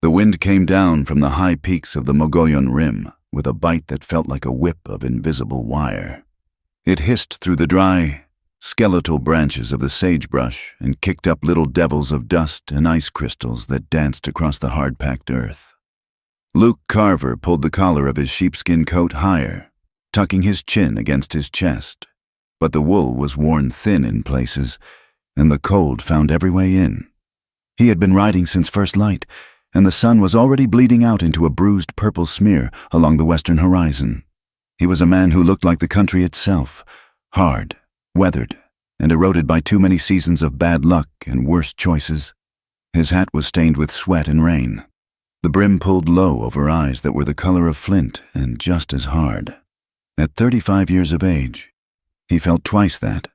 The wind came down from the high peaks of the Mogollon Rim with a bite that felt like a whip of invisible wire. It hissed through the dry, skeletal branches of the sagebrush and kicked up little devils of dust and ice crystals that danced across the hard-packed earth. Luke Carver pulled the collar of his sheepskin coat higher, tucking his chin against his chest, but the wool was worn thin in places, and the cold found every way in. He had been riding since first light, and the sun was already bleeding out into a bruised purple smear along the western horizon. He was a man who looked like the country itself, hard, weathered, and eroded by too many seasons of bad luck and worse choices. His hat was stained with sweat and rain. The brim pulled low over eyes that were the color of flint and just as hard. At 35 years of age, he felt twice that.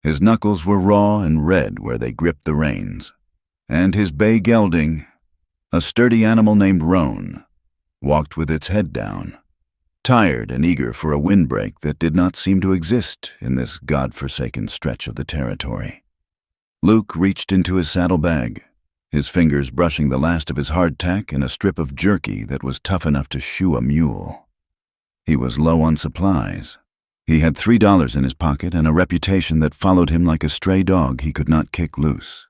His knuckles were raw and red where they gripped the reins, and his bay gelding, a sturdy animal named Roan, walked with its head down, tired and eager for a windbreak that did not seem to exist in this God-forsaken stretch of the territory. Luke reached into his saddlebag, his fingers brushing the last of his hardtack and a strip of jerky that was tough enough to shoe a mule. He was low on supplies. He had $3 in his pocket and a reputation that followed him like a stray dog he could not kick loose.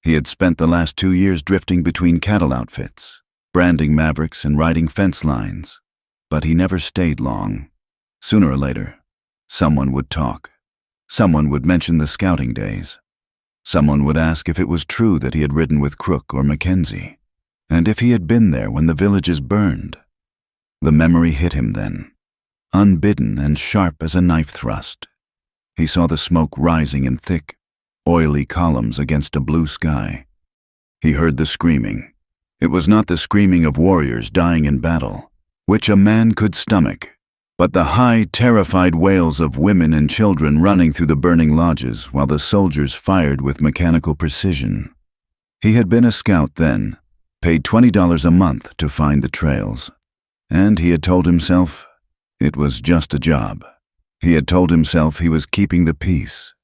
He had spent the last 2 years drifting between cattle outfits, branding mavericks and riding fence lines, but he never stayed long. Sooner or later, someone would talk. Someone would mention the scouting days. Someone would ask if it was true that he had ridden with Crook or Mackenzie, and if he had been there when the villages burned. The memory hit him then, unbidden and sharp as a knife thrust. He saw the smoke rising in thick, oily columns against a blue sky. He heard the screaming. It was not the screaming of warriors dying in battle, which a man could stomach, but the high, terrified wails of women and children running through the burning lodges while the soldiers fired with mechanical precision. He had been a scout then, paid $20 a month to find the trails, and he had told himself it was just a job. He had told himself he was keeping the peace,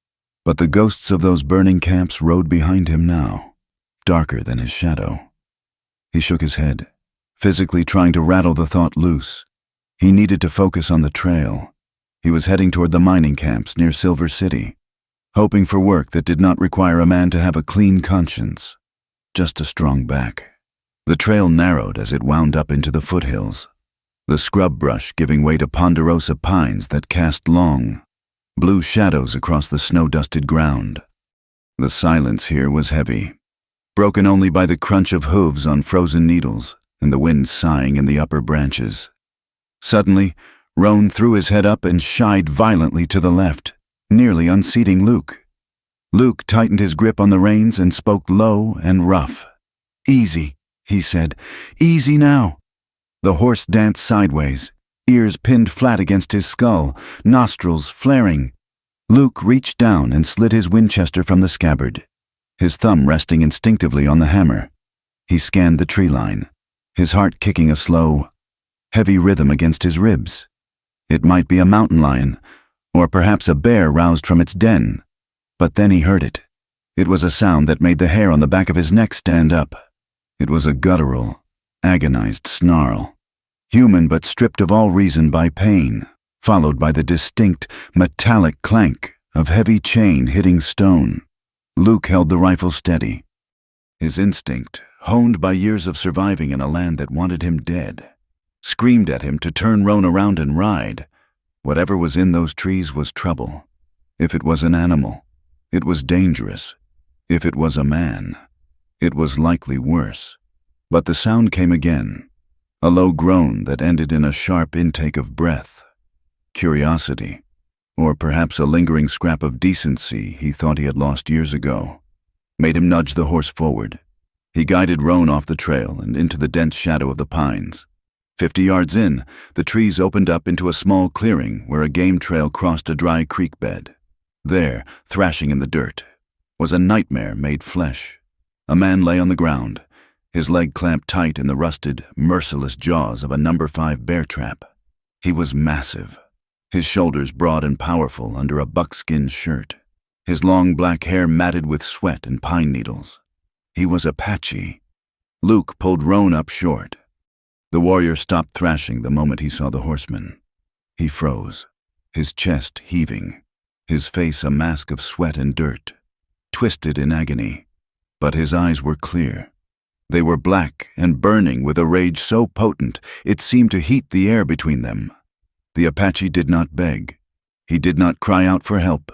but the ghosts of those burning camps rode behind him now, darker than his shadow. He shook his head, physically trying to rattle the thought loose. He needed to focus on the trail. He was heading toward the mining camps near Silver City, hoping for work that did not require a man to have a clean conscience, just a strong back. The trail narrowed as it wound up into the foothills, the scrub brush giving way to ponderosa pines that cast long, blue shadows across the snow-dusted ground. The silence here was heavy, broken only by the crunch of hooves on frozen needles and the wind sighing in the upper branches. Suddenly, Roan threw his head up and shied violently to the left, nearly unseating Luke. Luke tightened his grip on the reins and spoke low and rough. "Easy," he said. "Easy now." The horse danced sideways, ears pinned flat against his skull, nostrils flaring. Luke reached down and slid his Winchester from the scabbard, his thumb resting instinctively on the hammer. He scanned the tree line, his heart kicking a slow, heavy rhythm against his ribs. It might be a mountain lion, or perhaps a bear roused from its den. But then he heard it. It was a sound that made the hair on the back of his neck stand up. It was a guttural, agonized snarl, human but stripped of all reason by pain, followed by the distinct, metallic clank of heavy chain hitting stone. Luke held the rifle steady. His instinct, honed by years of surviving in a land that wanted him dead, screamed at him to turn Roan around and ride. Whatever was in those trees was trouble. If it was an animal, it was dangerous. If it was a man, it was likely worse. But the sound came again, a low groan that ended in a sharp intake of breath. Curiosity, or perhaps a lingering scrap of decency he thought he had lost years ago, made him nudge the horse forward. He guided Roan off the trail and into the dense shadow of the pines. 50 yards in, the trees opened up into a small clearing where a game trail crossed a dry creek bed. There, thrashing in the dirt, was a nightmare made flesh. A man lay on the ground, his leg clamped tight in the rusted, merciless jaws of a number 5 bear trap. He was massive, his shoulders broad and powerful under a buckskin shirt, his long black hair matted with sweat and pine needles. He was Apache. Luke pulled Roan up short. The warrior stopped thrashing the moment he saw the horseman. He froze, his chest heaving, his face a mask of sweat and dirt, twisted in agony. But his eyes were clear. They were black and burning with a rage so potent it seemed to heat the air between them. The Apache did not beg. He did not cry out for help.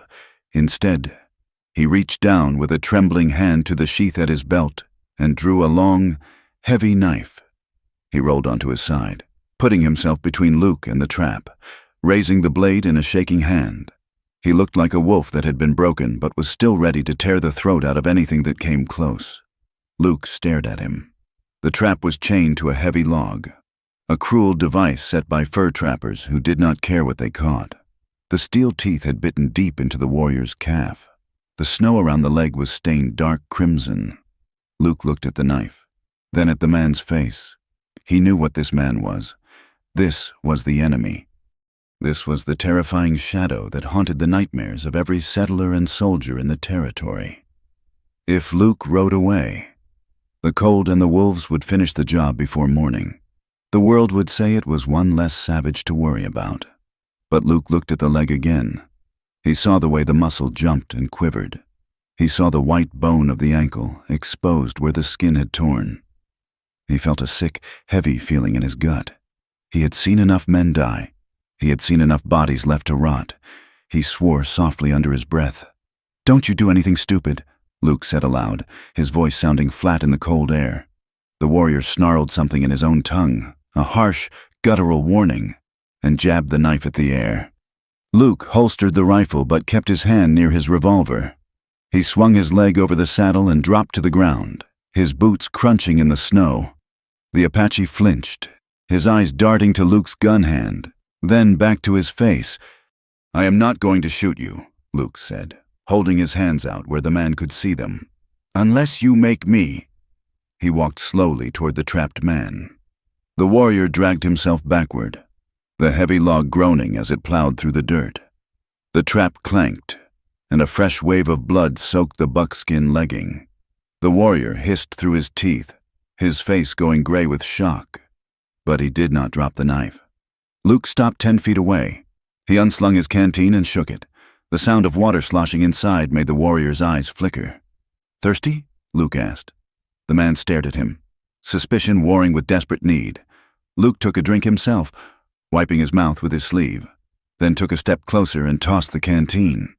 Instead, he reached down with a trembling hand to the sheath at his belt and drew a long, heavy knife. He rolled onto his side, putting himself between Luke and the trap, raising the blade in a shaking hand. He looked like a wolf that had been broken but was still ready to tear the throat out of anything that came close. Luke stared at him. The trap was chained to a heavy log, a cruel device set by fur trappers who did not care what they caught. The steel teeth had bitten deep into the warrior's calf. The snow around the leg was stained dark crimson. Luke looked at the knife, then at the man's face. He knew what this man was. This was the enemy. This was the terrifying shadow that haunted the nightmares of every settler and soldier in the territory. If Luke rode away, the cold and the wolves would finish the job before morning. The world would say it was one less savage to worry about. But Luke looked at the leg again. He saw the way the muscle jumped and quivered. He saw the white bone of the ankle exposed where the skin had torn. He felt a sick, heavy feeling in his gut. He had seen enough men die. He had seen enough bodies left to rot. He swore softly under his breath. "Don't you do anything stupid," Luke said aloud, his voice sounding flat in the cold air. The warrior snarled something in his own tongue, a harsh, guttural warning, and jabbed the knife at the air. Luke holstered the rifle but kept his hand near his revolver. He swung his leg over the saddle and dropped to the ground, his boots crunching in the snow. The Apache flinched, his eyes darting to Luke's gun hand, then back to his face. "I am not going to shoot you," Luke said, holding his hands out where the man could see them. "Unless you make me." He walked slowly toward the trapped man. The warrior dragged himself backward, the heavy log groaning as it plowed through the dirt. The trap clanked, and a fresh wave of blood soaked the buckskin legging. The warrior hissed through his teeth, his face going gray with shock. But he did not drop the knife. Luke stopped 10 feet away. He unslung his canteen and shook it. The sound of water sloshing inside made the warrior's eyes flicker. "Thirsty?" Luke asked. The man stared at him, suspicion warring with desperate need. Luke took a drink himself, wiping his mouth with his sleeve, then took a step closer and tossed the canteen.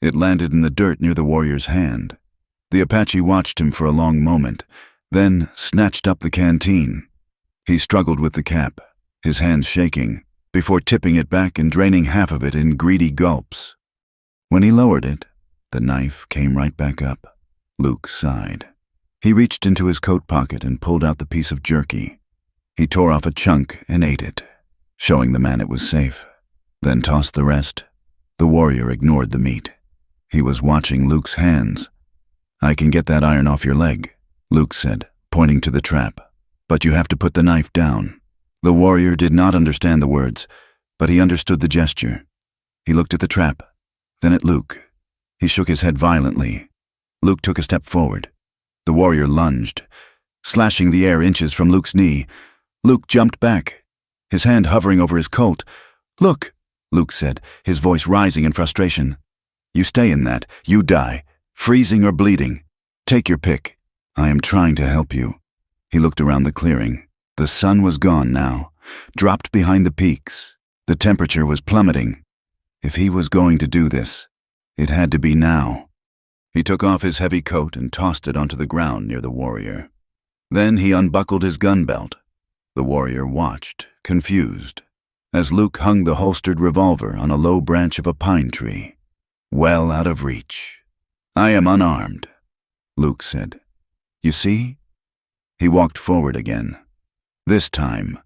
It landed in the dirt near the warrior's hand. The Apache watched him for a long moment, then snatched up the canteen. He struggled with the cap, his hands shaking, before tipping it back and draining half of it in greedy gulps. When he lowered it, the knife came right back up. Luke sighed. He reached into his coat pocket and pulled out the piece of jerky. He tore off a chunk and ate it, showing the man it was safe, then tossed the rest. The warrior ignored the meat. He was watching Luke's hands. "I can get that iron off your leg," Luke said, pointing to the trap. "But you have to put the knife down." The warrior did not understand the words, but he understood the gesture. He looked at the trap, then at Luke. He shook his head violently. Luke took a step forward. The warrior lunged, slashing the air inches from Luke's knee. Luke jumped back, his hand hovering over his coat. "Look," Luke said, his voice rising in frustration. "You stay in that. You die, freezing or bleeding. Take your pick. I am trying to help you." He looked around the clearing. The sun was gone now, dropped behind the peaks. The temperature was plummeting. If he was going to do this, it had to be now. He took off his heavy coat and tossed it onto the ground near the warrior. Then he unbuckled his gun belt. The warrior watched, confused, as Luke hung the holstered revolver on a low branch of a pine tree, well out of reach. "I am unarmed," Luke said. "You see?" He walked forward again. This time,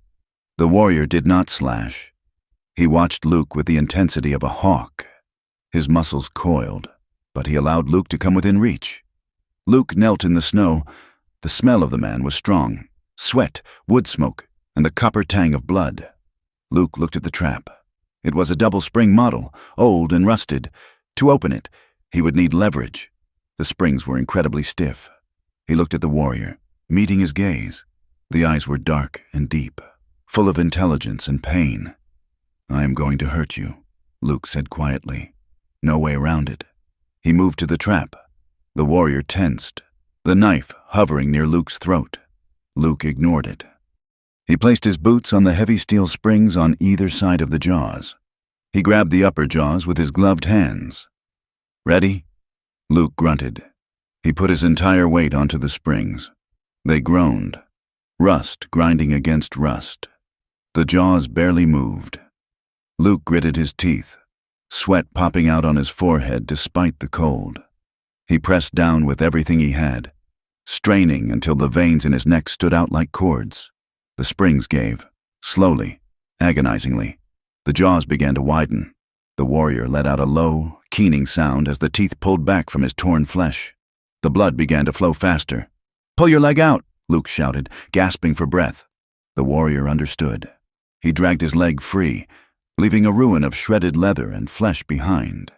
the warrior did not slash. He watched Luke with the intensity of a hawk. His muscles coiled, but he allowed Luke to come within reach. Luke knelt in the snow. The smell of the man was strong. Sweat, wood smoke, and the copper tang of blood. Luke looked at the trap. It was a double-spring model, old and rusted. To open it, he would need leverage. The springs were incredibly stiff. He looked at the warrior, meeting his gaze. The eyes were dark and deep, full of intelligence and pain. "I am going to hurt you," Luke said quietly. No way around it. He moved to the trap. The warrior tensed, the knife hovering near Luke's throat. Luke ignored it. He placed his boots on the heavy steel springs on either side of the jaws. He grabbed the upper jaws with his gloved hands. "Ready?" Luke grunted. He put his entire weight onto the springs. They groaned, rust grinding against rust. The jaws barely moved. Luke gritted his teeth, sweat popping out on his forehead despite the cold. He pressed down with everything he had, straining until the veins in his neck stood out like cords. The springs gave, slowly, agonizingly. The jaws began to widen. The warrior let out a low, keening sound as the teeth pulled back from his torn flesh. The blood began to flow faster. "Pull your leg out," Luke shouted, gasping for breath. The warrior understood. He dragged his leg free, leaving a ruin of shredded leather and flesh behind.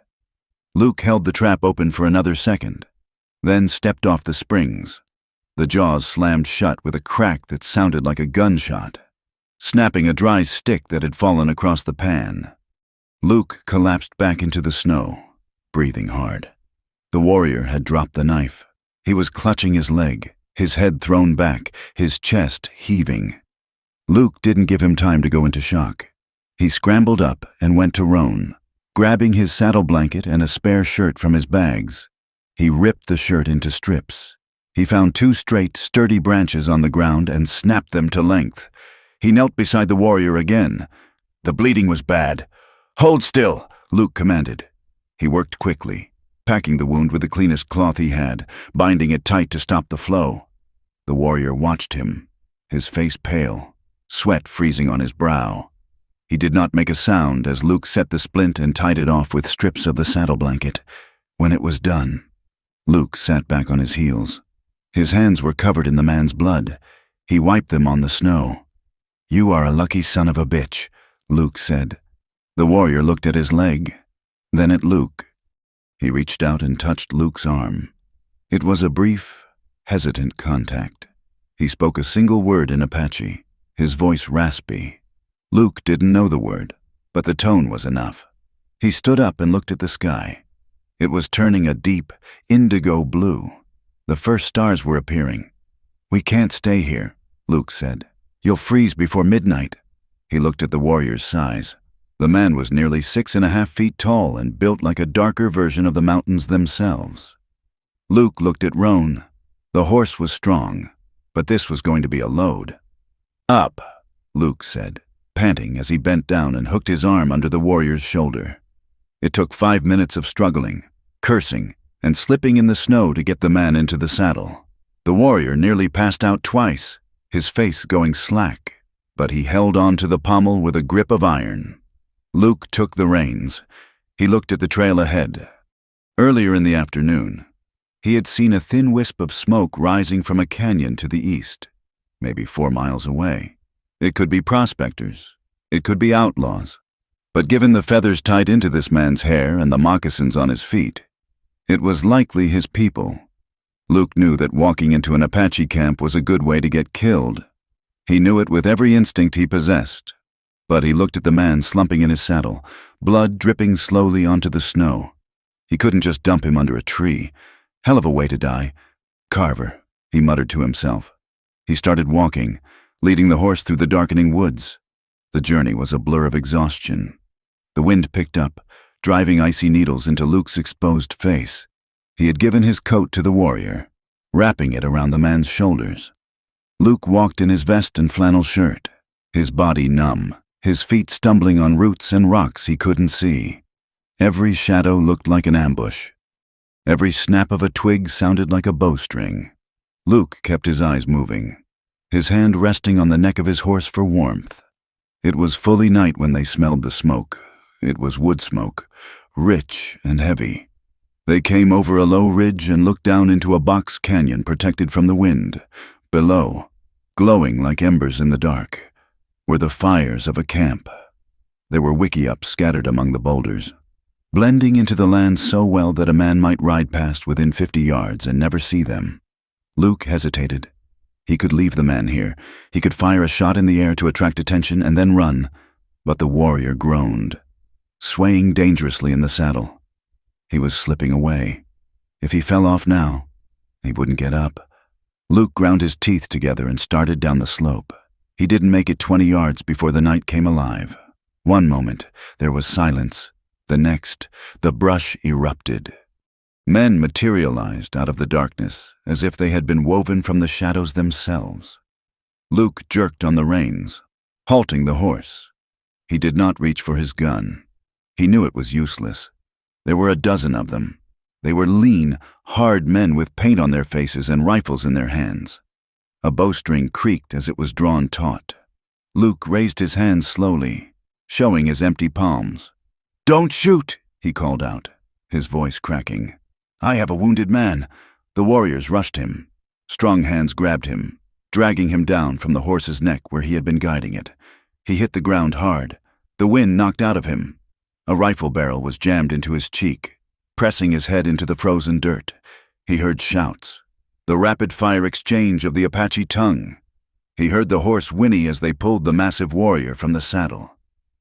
Luke held the trap open for another second, then stepped off the springs. The jaws slammed shut with a crack that sounded like a gunshot, snapping a dry stick that had fallen across the pan. Luke collapsed back into the snow, breathing hard. The warrior had dropped the knife. He was clutching his leg, his head thrown back, his chest heaving. Luke didn't give him time to go into shock. He scrambled up and went to Roan, grabbing his saddle blanket and a spare shirt from his bags. He ripped the shirt into strips. He found 2 straight, sturdy branches on the ground and snapped them to length. He knelt beside the warrior again. The bleeding was bad. "Hold still," Luke commanded. He worked quickly, packing the wound with the cleanest cloth he had, binding it tight to stop the flow. The warrior watched him, his face pale, sweat freezing on his brow. He did not make a sound as Luke set the splint and tied it off with strips of the saddle blanket. When it was done, Luke sat back on his heels. His hands were covered in the man's blood. He wiped them on the snow. "You are a lucky son of a bitch," Luke said. The warrior looked at his leg, then at Luke. He reached out and touched Luke's arm. It was a brief, hesitant contact. He spoke a single word in Apache, his voice raspy. Luke didn't know the word, but the tone was enough. He stood up and looked at the sky. It was turning a deep, indigo blue. The first stars were appearing. "We can't stay here," Luke said. "You'll freeze before midnight." He looked at the warrior's size. The man was nearly 6.5 feet tall and built like a darker version of the mountains themselves. Luke looked at Roan. The horse was strong, but this was going to be a load. "Up," Luke said, panting as he bent down and hooked his arm under the warrior's shoulder. It took 5 minutes of struggling, cursing, and slipping in the snow to get the man into the saddle. The warrior nearly passed out twice, his face going slack, but he held on to the pommel with a grip of iron. Luke took the reins. He looked at the trail ahead. Earlier in the afternoon, he had seen a thin wisp of smoke rising from a canyon to the east, maybe 4 miles away. It could be prospectors. It could be outlaws. But given the feathers tied into this man's hair and the moccasins on his feet, it was likely his people. Luke knew that walking into an Apache camp was a good way to get killed. He knew it with every instinct he possessed. But he looked at the man slumping in his saddle, blood dripping slowly onto the snow. He couldn't just dump him under a tree. Hell of a way to die. "Carver," he muttered to himself. He started walking, leading the horse through the darkening woods. The journey was a blur of exhaustion. The wind picked up, driving icy needles into Luke's exposed face. He had given his coat to the warrior, wrapping it around the man's shoulders. Luke walked in his vest and flannel shirt, his body numb, his feet stumbling on roots and rocks he couldn't see. Every shadow looked like an ambush. Every snap of a twig sounded like a bowstring. Luke kept his eyes moving, his hand resting on the neck of his horse for warmth. It was fully night when they smelled the smoke. It was wood smoke, rich and heavy. They came over a low ridge and looked down into a box canyon protected from the wind. Below, glowing like embers in the dark, were the fires of a camp. There were wickiups scattered among the boulders, blending into the land so well that a man might ride past within 50 yards and never see them. Luke hesitated. He could leave the man here. He could fire a shot in the air to attract attention and then run. But the warrior groaned, swaying dangerously in the saddle. He was slipping away. If he fell off now, he wouldn't get up. Luke ground his teeth together and started down the slope. He didn't make it 20 yards before the night came alive. One moment, there was silence. The next, the brush erupted. Men materialized out of the darkness as if they had been woven from the shadows themselves. Luke jerked on the reins, halting the horse. He did not reach for his gun. He knew it was useless. There were a dozen of them. They were lean, hard men with paint on their faces and rifles in their hands. A bowstring creaked as it was drawn taut. Luke raised his hands slowly, showing his empty palms. "Don't shoot!" he called out, his voice cracking. "I have a wounded man." The warriors rushed him. Strong hands grabbed him, dragging him down from the horse's neck where he had been guiding it. He hit the ground hard. The wind knocked out of him. A rifle barrel was jammed into his cheek, pressing his head into the frozen dirt. He heard shouts, the rapid-fire exchange of the Apache tongue. He heard the horse whinny as they pulled the massive warrior from the saddle.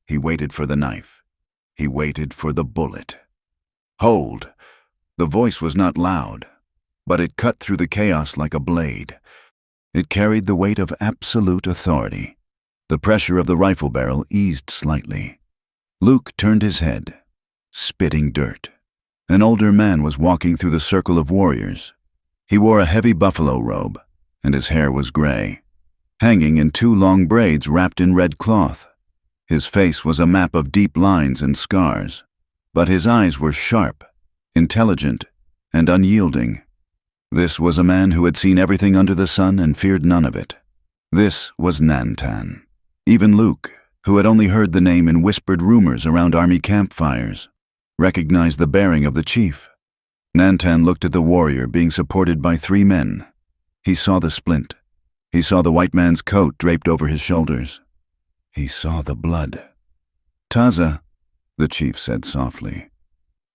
He waited for the knife. He waited for the bullet. "Hold!" The voice was not loud, but it cut through the chaos like a blade. It carried the weight of absolute authority. The pressure of the rifle barrel eased slightly. Luke turned his head, spitting dirt. An older man was walking through the circle of warriors. He wore a heavy buffalo robe, and his hair was gray, hanging in 2 long braids wrapped in red cloth. His face was a map of deep lines and scars, but his eyes were sharp, intelligent, and unyielding. This was a man who had seen everything under the sun and feared none of it. This was Nantan. Even Luke, who had only heard the name in whispered rumors around army campfires, recognized the bearing of the chief. Nantan looked at the warrior being supported by 3 men. He saw the splint. He saw the white man's coat draped over his shoulders. He saw the blood. "Taza," the chief said softly.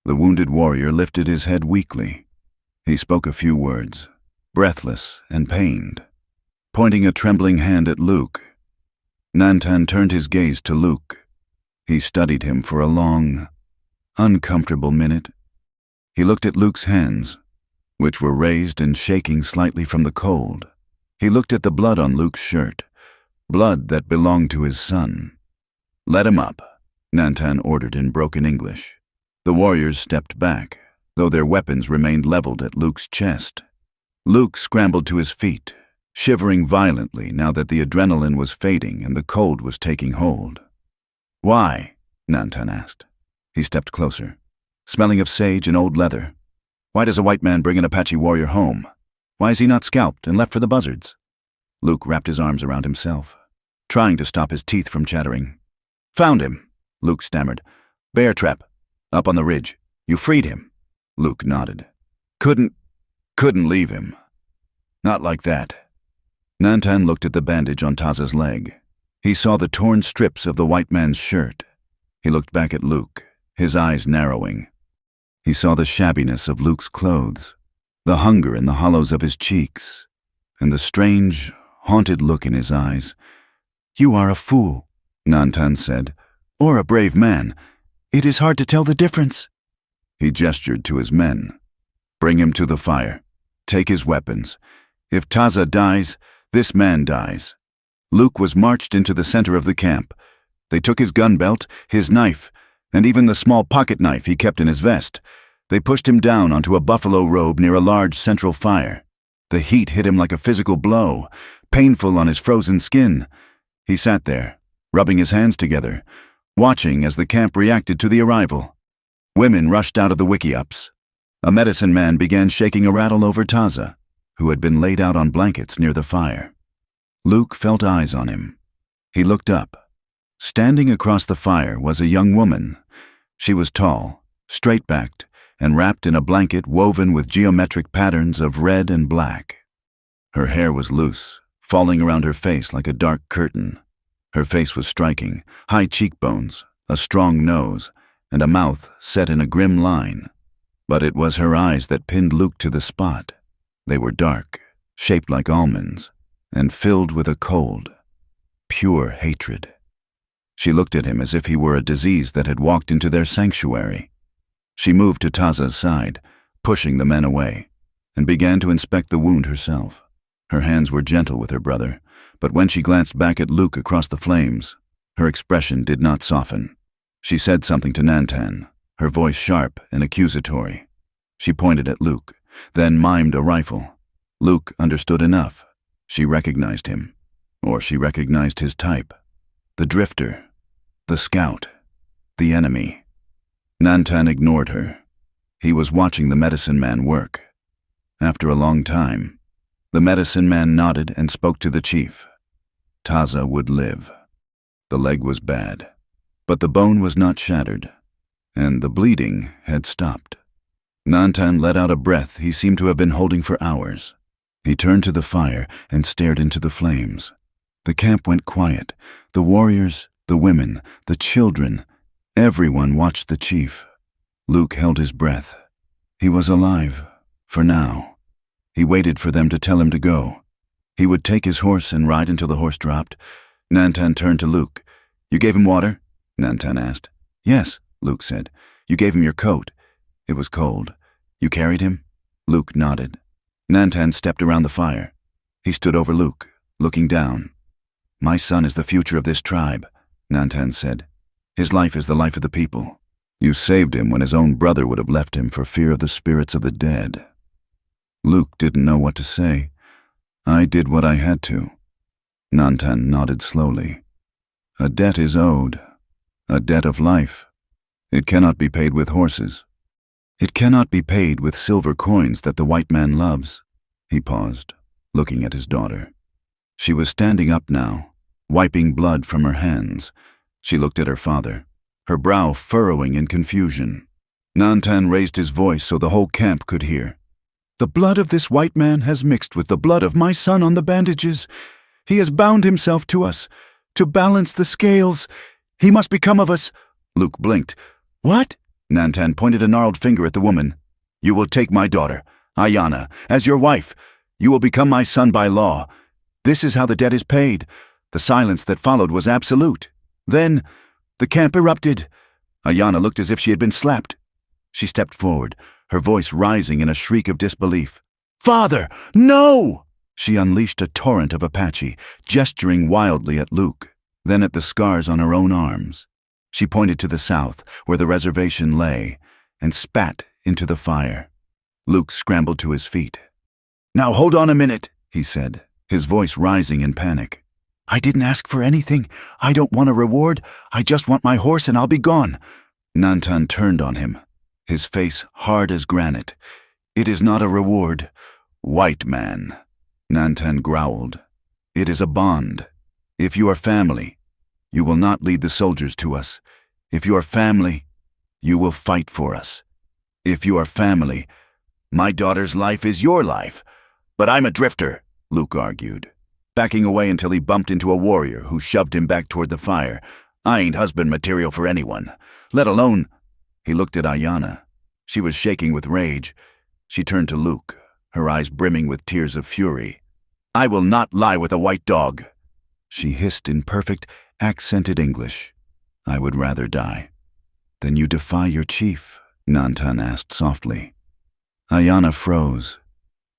The wounded warrior lifted his head weakly. He spoke a few words, breathless and pained, pointing a trembling hand at Luke. Nantan turned his gaze to Luke. He studied him for a long, uncomfortable minute. He looked at Luke's hands, which were raised and shaking slightly from the cold. He looked at the blood on Luke's shirt, blood that belonged to his son. "Let him up," Nantan ordered in broken English. The warriors stepped back, though their weapons remained leveled at Luke's chest. Luke scrambled to his feet, shivering violently now that the adrenaline was fading and the cold was taking hold. "Why?" Nantan asked. He stepped closer, smelling of sage and old leather. "Why does a white man bring an Apache warrior home? Why is he not scalped and left for the buzzards?" Luke wrapped his arms around himself, trying to stop his teeth from chattering. "Found him," Luke stammered. "Bear trap, up on the ridge. You freed him." Luke nodded. Couldn't leave him. Not like that." Nantan looked at the bandage on Taza's leg. He saw the torn strips of the white man's shirt. He looked back at Luke, his eyes narrowing. He saw the shabbiness of Luke's clothes, the hunger in the hollows of his cheeks, and the strange, haunted look in his eyes. "You are a fool," Nantan said, "or a brave man. It is hard to tell the difference." He gestured to his men. "Bring him to the fire. Take his weapons. If Taza dies, this man dies." Luke was marched into the center of the camp. They took his gun belt, his knife, and even the small pocket knife he kept in his vest. They pushed him down onto a buffalo robe near a large central fire. The heat hit him like a physical blow, painful on his frozen skin. He sat there, rubbing his hands together, watching as the camp reacted to the arrival. Women rushed out of the wickiups. A medicine man began shaking a rattle over Taza, who had been laid out on blankets near the fire. Luke felt eyes on him. He looked up. Standing across the fire was a young woman. She was tall, straight-backed, and wrapped in a blanket woven with geometric patterns of red and black. Her hair was loose, falling around her face like a dark curtain. Her face was striking, high cheekbones, a strong nose, and a mouth set in a grim line. But it was her eyes that pinned Luke to the spot. They were dark, shaped like almonds, and filled with a cold, pure hatred. She looked at him as if he were a disease that had walked into their sanctuary. She moved to Taza's side, pushing the men away, and began to inspect the wound herself. Her hands were gentle with her brother, but when she glanced back at Luke across the flames, her expression did not soften. She said something to Nantan, her voice sharp and accusatory. She pointed at Luke, then mimed a rifle. Luke understood enough. She recognized him, or she recognized his type. The drifter, the scout, the enemy. Nantan ignored her. He was watching the medicine man work. After a long time, the medicine man nodded and spoke to the chief. Taza would live. The leg was bad, but the bone was not shattered, and the bleeding had stopped. Nantan let out a breath he seemed to have been holding for hours. He turned to the fire and stared into the flames. The camp went quiet. The warriors, the women, the children, everyone watched the chief. Luke held his breath. He was alive, for now. He waited for them to tell him to go. He would take his horse and ride until the horse dropped. Nantan turned to Luke. "You gave him water?" Nantan asked. "Yes," Luke said. "You gave him your coat." It was cold. "You carried him?" Luke nodded. Nantan stepped around the fire. He stood over Luke, looking down. "My son is the future of this tribe," Nantan said. "His life is the life of the people. You saved him when his own brother would have left him for fear of the spirits of the dead." Luke didn't know what to say. "I did what I had to." Nantan nodded slowly. "A debt is owed. A debt of life. It cannot be paid with horses. It cannot be paid with silver coins that the white man loves." He paused, looking at his daughter. She was standing up now, wiping blood from her hands. She looked at her father, her brow furrowing in confusion. Nantan raised his voice so the whole camp could hear. "The blood of this white man has mixed with the blood of my son on the bandages. He has bound himself to us, to balance the scales. He must become of us." Luke blinked. "What?" Nantan pointed a gnarled finger at the woman. "You will take my daughter, Ayana, as your wife. You will become my son by law. This is how the debt is paid." The silence that followed was absolute. Then, the camp erupted. Ayana looked as if she had been slapped. She stepped forward, her voice rising in a shriek of disbelief. "Father, no!" She unleashed a torrent of Apache, gesturing wildly at Luke, then at the scars on her own arms. She pointed to the south, where the reservation lay, and spat into the fire. Luke scrambled to his feet. "Now hold on a minute," he said, his voice rising in panic. "I didn't ask for anything. I don't want a reward. I just want my horse and I'll be gone." Nantan turned on him, his face hard as granite. "It is not a reward, white man." Nantan growled. "It is a bond. If you are family, you will not lead the soldiers to us. If you are family, you will fight for us. If you are family, my daughter's life is your life." "But I'm a drifter," Luke argued, backing away until he bumped into a warrior who shoved him back toward the fire. "I ain't husband material for anyone, let alone—" He looked at Ayana. She was shaking with rage. She turned to Luke, her eyes brimming with tears of fury. "I will not lie with a white dog." She hissed in perfect, accented English. "I would rather die." "Then you defy your chief?" Nantan asked softly. Ayana froze.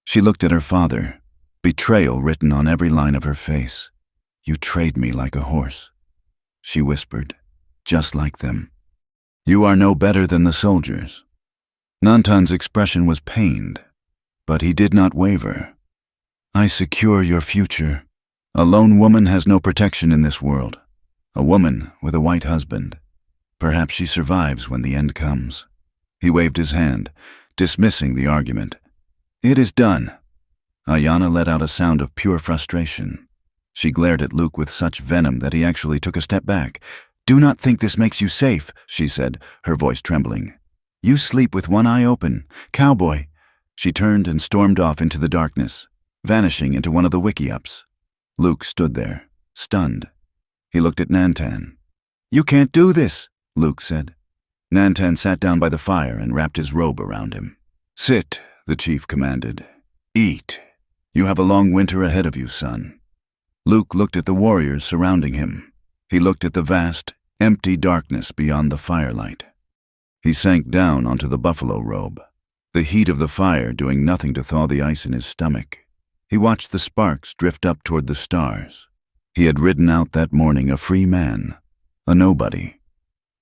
She looked at her father, betrayal written on every line of her face. "You trade me like a horse," she whispered, "just like them. You are no better than the soldiers." Nantan's expression was pained, but he did not waver. "I secure your future. A lone woman has no protection in this world. A woman with a white husband. Perhaps she survives when the end comes." He waved his hand, dismissing the argument. "It is done." Ayana let out a sound of pure frustration. She glared at Luke with such venom that he actually took a step back. "Do not think this makes you safe," she said, her voice trembling. "You sleep with one eye open. Cowboy." She turned and stormed off into the darkness, vanishing into one of the wiki-ups. Luke stood there, stunned. He looked at Nantan. "You can't do this," Luke said. Nantan sat down by the fire and wrapped his robe around him. "Sit," the chief commanded. "Eat. You have a long winter ahead of you, son." Luke looked at the warriors surrounding him. He looked at the vast, empty darkness beyond the firelight. He sank down onto the buffalo robe, the heat of the fire doing nothing to thaw the ice in his stomach. He watched the sparks drift up toward the stars. He had ridden out that morning a free man, a nobody.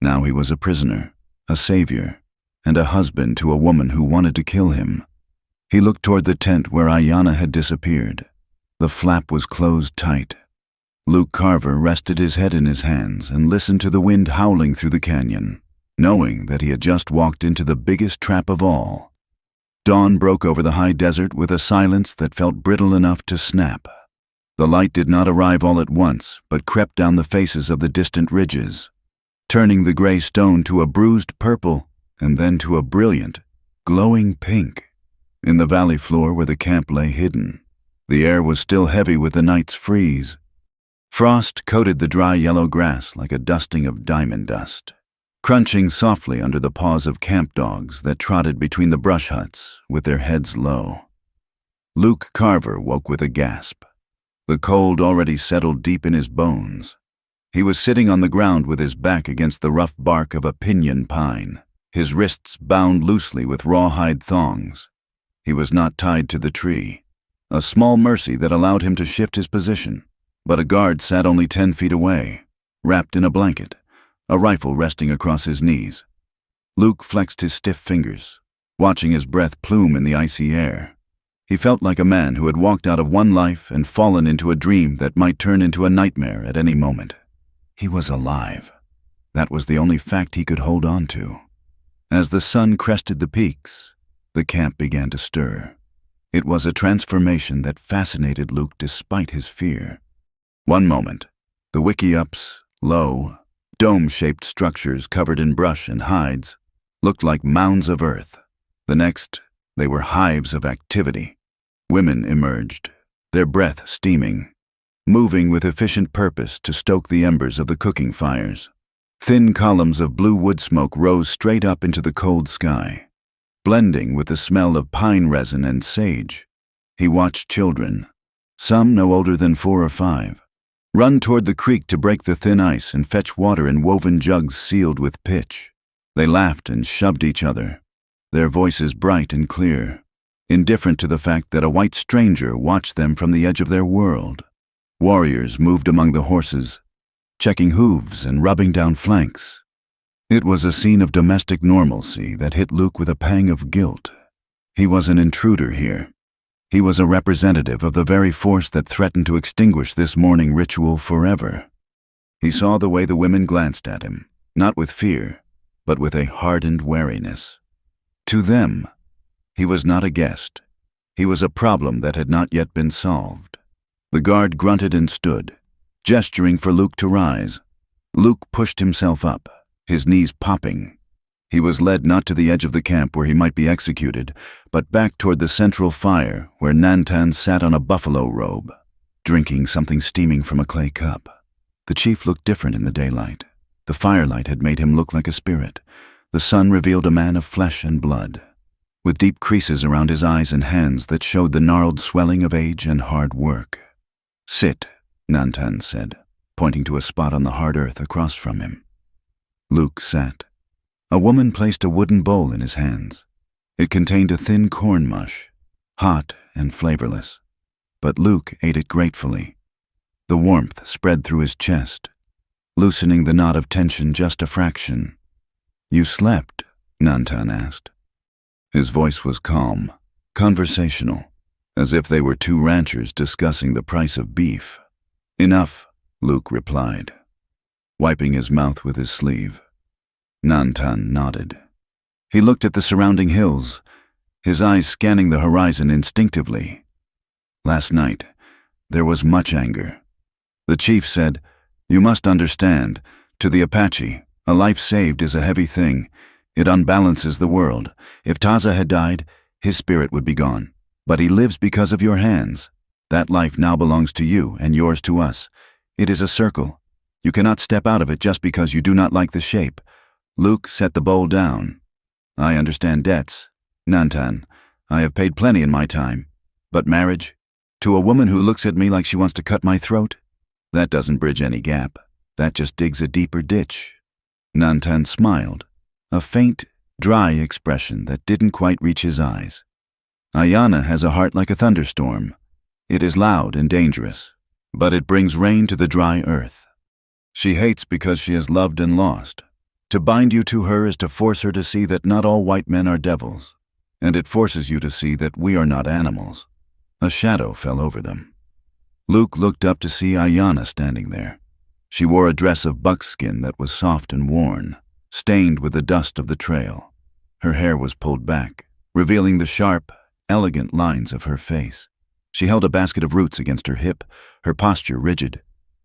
Now he was a prisoner, a savior, and a husband to a woman who wanted to kill him. He looked toward the tent where Ayanna had disappeared. The flap was closed tight. Luke Carver rested his head in his hands and listened to the wind howling through the canyon, knowing that he had just walked into the biggest trap of all. Dawn broke over the high desert with a silence that felt brittle enough to snap. The light did not arrive all at once, but crept down the faces of the distant ridges, turning the gray stone to a bruised purple and then to a brilliant, glowing pink. In the valley floor where the camp lay hidden, the air was still heavy with the night's freeze. Frost coated the dry yellow grass like a dusting of diamond dust, crunching softly under the paws of camp dogs that trotted between the brush huts with their heads low. Luke Carver woke with a gasp. The cold already settled deep in his bones. He was sitting on the ground with his back against the rough bark of a pinyon pine, his wrists bound loosely with rawhide thongs. He was not tied to the tree, a small mercy that allowed him to shift his position, but a guard sat only 10 feet away, wrapped in a blanket, a rifle resting across his knees. Luke flexed his stiff fingers, watching his breath plume in the icy air. He felt like a man who had walked out of one life and fallen into a dream that might turn into a nightmare at any moment. He was alive. That was the only fact he could hold on to. As the sun crested the peaks, the camp began to stir. It was a transformation that fascinated Luke despite his fear. One moment, the wickiups, low, dome-shaped structures covered in brush and hides, looked like mounds of earth. The next, they were hives of activity. Women emerged, their breath steaming, moving with efficient purpose to stoke the embers of the cooking fires. Thin columns of blue wood smoke rose straight up into the cold sky, blending with the smell of pine resin and sage. He watched children, some no older than 4 or 5, run toward the creek to break the thin ice and fetch water in woven jugs sealed with pitch. They laughed and shoved each other, their voices bright and clear, indifferent to the fact that a white stranger watched them from the edge of their world. Warriors moved among the horses, checking hooves and rubbing down flanks. It was a scene of domestic normalcy that hit Luke with a pang of guilt. He was an intruder here. He was a representative of the very force that threatened to extinguish this morning ritual forever. He saw the way the women glanced at him, not with fear, but with a hardened wariness. To them, he was not a guest. He was a problem that had not yet been solved. The guard grunted and stood, gesturing for Luke to rise. Luke pushed himself up, his knees popping. He was led not to the edge of the camp where he might be executed, but back toward the central fire where Nantan sat on a buffalo robe, drinking something steaming from a clay cup. The chief looked different in the daylight. The firelight had made him look like a spirit. The sun revealed a man of flesh and blood, with deep creases around his eyes and hands that showed the gnarled swelling of age and hard work. "Sit," Nantan said, pointing to a spot on the hard earth across from him. Luke sat. A woman placed a wooden bowl in his hands. It contained a thin corn mush, hot and flavorless, but Luke ate it gratefully. The warmth spread through his chest, loosening the knot of tension just a fraction. "You slept?" Nantan asked. His voice was calm, conversational, as if they were 2 ranchers discussing the price of beef. "Enough," Luke replied, wiping his mouth with his sleeve. Nantan nodded. He looked at the surrounding hills, his eyes scanning the horizon instinctively. Last night, there was much anger. The chief said, "You must understand, to the Apache, a life saved is a heavy thing. It unbalances the world. If Taza had died, his spirit would be gone. But he lives because of your hands. That life now belongs to you and yours to us. It is a circle. You cannot step out of it just because you do not like the shape." Luke set the bowl down. "I understand debts. Nantan, I have paid plenty in my time. But marriage? To a woman who looks at me like she wants to cut my throat? That doesn't bridge any gap. That just digs a deeper ditch. Nantan smiled, a faint, dry expression that didn't quite reach his eyes. Ayana has a heart like a thunderstorm. It is loud and dangerous, but it brings rain to the dry earth. She hates because she has loved and lost. To bind you to her is to force her to see that not all white men are devils, and it forces you to see that we are not animals. A shadow fell over them. Luke looked up to see Ayana standing there. She wore a dress of buckskin that was soft and worn, stained with the dust of the trail. Her hair was pulled back, revealing the sharp, elegant lines of her face. She held a basket of roots against her hip, her posture rigid.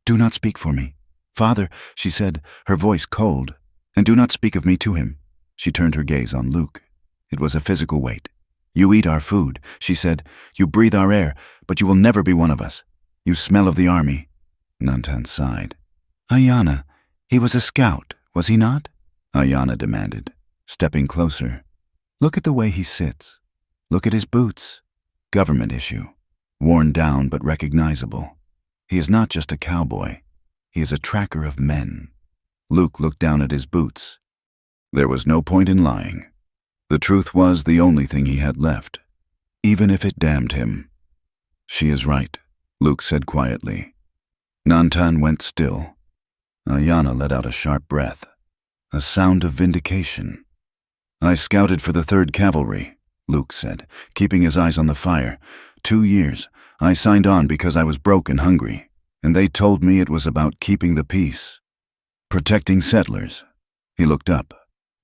"Do not speak for me. Father," she said, her voice cold, "and do not speak of me to him." She turned her gaze on Luke. It was a physical weight. "You eat our food," she said. "You breathe our air, but you will never be one of us. You smell of the army." Nantan sighed. "Ayana, he was a scout, was he not?" Ayana demanded, stepping closer. "Look at the way he sits. Look at his boots. Government issue. Worn down but recognizable. He is not just a cowboy. He is a tracker of men." Luke looked down at his boots. There was no point in lying. The truth was the only thing he had left, even if it damned him. "She is right," Luke said quietly. Nantan went still. Ayana let out a sharp breath, a sound of vindication. "I scouted for the 3rd Cavalry," Luke said, keeping his eyes on the fire. 2 years. I signed on because I was broke and hungry, and they told me it was about keeping the peace. Protecting settlers." He looked up,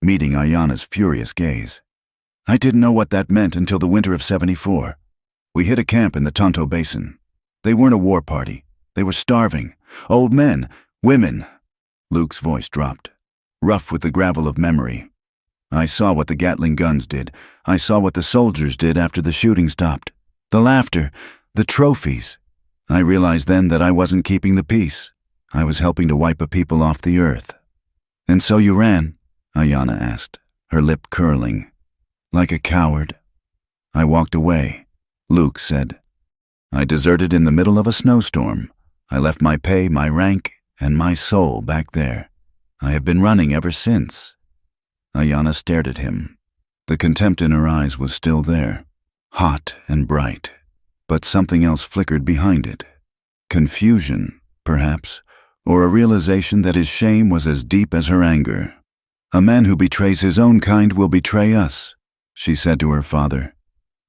meeting Ayana's furious gaze. "I didn't know what that meant until the winter of '74. We hit a camp in the Tonto Basin. They weren't a war party. They were starving. Old men, women." Luke's voice dropped, rough with the gravel of memory. "I saw what the Gatling guns did. I saw what the soldiers did after the shooting stopped. The laughter, the trophies. I realized then that I wasn't keeping the peace. I was helping to wipe a people off the earth." "And so you ran?" Ayana asked, her lip curling. "Like a coward." "I walked away," Luke said. "I deserted in the middle of a snowstorm. I left my pay, my rank, and my soul back there. I have been running ever since." Ayana stared at him. The contempt in her eyes was still there, hot and bright, but something else flickered behind it. Confusion, perhaps, or a realization that his shame was as deep as her anger. "A man who betrays his own kind will betray us," she said to her father.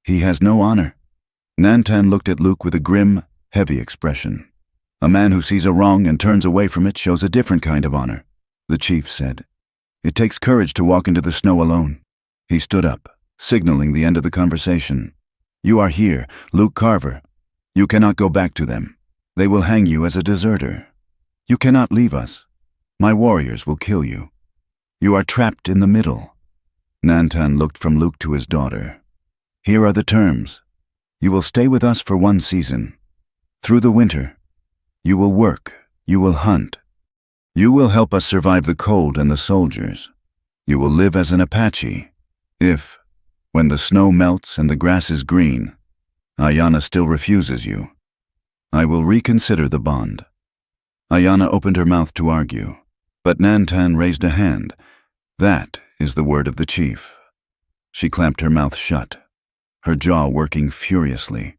"He has no honor." Nantan looked at Luke with a grim, heavy expression. "A man who sees a wrong and turns away from it shows a different kind of honor," the chief said. "It takes courage to walk into the snow alone." He stood up, signaling the end of the conversation. "You are here, Luke Carver. You cannot go back to them. They will hang you as a deserter. You cannot leave us. My warriors will kill you. You are trapped in the middle." Nantan looked from Luke to his daughter. "Here are the terms. You will stay with us for 1 season. Through the winter. You will work. You will hunt. You will help us survive the cold and the soldiers. You will live as an Apache. If, when the snow melts and the grass is green, Ayana still refuses you, I will reconsider the bond." Ayana opened her mouth to argue, but Nantan raised a hand. "That is the word of the chief." She clamped her mouth shut, her jaw working furiously.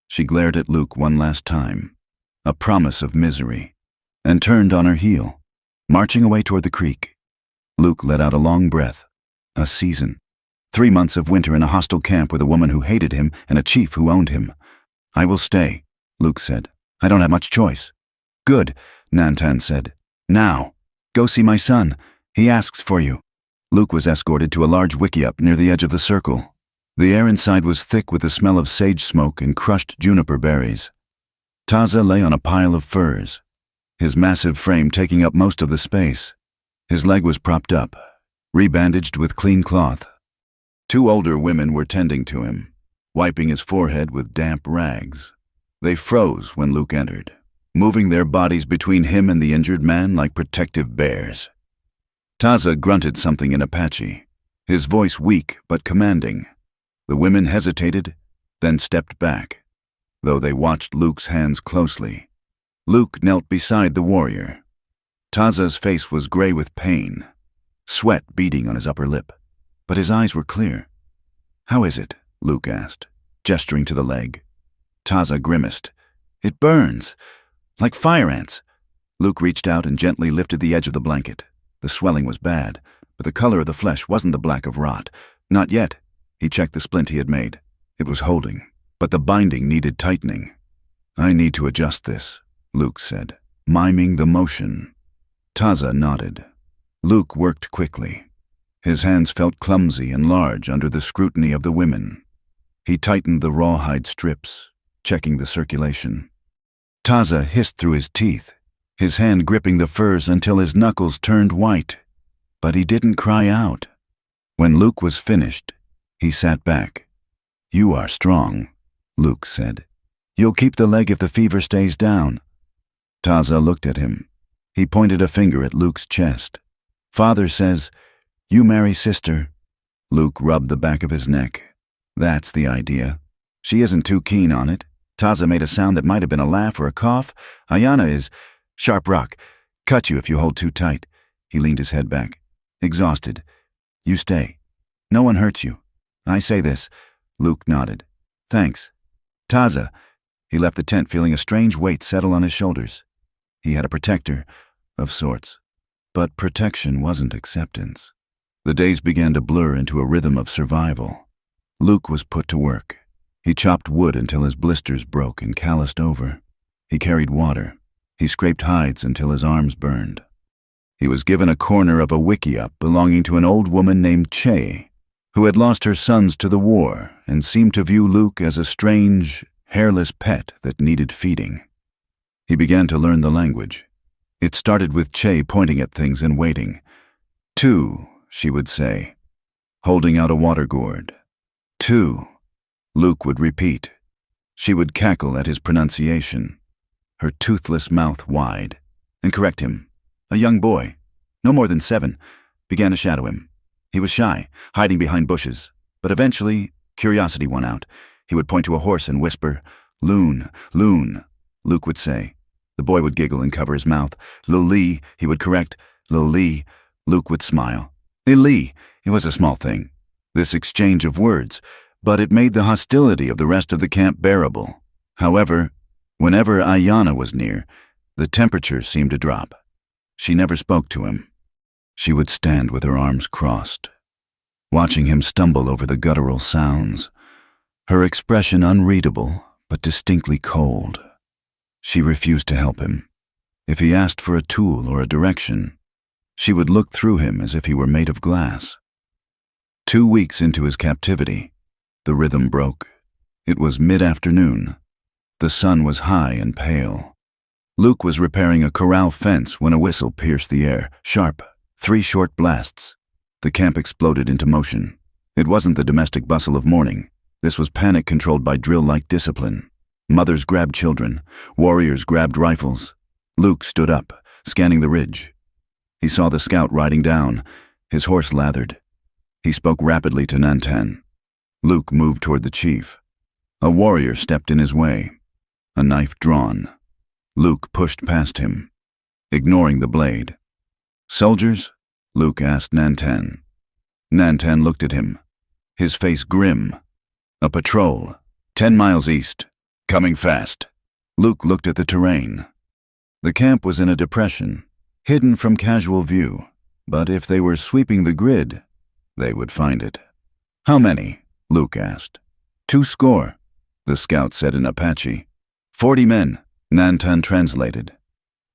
She glared at Luke one last time, a promise of misery, and turned on her heel, marching away toward the creek. Luke let out a long breath. A season. 3 months of winter in a hostile camp with a woman who hated him and a chief who owned him. "I will stay," Luke said. "I don't have much choice." "Good," Nantan said. "Now, go see my son. He asks for you." Luke was escorted to a large wickiup near the edge of the circle. The air inside was thick with the smell of sage smoke and crushed juniper berries. Taza lay on a pile of furs, his massive frame taking up most of the space. His leg was propped up, rebandaged with clean cloth. 2 older women were tending to him, wiping his forehead with damp rags. They froze when Luke entered, moving their bodies between him and the injured man like protective bears. Taza grunted something in Apache, his voice weak but commanding. The women hesitated, then stepped back. though they watched Luke's hands closely. Luke knelt beside the warrior. Taza's face was gray with pain, sweat beading on his upper lip, but his eyes were clear. "How is it?" Luke asked, gesturing to the leg. Taza grimaced. "It burns, like fire ants." Luke reached out and gently lifted the edge of the blanket. The swelling was bad, but the color of the flesh wasn't the black of rot. Not yet. He checked the splint he had made. It was holding, but the binding needed tightening. "I need to adjust this," Luke said, miming the motion. Taza nodded. Luke worked quickly. His hands felt clumsy and large under the scrutiny of the women. He tightened the rawhide strips, checking the circulation. Taza hissed through his teeth, his hand gripping the furs until his knuckles turned white. But he didn't cry out. When Luke was finished, he sat back. "You are strong," Luke said. "You'll keep the leg if the fever stays down." Taza looked at him. He pointed a finger at Luke's chest. "Father says, you marry sister." Luke rubbed the back of his neck. "That's the idea. She isn't too keen on it." Taza made a sound that might have been a laugh or a cough. "Ayana is sharp rock. Cut you if you hold too tight." He leaned his head back. "Exhausted. You stay. No one hurts you. I say this." Luke nodded. "Thanks." "Taza." He left the tent feeling a strange weight settle on his shoulders. He had a protector, of sorts. But protection wasn't acceptance. The days began to blur into a rhythm of survival. Luke was put to work. He chopped wood until his blisters broke and calloused over. He carried water. He scraped hides until his arms burned. He was given a corner of a wickiup belonging to an old woman named Che, who had lost her sons to the war and seemed to view Luke as a strange, hairless pet that needed feeding. He began to learn the language. It started with Che pointing at things and waiting. "Two," she would say, holding out a water gourd. "Two," Luke would repeat. She would cackle at his pronunciation, her toothless mouth wide, and correct him. A young boy, no more than 7, began to shadow him. He was shy, hiding behind bushes, but eventually curiosity won out. He would point to a horse and whisper, "Loon, loon," Luke would say. The boy would giggle and cover his mouth. "Lil-Lee," he would correct. "Lil-Lee," Luke would smile. "Il-Lee," it was a small thing, this exchange of words, but it made the hostility of the rest of the camp bearable. However, whenever Ayana was near, the temperature seemed to drop. She never spoke to him. She would stand with her arms crossed, watching him stumble over the guttural sounds, her expression unreadable but distinctly cold. She refused to help him. If he asked for a tool or a direction, she would look through him as if he were made of glass. 2 weeks into his captivity, the rhythm broke. It was mid-afternoon. The sun was high and pale. Luke was repairing a corral fence when a whistle pierced the air, sharp, 3 short blasts. The camp exploded into motion. It wasn't the domestic bustle of morning. This was panic controlled by drill-like discipline. Mothers grabbed children. Warriors grabbed rifles. Luke stood up, scanning the ridge. He saw the scout riding down, his horse lathered. He spoke rapidly to Nantan. Luke moved toward the chief. A warrior stepped in his way, a knife drawn. Luke pushed past him, ignoring the blade. "Soldiers?" Luke asked Nantan. Nantan looked at him, his face grim. "A patrol, 10 miles east. Coming fast." Luke looked at the terrain. The camp was in a depression, hidden from casual view, but if they were sweeping the grid, they would find it. "How many?" Luke asked. 2 score, the scout said in Apache. 40 men, Nantan translated.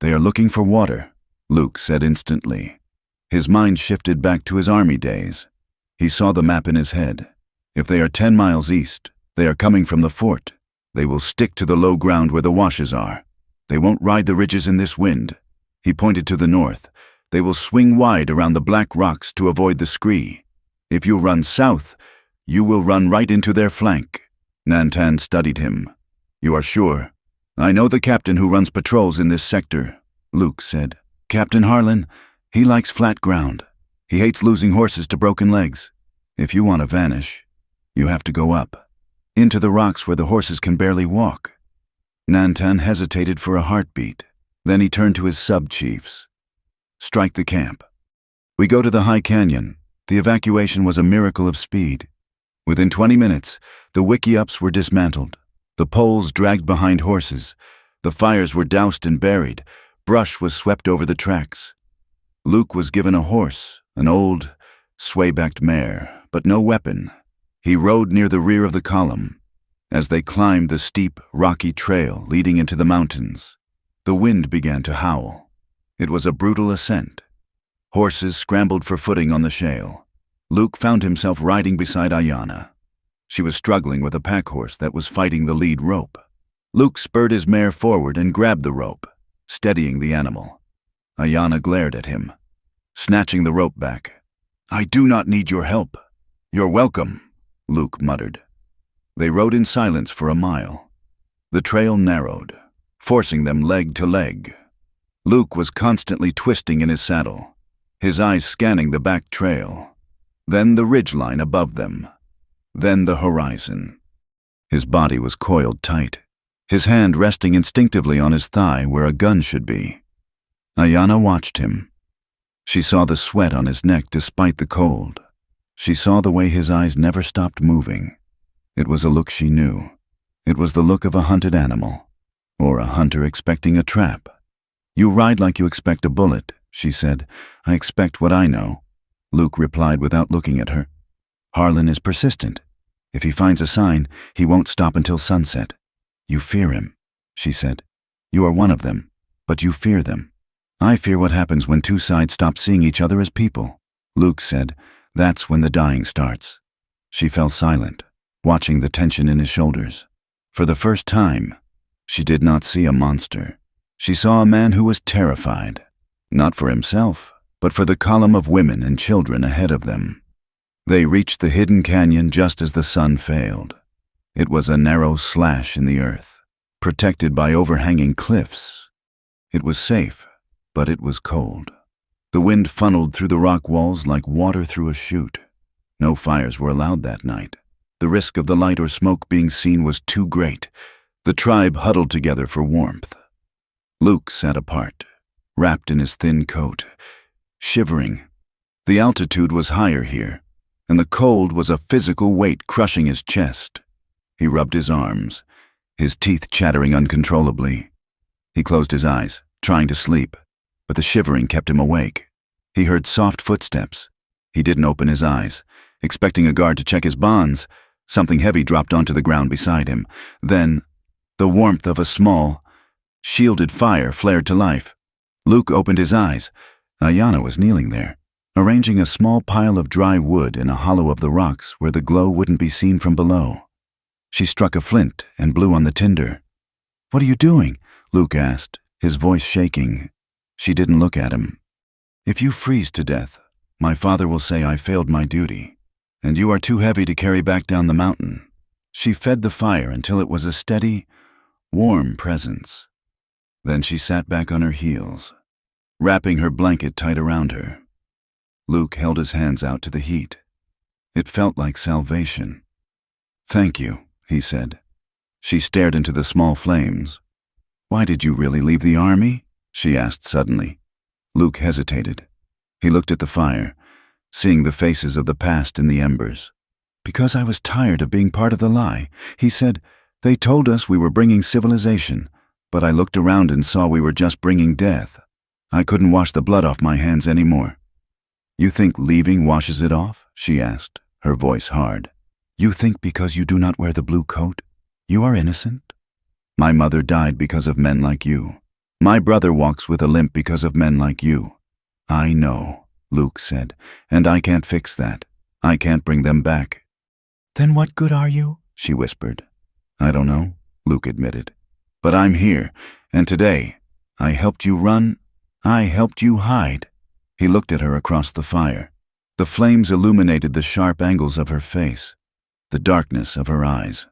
"They are looking for water," Luke said instantly. His mind shifted back to his army days. He saw the map in his head. If they are 10 miles east, they are coming from the fort. They will stick to the low ground where the washes are. They won't ride the ridges in this wind. He pointed to the north. They will swing wide around the black rocks to avoid the scree. If you run south, you will run right into their flank. Nantan studied him. "You are sure?" "I know the captain who runs patrols in this sector," Luke said. "Captain Harlan, he likes flat ground. He hates losing horses to broken legs. If you want to vanish, you have to go up, into the rocks where the horses can barely walk." Nantan hesitated for a heartbeat. Then he turned to his sub-chiefs. "Strike the camp. We go to the high canyon." The evacuation was a miracle of speed. Within 20 minutes, the wiki-ups were dismantled. The poles dragged behind horses. The fires were doused and buried. Brush was swept over the tracks. Luke was given a horse, an old, sway-backed mare, but no weapon. He rode near the rear of the column. As they climbed the steep, rocky trail leading into the mountains, the wind began to howl. It was a brutal ascent. Horses scrambled for footing on the shale. Luke found himself riding beside Ayanna. She was struggling with a pack horse that was fighting the lead rope. Luke spurred his mare forward and grabbed the rope, steadying the animal. Ayanna glared at him, snatching the rope back. "I do not need your help. You're welcome," Luke muttered. They rode in silence for a mile. The trail narrowed, forcing them leg to leg. Luke was constantly twisting in his saddle, his eyes scanning the back trail, then the ridgeline above them, then the horizon. His body was coiled tight, his hand resting instinctively on his thigh where a gun should be. Ayanna watched him. She saw the sweat on his neck despite the cold. She saw the way his eyes never stopped moving. It was a look she knew. It was the look of a hunted animal, or a hunter expecting a trap. "You ride like you expect a bullet," she said. "I expect what I know," Luke replied without looking at her. "Harlan is persistent. If he finds a sign, he won't stop until sunset." "You fear him," she said. "You are one of them, but you fear them." "I fear what happens when two sides stop seeing each other as people," Luke said. "That's when the dying starts." She fell silent, watching the tension in his shoulders. For the first time, she did not see a monster. She saw a man who was terrified, not for himself, but for the column of women and children ahead of them. They reached the hidden canyon just as the sun failed. It was a narrow slash in the earth, protected by overhanging cliffs. It was safe, but it was cold. The wind funneled through the rock walls like water through a chute. No fires were allowed that night. The risk of the light or smoke being seen was too great. The tribe huddled together for warmth. Luke sat apart, wrapped in his thin coat, shivering. The altitude was higher here, and the cold was a physical weight crushing his chest. He rubbed his arms, his teeth chattering uncontrollably. He closed his eyes, trying to sleep, but the shivering kept him awake. He heard soft footsteps. He didn't open his eyes, expecting a guard to check his bonds. Something heavy dropped onto the ground beside him. Then, the warmth of a small, shielded fire flared to life. Luke opened his eyes. Ayanna was kneeling there, arranging a small pile of dry wood in a hollow of the rocks where the glow wouldn't be seen from below. She struck a flint and blew on the tinder. "What are you doing?" Luke asked, his voice shaking. She didn't look at him. "If you freeze to death, my father will say I failed my duty, and you are too heavy to carry back down the mountain." She fed the fire until it was a steady, warm presence. Then she sat back on her heels, wrapping her blanket tight around her. Luke held his hands out to the heat. It felt like salvation. "Thank you," he said. She stared into the small flames. "Why did you really leave the army?" she asked suddenly. Luke hesitated. He looked at the fire, seeing the faces of the past in the embers. "Because I was tired of being part of the lie," he said. "They told us we were bringing civilization, but I looked around and saw we were just bringing death. I couldn't wash the blood off my hands anymore." "You think leaving washes it off?" she asked, her voice hard. "You think because you do not wear the blue coat, you are innocent? My mother died because of men like you. My brother walks with a limp because of men like you." "I know," Luke said, "and I can't fix that. I can't bring them back." "Then what good are you?" she whispered. "I don't know," Luke admitted. "But I'm here, and today, I helped you run, I helped you hide." He looked at her across the fire. The flames illuminated the sharp angles of her face, the darkness of her eyes.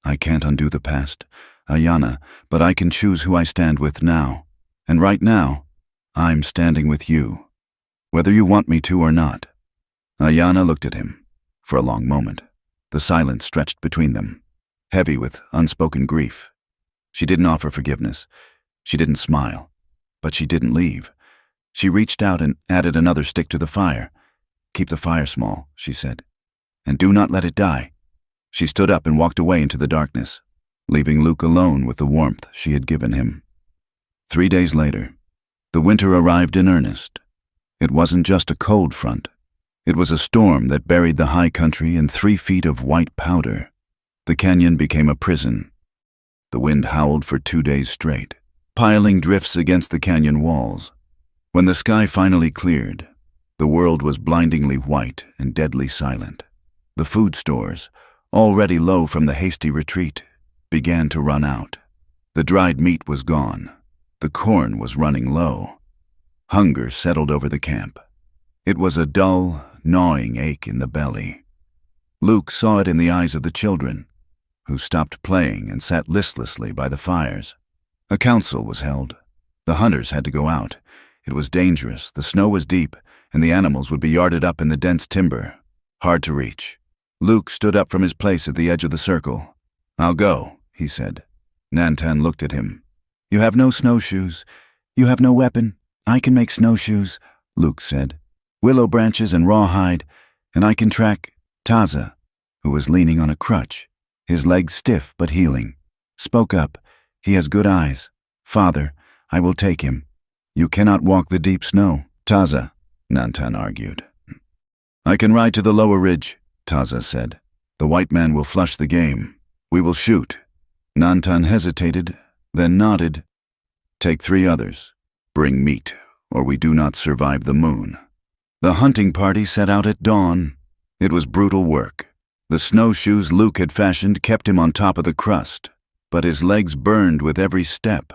"I can't undo the past, Ayanna, but I can choose who I stand with now. And right now, I'm standing with you, whether you want me to or not." Ayanna looked at him for a long moment. The silence stretched between them, heavy with unspoken grief. She didn't offer forgiveness. She didn't smile. But she didn't leave. She reached out and added another stick to the fire. "Keep the fire small," she said, "and do not let it die." She stood up and walked away into the darkness, leaving Luke alone with the warmth she had given him. 3 days later, the winter arrived in earnest. It wasn't just a cold front. It was a storm that buried the high country in 3 feet of white powder. The canyon became a prison. The wind howled for 2 days straight, piling drifts against the canyon walls. When the sky finally cleared, the world was blindingly white and deadly silent. The food stores, already low from the hasty retreat, began to run out. The dried meat was gone. The corn was running low. Hunger settled over the camp. It was a dull, gnawing ache in the belly. Luke saw it in the eyes of the children, who stopped playing and sat listlessly by the fires. A council was held. The hunters had to go out. It was dangerous, the snow was deep, and the animals would be yarded up in the dense timber, hard to reach. Luke stood up from his place at the edge of the circle. "I'll go," he said. Nantan looked at him. "You have no snowshoes. You have no weapon. I can make snowshoes," Luke said. "Willow branches and rawhide, and I can track Taza," who was leaning on a crutch, his legs stiff but healing. "Spoke up. He has good eyes. Father, I will take him." "You cannot walk the deep snow, Taza," Nantan argued. "I can ride to the lower ridge," Taza said. "The white man will flush the game. We will shoot." Nantan hesitated, then nodded. "Take 3 others. Bring meat, or we do not survive the moon." The hunting party set out at dawn. It was brutal work. The snowshoes Luke had fashioned kept him on top of the crust, but his legs burned with every step.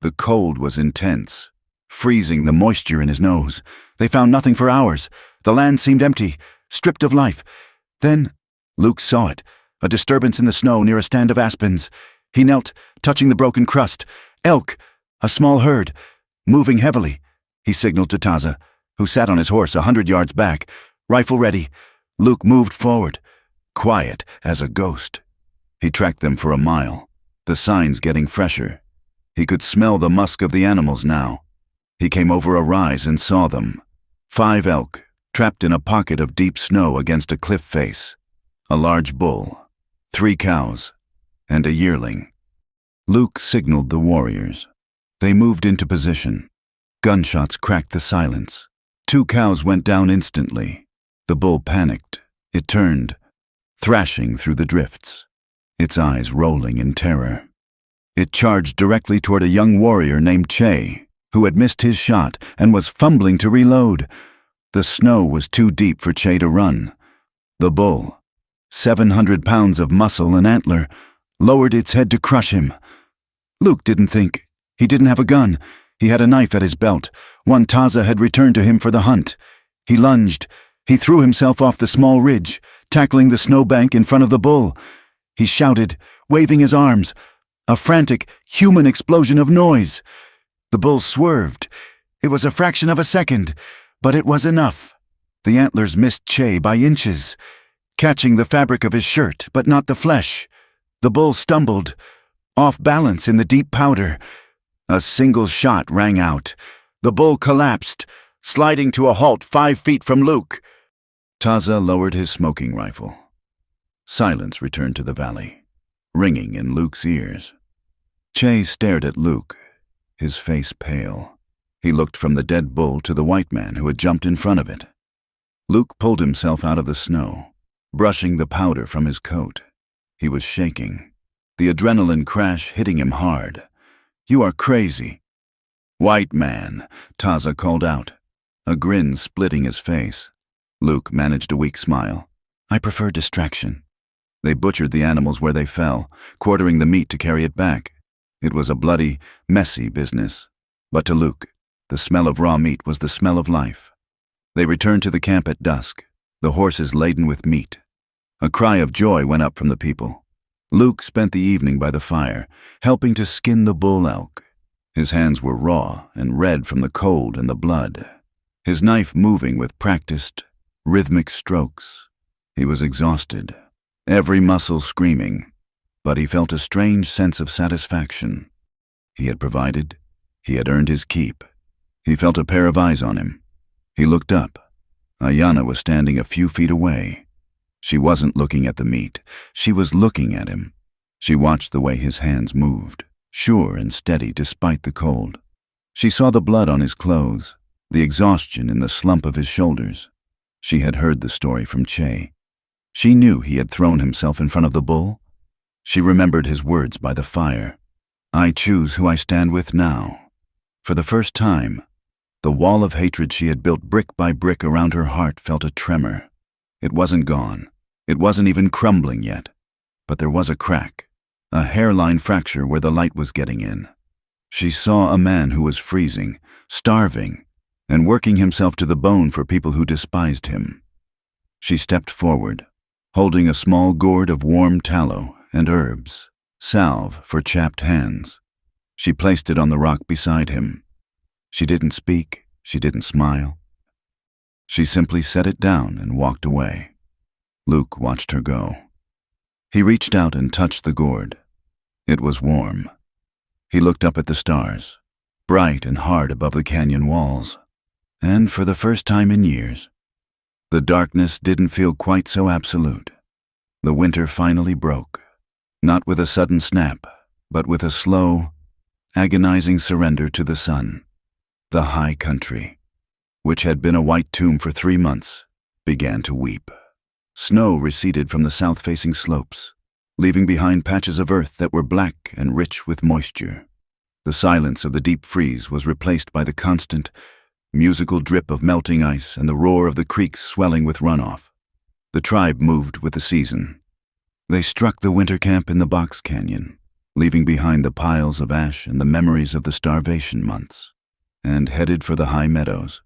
The cold was intense, freezing the moisture in his nose. They found nothing for hours. The land seemed empty, stripped of life. Then Luke saw it, a disturbance in the snow near a stand of aspens. He knelt, touching the broken crust. Elk, a small herd, moving heavily. He signaled to Taza, who sat on his horse 100 yards back, rifle ready. Luke moved forward, quiet as a ghost. He tracked them for a mile, the signs getting fresher. He could smell the musk of the animals now. He came over a rise and saw them. 5 elk, trapped in a pocket of deep snow against a cliff face. A large bull, 3 cows, and a yearling. Luke signaled the warriors. They moved into position. Gunshots cracked the silence. 2 cows went down instantly. The bull panicked. It turned, thrashing through the drifts, its eyes rolling in terror. It charged directly toward a young warrior named Che, who had missed his shot and was fumbling to reload. The snow was too deep for Che to run. The bull, 700 pounds of muscle and antler, lowered its head to crush him. Luke didn't think. He didn't have a gun. He had a knife at his belt, one Taza had returned to him for the hunt. He lunged. He threw himself off the small ridge, tackling the snowbank in front of the bull. He shouted, waving his arms. A frantic, human explosion of noise. The bull swerved. It was a fraction of a second, but it was enough. The antlers missed Che by inches, catching the fabric of his shirt, but not the flesh. The bull stumbled, off balance in the deep powder. A single shot rang out. The bull collapsed, sliding to a halt 5 feet from Luke. Taza lowered his smoking rifle. Silence returned to the valley, ringing in Luke's ears. Che stared at Luke, his face pale. He looked from the dead bull to the white man who had jumped in front of it. Luke pulled himself out of the snow, brushing the powder from his coat. He was shaking, the adrenaline crash hitting him hard. "You are crazy." "White man," Taza called out, a grin splitting his face. Luke managed a weak smile. "I prefer distraction." They butchered the animals where they fell, quartering the meat to carry it back. It was a bloody, messy business. But to Luke, the smell of raw meat was the smell of life. They returned to the camp at dusk, the horses laden with meat. A cry of joy went up from the people. Luke spent the evening by the fire, helping to skin the bull elk. His hands were raw and red from the cold and the blood, his knife moving with practiced, rhythmic strokes. He was exhausted, every muscle screaming. but he felt a strange sense of satisfaction. He had provided. He had earned his keep. He felt a pair of eyes on him. He looked up. Ayanna was standing a few feet away. She wasn't looking at the meat. She was looking at him. She watched the way his hands moved, sure and steady despite the cold. She saw the blood on his clothes, the exhaustion in the slump of his shoulders. She had heard the story from Che. She knew he had thrown himself in front of the bull. She remembered his words by the fire. "I choose who I stand with now." For the first time, the wall of hatred she had built brick by brick around her heart felt a tremor. It wasn't gone. It wasn't even crumbling yet. But there was a crack, a hairline fracture where the light was getting in. She saw a man who was freezing, starving, and working himself to the bone for people who despised him. She stepped forward, holding a small gourd of warm tallow and herbs, salve for chapped hands. She placed it on the rock beside him. She didn't speak, she didn't smile. She simply set it down and walked away. Luke watched her go. He reached out and touched the gourd. It was warm. He looked up at the stars, bright and hard above the canyon walls. And for the first time in years, the darkness didn't feel quite so absolute. The winter finally broke, not with a sudden snap, but with a slow, agonizing surrender to the sun. The high country, which had been a white tomb for 3 months, began to weep. Snow receded from the south-facing slopes, leaving behind patches of earth that were black and rich with moisture. The silence of the deep freeze was replaced by the constant, musical drip of melting ice and the roar of the creeks swelling with runoff. The tribe moved with the season. They struck the winter camp in the box canyon, leaving behind the piles of ash and the memories of the starvation months, and headed for the high meadows.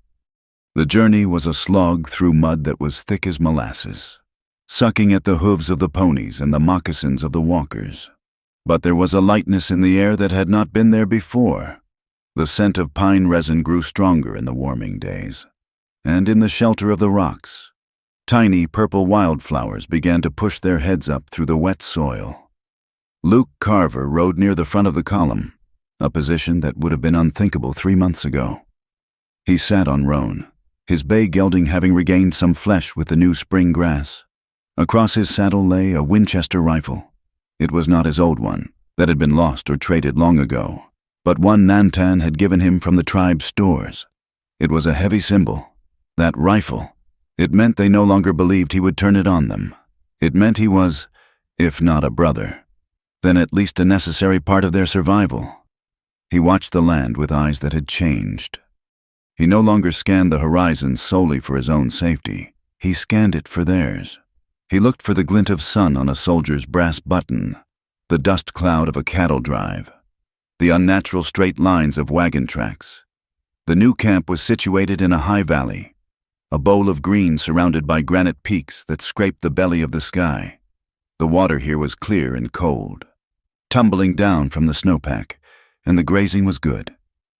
The journey was a slog through mud that was thick as molasses, sucking at the hooves of the ponies and the moccasins of the walkers. But there was a lightness in the air that had not been there before. The scent of pine resin grew stronger in the warming days, and in the shelter of the rocks, tiny purple wildflowers began to push their heads up through the wet soil. Luke Carver rode near the front of the column, a position that would have been unthinkable 3 months ago. He sat on roan, his bay gelding having regained some flesh with the new spring grass. Across his saddle lay a Winchester rifle. It was not his old one, that had been lost or traded long ago, but one Nantan had given him from the tribe's stores. It was a heavy symbol. That rifle. It meant they no longer believed he would turn it on them. It meant he was, if not a brother, then at least a necessary part of their survival. He watched the land with eyes that had changed. He no longer scanned the horizon solely for his own safety. He scanned it for theirs. He looked for the glint of sun on a soldier's brass button, the dust cloud of a cattle drive, the unnatural straight lines of wagon tracks. The new camp was situated in a high valley, a bowl of green surrounded by granite peaks that scraped the belly of the sky. The water here was clear and cold, tumbling down from the snowpack, and the grazing was good.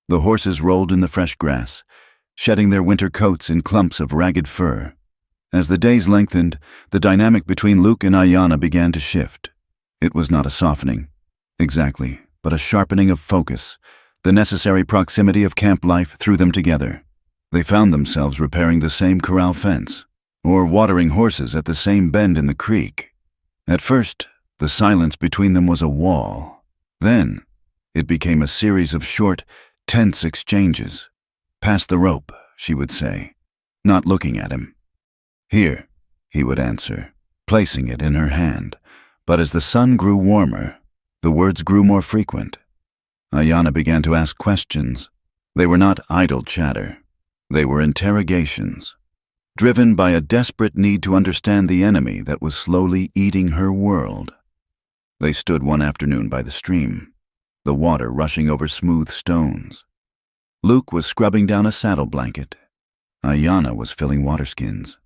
The horses rolled in the fresh grass, shedding their winter coats in clumps of ragged fur. As the days lengthened, the dynamic between Luke and Ayanna began to shift. It was not a softening, exactly, but a sharpening of focus. The necessary proximity of camp life threw them together. They found themselves repairing the same corral fence, or watering horses at the same bend in the creek. At first, the silence between them was a wall. Then, it became a series of short, tense exchanges. "Pass the rope," she would say, not looking at him. "Here," he would answer, placing it in her hand. But as the sun grew warmer, the words grew more frequent. Ayanna began to ask questions. They were not idle chatter. They were interrogations, driven by a desperate need to understand the enemy that was slowly eating her world. They stood one afternoon by the stream, the water rushing over smooth stones. Luke was scrubbing down a saddle blanket. Ayanna was filling water skins.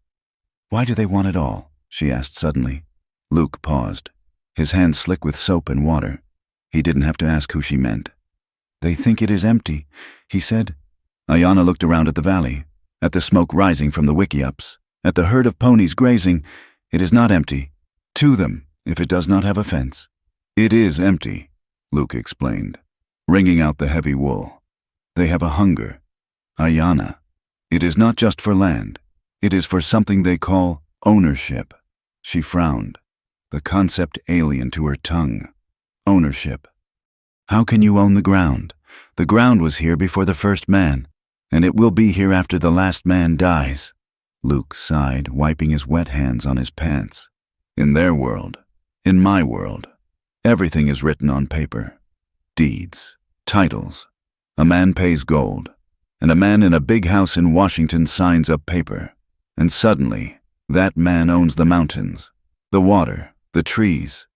"Why do they want it all?" she asked suddenly. Luke paused, his hands slick with soap and water. He didn't have to ask who she meant. "They think it is empty," he said. Ayanna looked around at the valley, at the smoke rising from the wickiups, at the herd of ponies grazing. "It is not empty. To them, if it does not have a fence." It is empty, Luke explained, wringing out the heavy wool. They have a hunger. Ayana. It is not just for land. It is for something they call ownership. She frowned, the concept alien to her tongue. Ownership. How can you own the ground? The ground was here before the first man, and it will be here after the last man dies. Luke sighed, wiping his wet hands on his pants. In their world, in my world, everything is written on paper. Deeds, titles. A man pays gold, and a man in a big house in Washington signs a paper. And suddenly, that man owns the mountains, the water, the trees.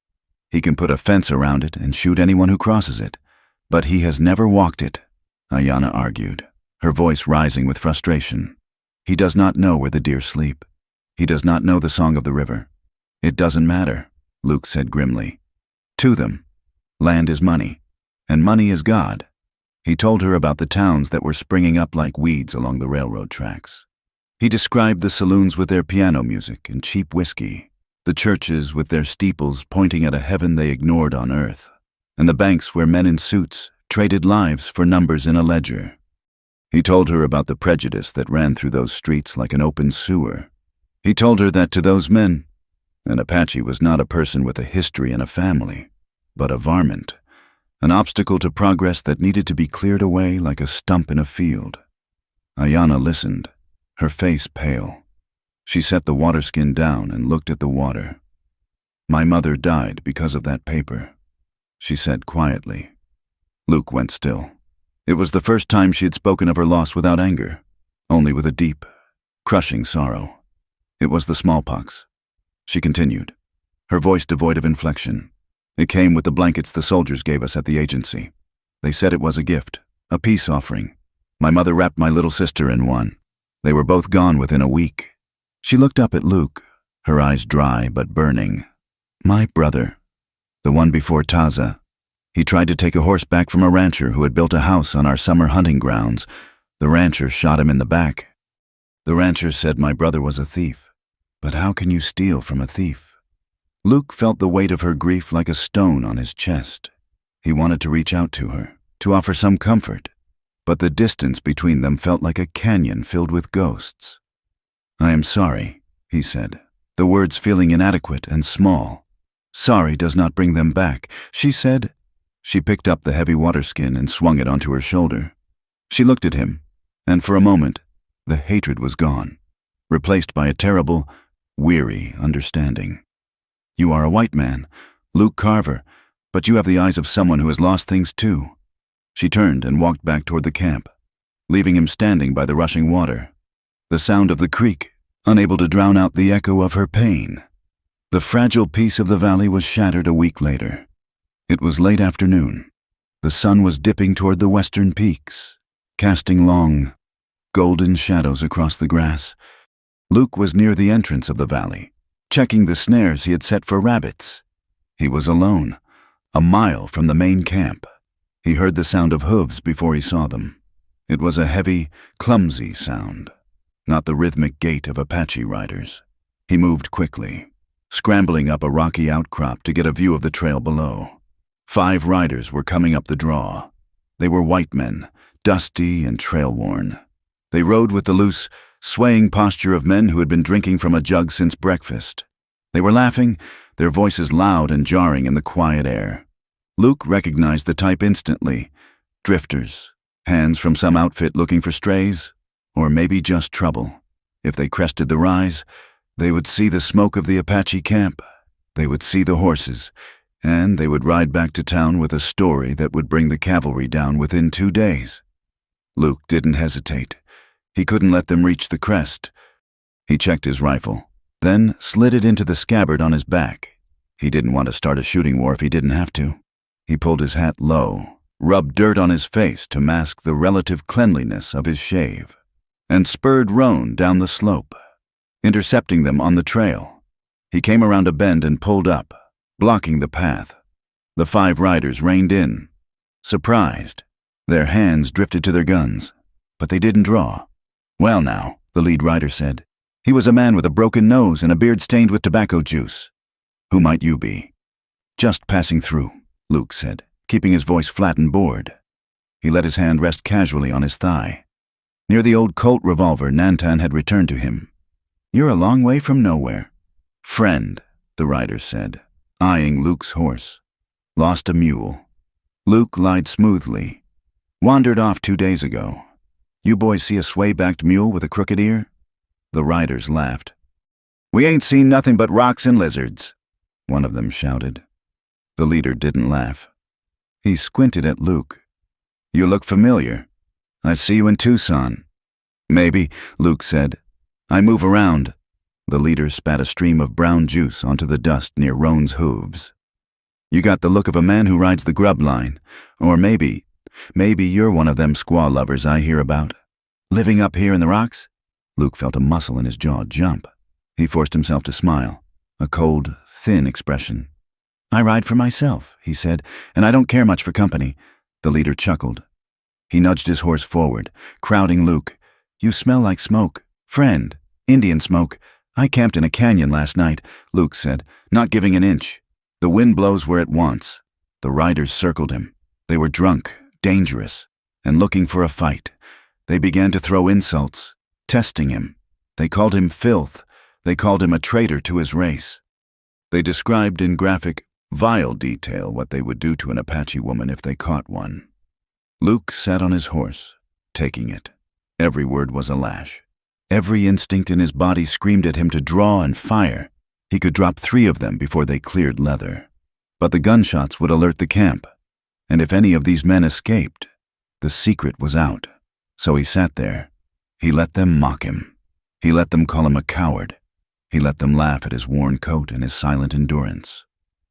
He can put a fence around it and shoot anyone who crosses it, but he has never walked it, Ayana argued, her voice rising with frustration. He does not know where the deer sleep. He does not know the song of the river. It doesn't matter, Luke said grimly. To them, land is money, and money is God. He told her about the towns that were springing up like weeds along the railroad tracks. He described the saloons with their piano music and cheap whiskey, the churches with their steeples pointing at a heaven they ignored on earth, and the banks where men in suits traded lives for numbers in a ledger. He told her about the prejudice that ran through those streets like an open sewer. He told her that to those men, an Apache was not a person with a history and a family, but a varmint, an obstacle to progress that needed to be cleared away like a stump in a field. Ayana listened, her face pale. She set the water skin down and looked at the water. My mother died because of that paper, she said quietly. Luke went still. It was the first time she had spoken of her loss without anger, only with a deep, crushing sorrow. It was the smallpox. She continued, her voice devoid of inflection. It came with the blankets the soldiers gave us at the agency. They said it was a gift, a peace offering. My mother wrapped my little sister in one. They were both gone within a week. She looked up at Luke, her eyes dry but burning. My brother, the one before Taza. He tried to take a horse back from a rancher who had built a house on our summer hunting grounds. The rancher shot him in the back. The rancher said my brother was a thief. But how can you steal from a thief? Luke felt the weight of her grief like a stone on his chest. He wanted to reach out to her, to offer some comfort, but the distance between them felt like a canyon filled with ghosts. I am sorry, he said, the words feeling inadequate and small. Sorry does not bring them back, she said. She picked up the heavy water skin and swung it onto her shoulder. She looked at him, and for a moment, the hatred was gone, replaced by a terrible, weary understanding. You are a white man, Luke Carver, but you have the eyes of someone who has lost things too. She turned and walked back toward the camp, leaving him standing by the rushing water. The sound of the creek, unable to drown out the echo of her pain. The fragile peace of the valley was shattered a week later. It was late afternoon. The sun was dipping toward the western peaks, casting long, golden shadows across the grass. Luke was near the entrance of the valley, checking the snares he had set for rabbits. He was alone, a mile from the main camp. He heard the sound of hooves before he saw them. It was a heavy, clumsy sound, not the rhythmic gait of Apache riders. He moved quickly, scrambling up a rocky outcrop to get a view of the trail below. 5 riders were coming up the draw. They were white men, dusty and trail-worn. They rode with the loose, swaying posture of men who had been drinking from a jug since breakfast. They were laughing, their voices loud and jarring in the quiet air. Luke recognized the type instantly. Drifters, hands from some outfit looking for strays, or maybe just trouble. If they crested the rise, they would see the smoke of the Apache camp. They would see the horses, and they would ride back to town with a story that would bring the cavalry down within 2 days. Luke didn't hesitate. He couldn't let them reach the crest. He checked his rifle, then slid it into the scabbard on his back. He didn't want to start a shooting war if he didn't have to. He pulled his hat low, rubbed dirt on his face to mask the relative cleanliness of his shave, and spurred roan down the slope, intercepting them on the trail. He came around a bend and pulled up, blocking the path. The 5 riders reined in, surprised. Their hands drifted to their guns, but they didn't draw. Well now, the lead rider said. He was a man with a broken nose and a beard stained with tobacco juice. Who might you be? "Just passing through," Luke said, keeping his voice flat and bored. He let his hand rest casually on his thigh. Near the old Colt revolver Nantan had returned to him. "You're a long way from nowhere." "Friend," the rider said, eyeing Luke's horse. "Lost a mule." Luke lied smoothly. "Wandered off 2 days ago. You boys see a sway-backed mule with a crooked ear?" The riders laughed. "We ain't seen nothing but rocks and lizards," one of them shouted. The leader didn't laugh. He squinted at Luke. "You look familiar. I see you in Tucson." "Maybe," Luke said. "I move around." The leader spat a stream of brown juice onto the dust near Roan's hooves. "You got the look of a man who rides the grub line. Or maybe you're one of them squaw lovers I hear about. Living up here in the rocks?" Luke felt a muscle in his jaw jump. He forced himself to smile, a cold, thin expression. "I ride for myself," he said, "and I don't care much for company." The leader chuckled. He nudged his horse forward, crowding Luke. "You smell like smoke. Friend, Indian smoke. I camped in a canyon last night," Luke said, not giving an inch. "The wind blows where it wants." The riders circled him. They were drunk, dangerous, and looking for a fight. They began to throw insults, testing him. They called him filth. They called him a traitor to his race. They described in graphic, vile detail what they would do to an Apache woman if they caught one. Luke sat on his horse, taking it. Every word was a lash. Every instinct in his body screamed at him to draw and fire. He could drop 3 of them before they cleared leather. But the gunshots would alert the camp, and if any of these men escaped, the secret was out. So he sat there. He let them mock him. He let them call him a coward. He let them laugh at his worn coat and his silent endurance.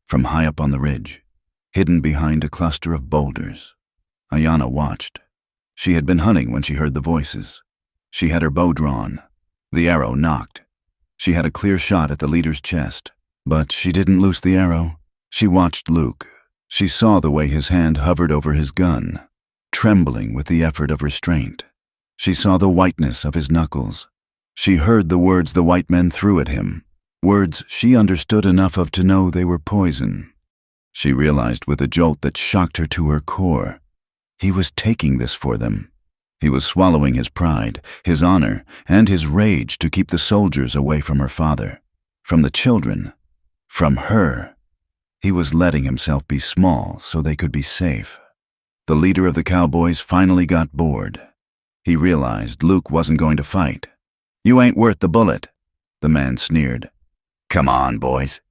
From high up on the ridge, hidden behind a cluster of boulders, Ayanna watched. She had been hunting when she heard the voices. She had her bow drawn. The arrow knocked. She had a clear shot at the leader's chest, but she didn't loose the arrow. She watched Luke. She saw the way his hand hovered over his gun, trembling with the effort of restraint. She saw the whiteness of his knuckles. She heard the words the white men threw at him, words she understood enough of to know they were poison. She realized with a jolt that shocked her to her core. He was taking this for them. He was swallowing his pride, his honor, and his rage to keep the soldiers away from her father, from the children, from her. He was letting himself be small so they could be safe. The leader of the Cowboys finally got bored. He realized Luke wasn't going to fight. "You ain't worth the bullet," the man sneered. "Come on, boys.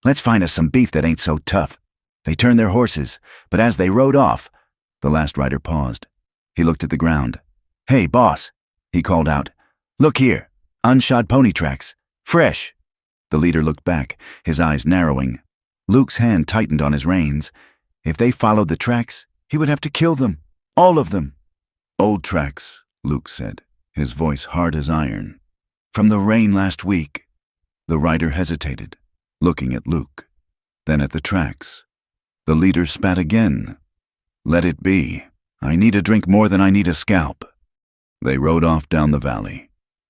Let's find us some beef that ain't so tough." They turned their horses, but as they rode off, the last rider paused. He looked at the ground. "Hey, boss," he called out. "Look here, unshod pony tracks. Fresh." The leader looked back, his eyes narrowing. Luke's hand tightened on his reins. If they followed the tracks, he would have to kill them. All of them. "Old tracks," Luke said, his voice hard as iron. "From the rain last week." The rider hesitated, looking at Luke, then at the tracks. The leader spat again. "Let it be. I need a drink more than I need a scalp." They rode off down the valley,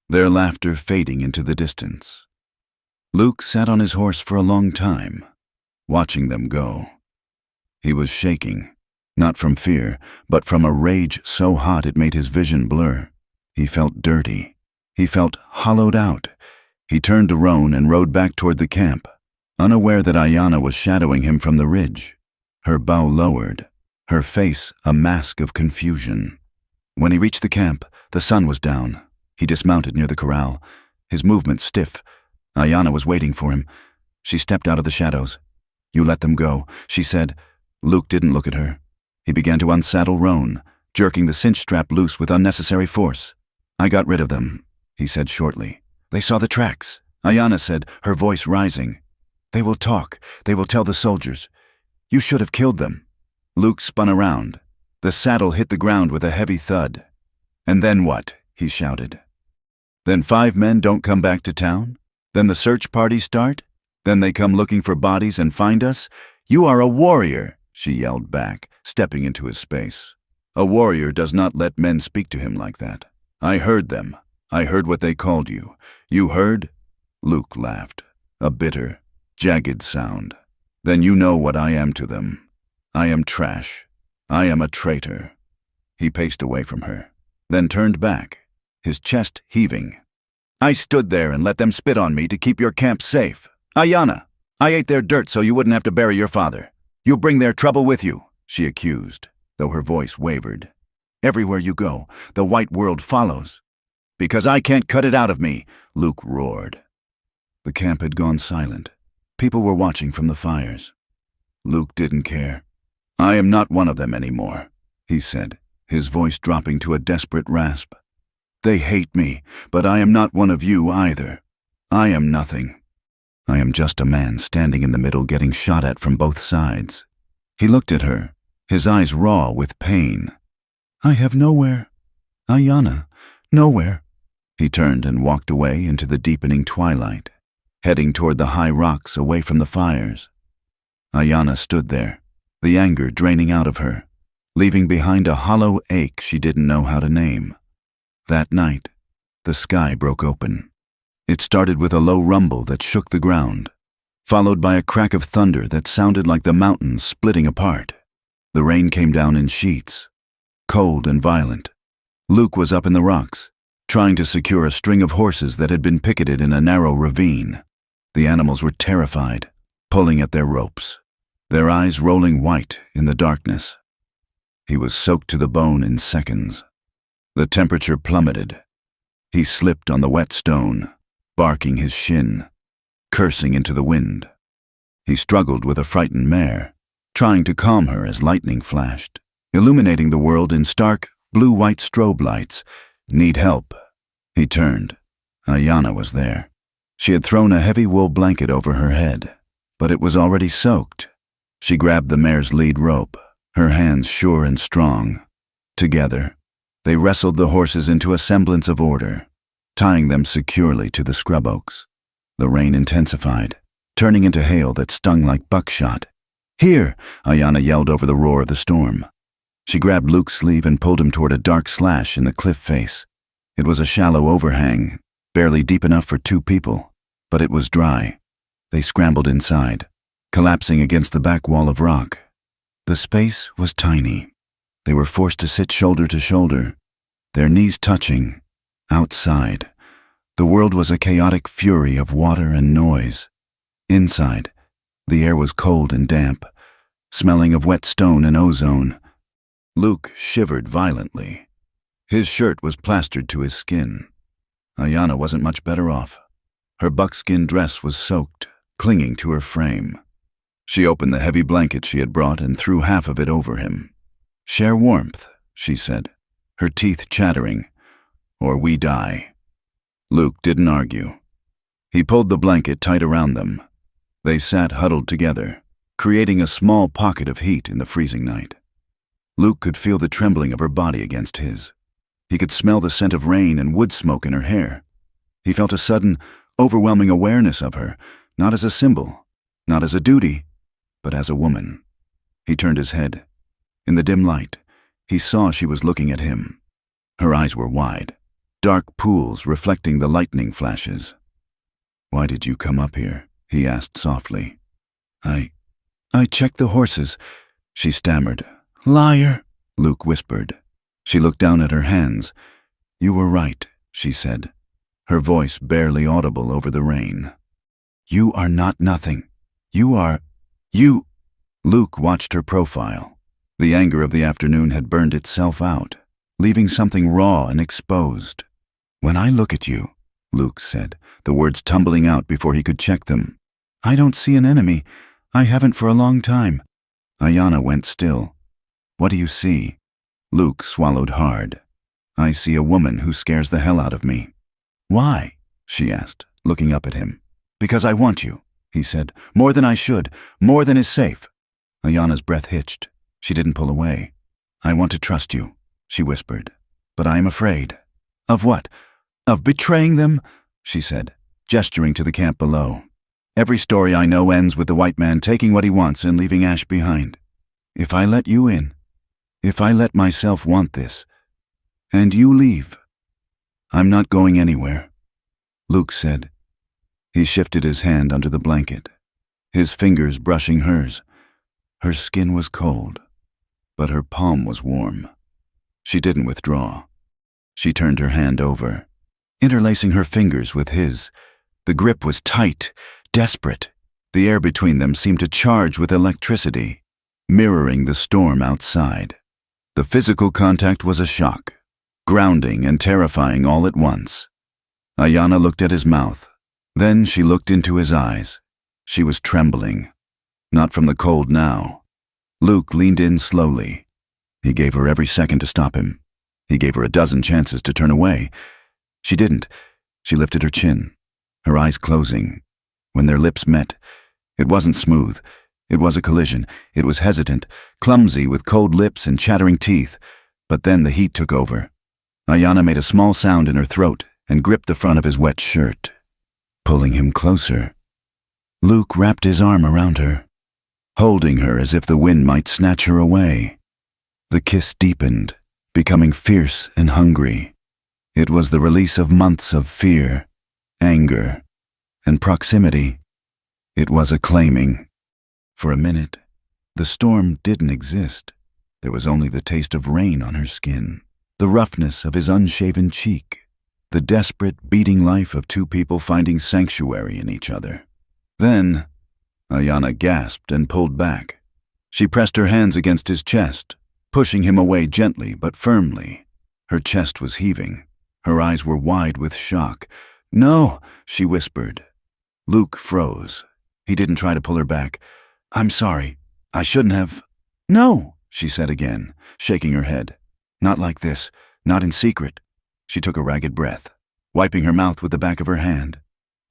their laughter fading into the distance. Luke sat on his horse for a long time, watching them go. He was shaking, not from fear, but from a rage so hot it made his vision blur. He felt dirty. He felt hollowed out. He turned to Roan and rode back toward the camp, unaware that Ayanna was shadowing him from the ridge, her bow lowered, her face a mask of confusion. When he reached the camp, the sun was down. He dismounted near the corral, his movements stiff. Ayanna was waiting for him. She stepped out of the shadows. "You let them go," she said. Luke didn't look at her. He began to unsaddle Roan, jerking the cinch strap loose with unnecessary force. "I got rid of them," he said shortly. "They saw the tracks," Ayanna said, her voice rising. "They will talk. They will tell the soldiers. You should have killed them." Luke spun around. The saddle hit the ground with a heavy thud. "And then what?" he shouted. "Then 5 men don't come back to town? Then the search parties start? Then they come looking for bodies and find us? You are a warrior," she yelled back, stepping into his space. "A warrior does not let men speak to him like that. I heard them. I heard what they called you. You heard?" Luke laughed, a bitter, jagged sound. Then you know what I am to them. I am trash. I am a traitor." He paced away from her, then turned back, his chest heaving. "I stood there and let them spit on me to keep your camp safe. Ayanna, I ate their dirt so you wouldn't have to bury your father. You bring their trouble with you," she accused, though her voice wavered. "Everywhere you go, the white world follows." "Because I can't cut it out of me," Luke roared. The camp had gone silent. People were watching from the fires. Luke didn't care. "I am not one of them anymore," he said, his voice dropping to a desperate rasp. "They hate me, but I am not one of you either. I am nothing. I am just a man standing in the middle getting shot at from both sides." He looked at her, his eyes raw with pain. "I have nowhere. Ayanna, nowhere." He turned and walked away into the deepening twilight, heading toward the high rocks away from the fires. Ayanna stood there, the anger draining out of her, leaving behind a hollow ache she didn't know how to name. That night, the sky broke open. It started with a low rumble that shook the ground, followed by a crack of thunder that sounded like the mountains splitting apart. The rain came down in sheets, cold and violent. Luke was up in the rocks, trying to secure a string of horses that had been picketed in a narrow ravine. The animals were terrified, pulling at their ropes, their eyes rolling white in the darkness. He was soaked to the bone in seconds. The temperature plummeted. He slipped on the wet stone, barking his shin, cursing into the wind. He struggled with a frightened mare, trying to calm her as lightning flashed, illuminating the world in stark, blue-white strobe lights. "Need help." He turned. Ayanna was there. She had thrown a heavy wool blanket over her head, but it was already soaked. She grabbed the mare's lead rope, her hands sure and strong. Together, they wrestled the horses into a semblance of order, tying them securely to the scrub oaks. The rain intensified, turning into hail that stung like buckshot. "Here!" Ayanna yelled over the roar of the storm. She grabbed Luke's sleeve and pulled him toward a dark slash in the cliff face. It was a shallow overhang, barely deep enough for 2 people, but it was dry. They scrambled inside, collapsing against the back wall of rock. The space was tiny. They were forced to sit shoulder to shoulder, their knees touching. Outside, the world was a chaotic fury of water and noise. Inside, the air was cold and damp, smelling of wet stone and ozone. Luke shivered violently. His shirt was plastered to his skin. Ayanna wasn't much better off. Her buckskin dress was soaked, clinging to her frame. She opened the heavy blanket she had brought and threw half of it over him. "Share warmth," she said, her teeth chattering, "or we die." Luke didn't argue. He pulled the blanket tight around them. They sat huddled together, creating a small pocket of heat in the freezing night. Luke could feel the trembling of her body against his. He could smell the scent of rain and wood smoke in her hair. He felt a sudden, overwhelming awareness of her, not as a symbol, not as a duty, but as a woman. He turned his head. In the dim light, he saw she was looking at him. Her eyes were wide, dark pools reflecting the lightning flashes. "Why did you come up here?" he asked softly. I checked the horses," she stammered. "Liar," Luke whispered. She looked down at her hands. "You were right," she said, her voice barely audible over the rain. "You are not nothing. You." Luke watched her profile. The anger of the afternoon had burned itself out, leaving something raw and exposed. "When I look at you," Luke said, the words tumbling out before he could check them, "I don't see an enemy. I haven't for a long time." Ayanna went still. "What do you see?" Luke swallowed hard. "I see a woman who scares the hell out of me." "Why?" she asked, looking up at him. "Because I want you," he said, "more than I should, more than is safe." Ayanna's breath hitched. She didn't pull away. "I want to trust you," she whispered, "but I am afraid." "Of what? Of betraying them?" she said, gesturing to the camp below. "Every story I know ends with the white man taking what he wants and leaving ash behind. If I let you in, if I let myself want this, and you leave, I'm not going anywhere," Luke said. He shifted his hand under the blanket. his fingers brushing hers. Her skin was cold, but her palm was warm. She didn't withdraw. She turned her hand over, interlacing her fingers with his. The grip was tight, desperate. The air between them seemed to charge with electricity, mirroring the storm outside. The physical contact was a shock, grounding and terrifying all at once. Ayanna looked at his mouth. Then she looked into his eyes. She was trembling, not from the cold now. Luke leaned in slowly. He gave her every second to stop him. He gave her a dozen chances to turn away. She didn't. She lifted her chin, her eyes closing. When their lips met, it wasn't smooth. It was a collision. It was hesitant, clumsy, with cold lips and chattering teeth. But then the heat took over. Ayanna made a small sound in her throat and gripped the front of his wet shirt, pulling him closer. Luke wrapped his arm around her, holding her as if the wind might snatch her away. The kiss deepened, becoming fierce and hungry. It was the release of months of fear, anger, and proximity. It was a claiming. For a minute, the storm didn't exist. There was only the taste of rain on her skin, the roughness of his unshaven cheek, the desperate, beating life of two people finding sanctuary in each other. Then, Ayanna gasped and pulled back. She pressed her hands against his chest, pushing him away gently but firmly. Her chest was heaving. Her eyes were wide with shock. "No," she whispered. Luke froze. He didn't try to pull her back. "I'm sorry. I shouldn't have." "No," she said again, shaking her head. "Not like this. Not in secret." She took a ragged breath, wiping her mouth with the back of her hand.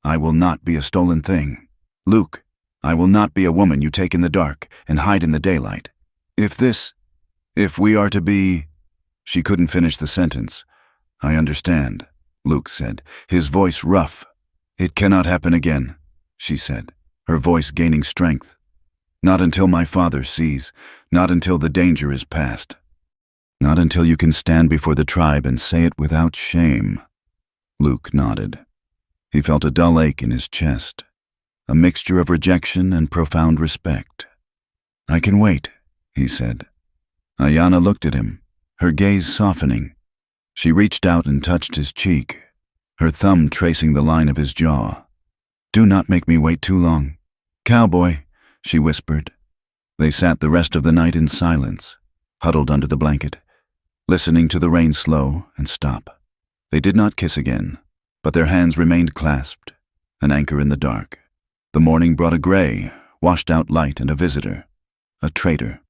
"I will not be a stolen thing. Luke, I will not be a woman you take in the dark and hide in the daylight. If we are to be—" She couldn't finish the sentence. "I understand," Luke said, his voice rough. "It cannot happen again," she said, her voice gaining strength. "Not until my father sees, not until the danger is past. Not until you can stand before the tribe and say it without shame." Luke nodded. He felt a dull ache in his chest, a mixture of rejection and profound respect. "I can wait," he said. Ayanna looked at him, her gaze softening. She reached out and touched his cheek, her thumb tracing the line of his jaw. "Do not make me wait too long. Cowboy," she whispered. They sat the rest of the night in silence, huddled under the blanket, listening to the rain slow and stop. They did not kiss again, but their hands remained clasped, an anchor in the dark. The morning brought a gray, washed-out light and a visitor, a traitor.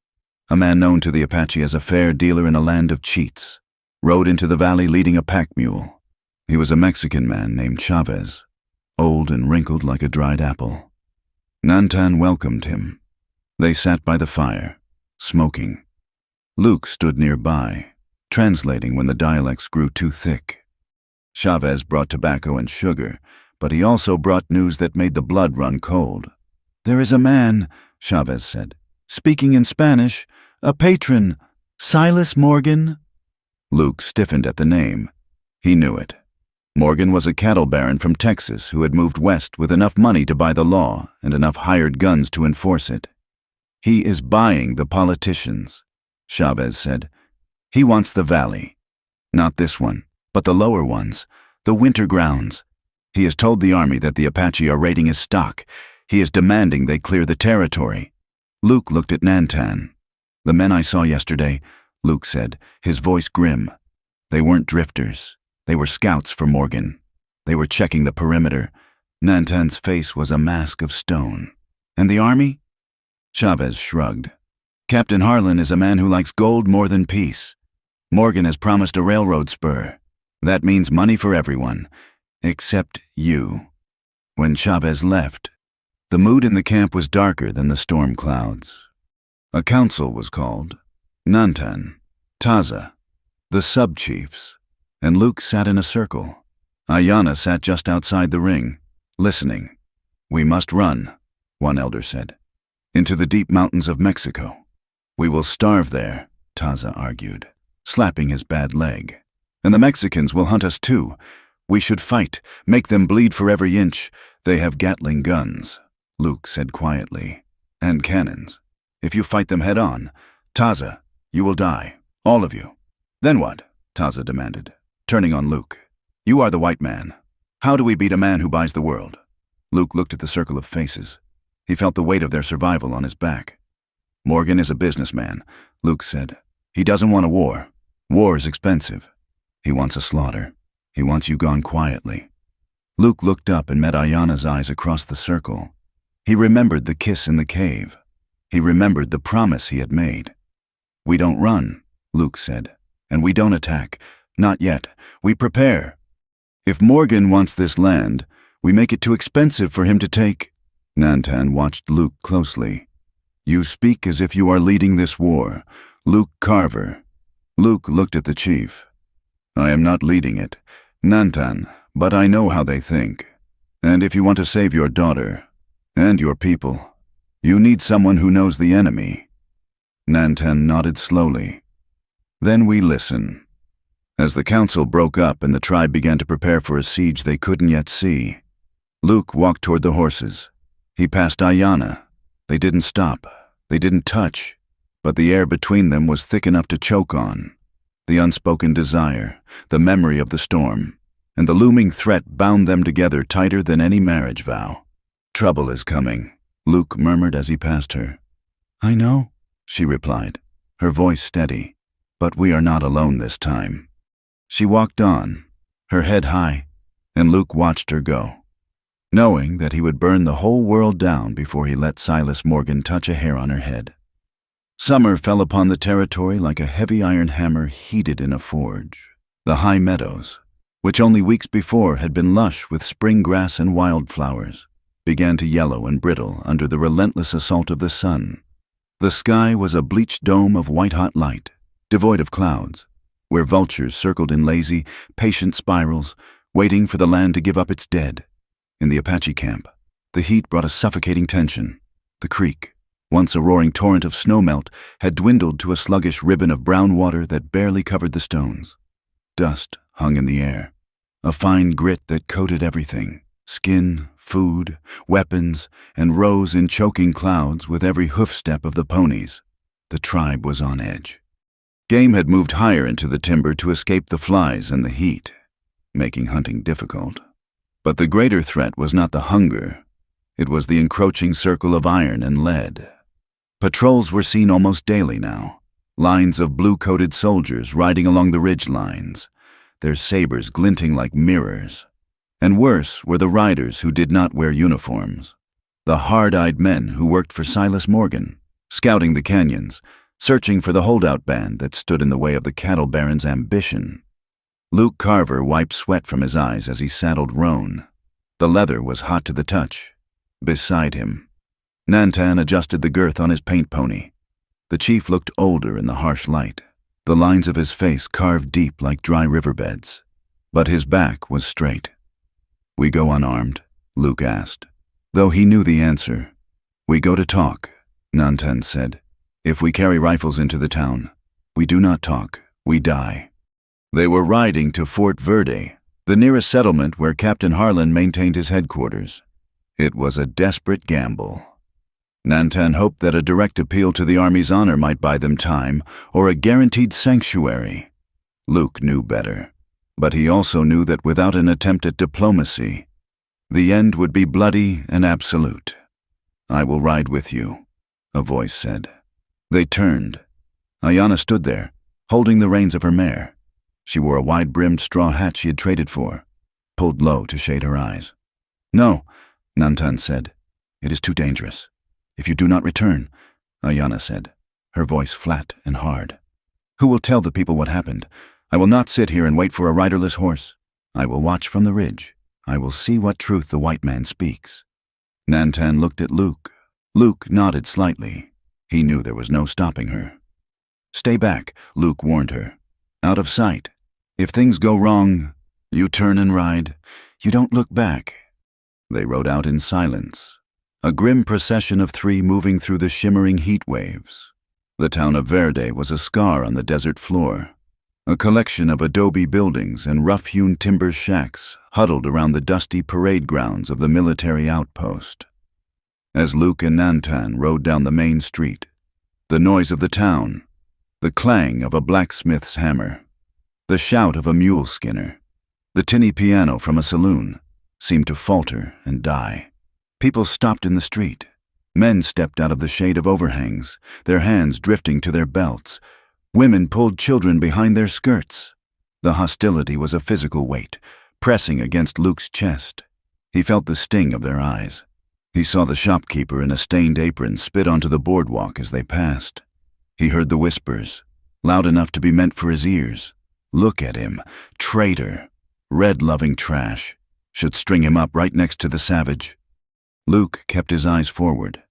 A man known to the Apache as a fair dealer in a land of cheats, rode into the valley leading a pack mule. He was a Mexican man named Chavez, old and wrinkled like a dried apple. Nantan welcomed him. They sat by the fire, smoking. Luke stood nearby, translating when the dialects grew too thick. Chavez brought tobacco and sugar, but he also brought news that made the blood run cold. "There is a man," Chavez said, "speaking in Spanish, a patron, Silas Morgan." Luke stiffened at the name. He knew it. Morgan was a cattle baron from Texas who had moved west with enough money to buy the law and enough hired guns to enforce it. "He is buying the politicians," Chavez said. "He wants the valley. Not this one, but the lower ones, the winter grounds. He has told the army that the Apache are raiding his stock. He is demanding they clear the territory." Luke looked at Nantan. "The men I saw yesterday," Luke said, his voice grim. "They weren't drifters. They were scouts for Morgan. They were checking the perimeter." Nantan's face was a mask of stone. "And the army?" Chavez shrugged. "Captain Harlan is a man who likes gold more than peace. Morgan has promised a railroad spur. That means money for everyone, except you." When Chavez left, the mood in the camp was darker than the storm clouds. A council was called. Nantan, Taza, the sub-chiefs, and Luke sat in a circle. Ayanna sat just outside the ring, listening. "We must run," one elder said, "into the deep mountains of Mexico." "We will starve there," Taza argued, slapping his bad leg. "And the Mexicans will hunt us too. We should fight, make them bleed for every inch. They have Gatling guns." Luke said quietly. And cannons. If you fight them head-on, Taza, you will die. All of you. Then what? Taza demanded, turning on Luke. You are the white man. How do we beat a man who buys the world? Luke looked at the circle of faces. He felt the weight of their survival on his back. Morgan is a businessman, Luke said. He doesn't want a war. War is expensive. He wants a slaughter. He wants you gone quietly. Luke looked up and met Ayana's eyes across the circle. He remembered the kiss in the cave. He remembered the promise he had made. We don't run, Luke said, and we don't attack. Not yet. We prepare. If Morgan wants this land, we make it too expensive for him to take. Nantan watched Luke closely. You speak as if you are leading this war. Luke Carver. Luke looked at the chief. I am not leading it, Nantan, but I know how they think. And if you want to save your daughter, and your people, you need someone who knows the enemy. Nantan nodded slowly. Then we listen. As the council broke up and the tribe began to prepare for a siege they couldn't yet see, Luke walked toward the horses. He passed Ayana. They didn't stop. They didn't touch. But the air between them was thick enough to choke on. The unspoken desire, the memory of the storm, and the looming threat bound them together tighter than any marriage vow. Trouble is coming, Luke murmured as he passed her. I know, she replied, her voice steady. But we are not alone this time. She walked on, her head high, and Luke watched her go, knowing that he would burn the whole world down before he let Silas Morgan touch a hair on her head. Summer fell upon the territory like a heavy iron hammer heated in a forge. The high meadows, which only weeks before had been lush with spring grass and wildflowers, began to yellow and brittle under the relentless assault of the sun. The sky was a bleached dome of white-hot light, devoid of clouds, where vultures circled in lazy, patient spirals, waiting for the land to give up its dead. In the Apache camp, the heat brought a suffocating tension. The creek, once a roaring torrent of snowmelt, had dwindled to a sluggish ribbon of brown water that barely covered the stones. Dust hung in the air, a fine grit that coated everything. Skin, food, weapons, and rose in choking clouds with every hoofstep of the ponies. The tribe was on edge. Game had moved higher into the timber to escape the flies and the heat, making hunting difficult. But the greater threat was not the hunger. It was the encroaching circle of iron and lead. Patrols were seen almost daily now, lines of blue-coated soldiers riding along the ridge lines, their sabers glinting like mirrors. And worse were the riders who did not wear uniforms, the hard-eyed men who worked for Silas Morgan, scouting the canyons, searching for the holdout band that stood in the way of the cattle baron's ambition. Luke Carver wiped sweat from his eyes as he saddled Roan. The leather was hot to the touch. Beside him, Nantan adjusted the girth on his paint pony. The chief looked older in the harsh light, the lines of his face carved deep like dry riverbeds. But his back was straight. We go unarmed? Luke asked, though he knew the answer. We go to talk, Nantan said. If we carry rifles into the town, we do not talk, we die. They were riding to Fort Verde, the nearest settlement where Captain Harlan maintained his headquarters. It was a desperate gamble. Nantan hoped that a direct appeal to the Army's honor might buy them time, or a guaranteed sanctuary. Luke knew better, but he also knew that without an attempt at diplomacy, the end would be bloody and absolute. I will ride with you, a voice said. They turned. Ayana stood there, holding the reins of her mare. She wore a wide-brimmed straw hat she had traded for, pulled low to shade her eyes. No, Nantan said. It is too dangerous. If you do not return, Ayana said, her voice flat and hard. Who will tell the people what happened? I will not sit here and wait for a riderless horse. I will watch from the ridge. I will see what truth the white man speaks. Nantan looked at Luke. Luke nodded slightly. He knew there was no stopping her. Stay back, Luke warned her. Out of sight. If things go wrong, you turn and ride. You don't look back. They rode out in silence, a grim procession of three moving through the shimmering heat waves. The town of Verde was a scar on the desert floor, a collection of adobe buildings and rough-hewn timber shacks huddled around the dusty parade grounds of the military outpost. as Luke and Nantan rode down the main street. The noise of the town, the clang of a blacksmith's hammer, the shout of a mule skinner, the tinny piano from a saloon seemed to falter and die. People stopped in the street. Men stepped out of the shade of overhangs, their hands drifting to their belts. Women pulled children behind their skirts. The hostility was a physical weight, pressing against Luke's chest. He felt the sting of their eyes. He saw the shopkeeper in a stained apron spit onto the boardwalk as they passed. He heard the whispers, loud enough to be meant for his ears. Look at him, traitor, red-loving trash. Should string him up right next to the savage. Luke kept his eyes forward,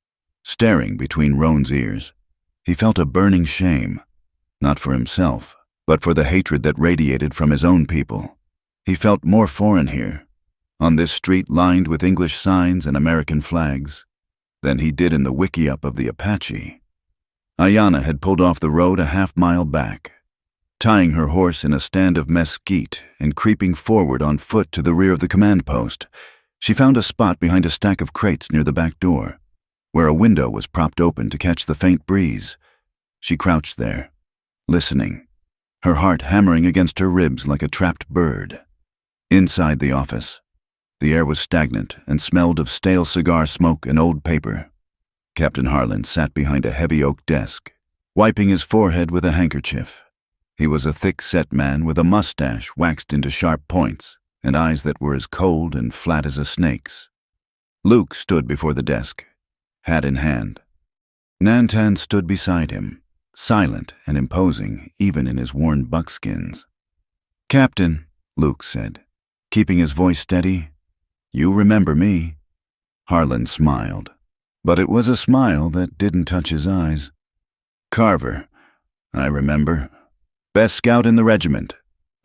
staring between Roan's ears. He felt a burning shame, not for himself, but for the hatred that radiated from his own people. He felt more foreign here, on this street lined with English signs and American flags, than he did in the wickiup of the Apache. Ayanna had pulled off the road a half-mile back, tying her horse in a stand of mesquite and creeping forward on foot to the rear of the command post. She found a spot behind a stack of crates near the back door, where a window was propped open to catch the faint breeze. She crouched there, listening, her heart hammering against her ribs like a trapped bird. Inside the office, the air was stagnant and smelled of stale cigar smoke and old paper. Captain Harlan sat behind a heavy oak desk, wiping his forehead with a handkerchief. He was a thick-set man with a mustache waxed into sharp points and eyes that were as cold and flat as a snake's. Luke stood before the desk, hat in hand. Nantan stood beside him, silent and imposing even in his worn buckskins. "Captain," Luke said, keeping his voice steady, "you remember me." Harlan smiled, but it was a smile that didn't touch his eyes. "Carver, I remember. Best scout in the regiment,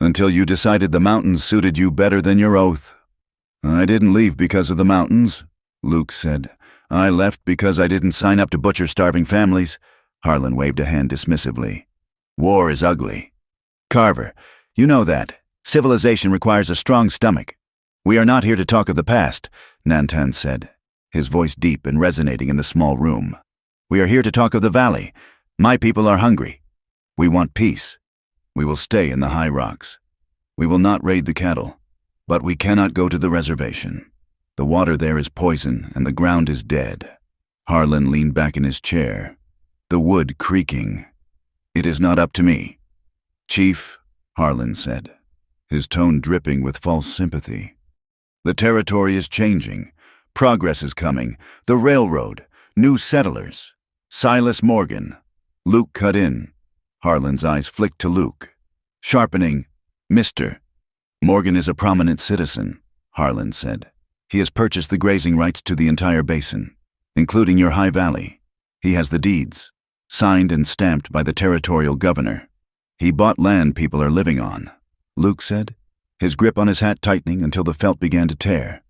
until you decided the mountains suited you better than your oath." "I didn't leave because of the mountains," Luke said. "I left because I didn't sign up to butcher starving families." Harlan waved a hand dismissively. "War is ugly. Carver, you know that. Civilization requires a strong stomach. We are not here to talk of the past," Nantan said, his voice deep and resonating in the small room. "We are here to talk of the valley. My people are hungry. We want peace. We will stay in the high rocks. We will not raid the cattle, but we cannot go to the reservation. The water there is poison and the ground is dead." Harlan leaned back in his chair, the wood creaking. "It is not up to me." "Chief," Harlan said, his tone dripping with false sympathy. "The territory is changing. Progress is coming. The railroad, new settlers. Silas Morgan." Luke cut in. Harlan's eyes flicked to Luke, sharpening. "Mr. Morgan is a prominent citizen," Harlan said. "He has purchased the grazing rights to the entire basin, including your high valley. He has the deeds, signed and stamped by the territorial governor. He bought land people are living on," Luke said, his grip on his hat tightening until the felt began to tear.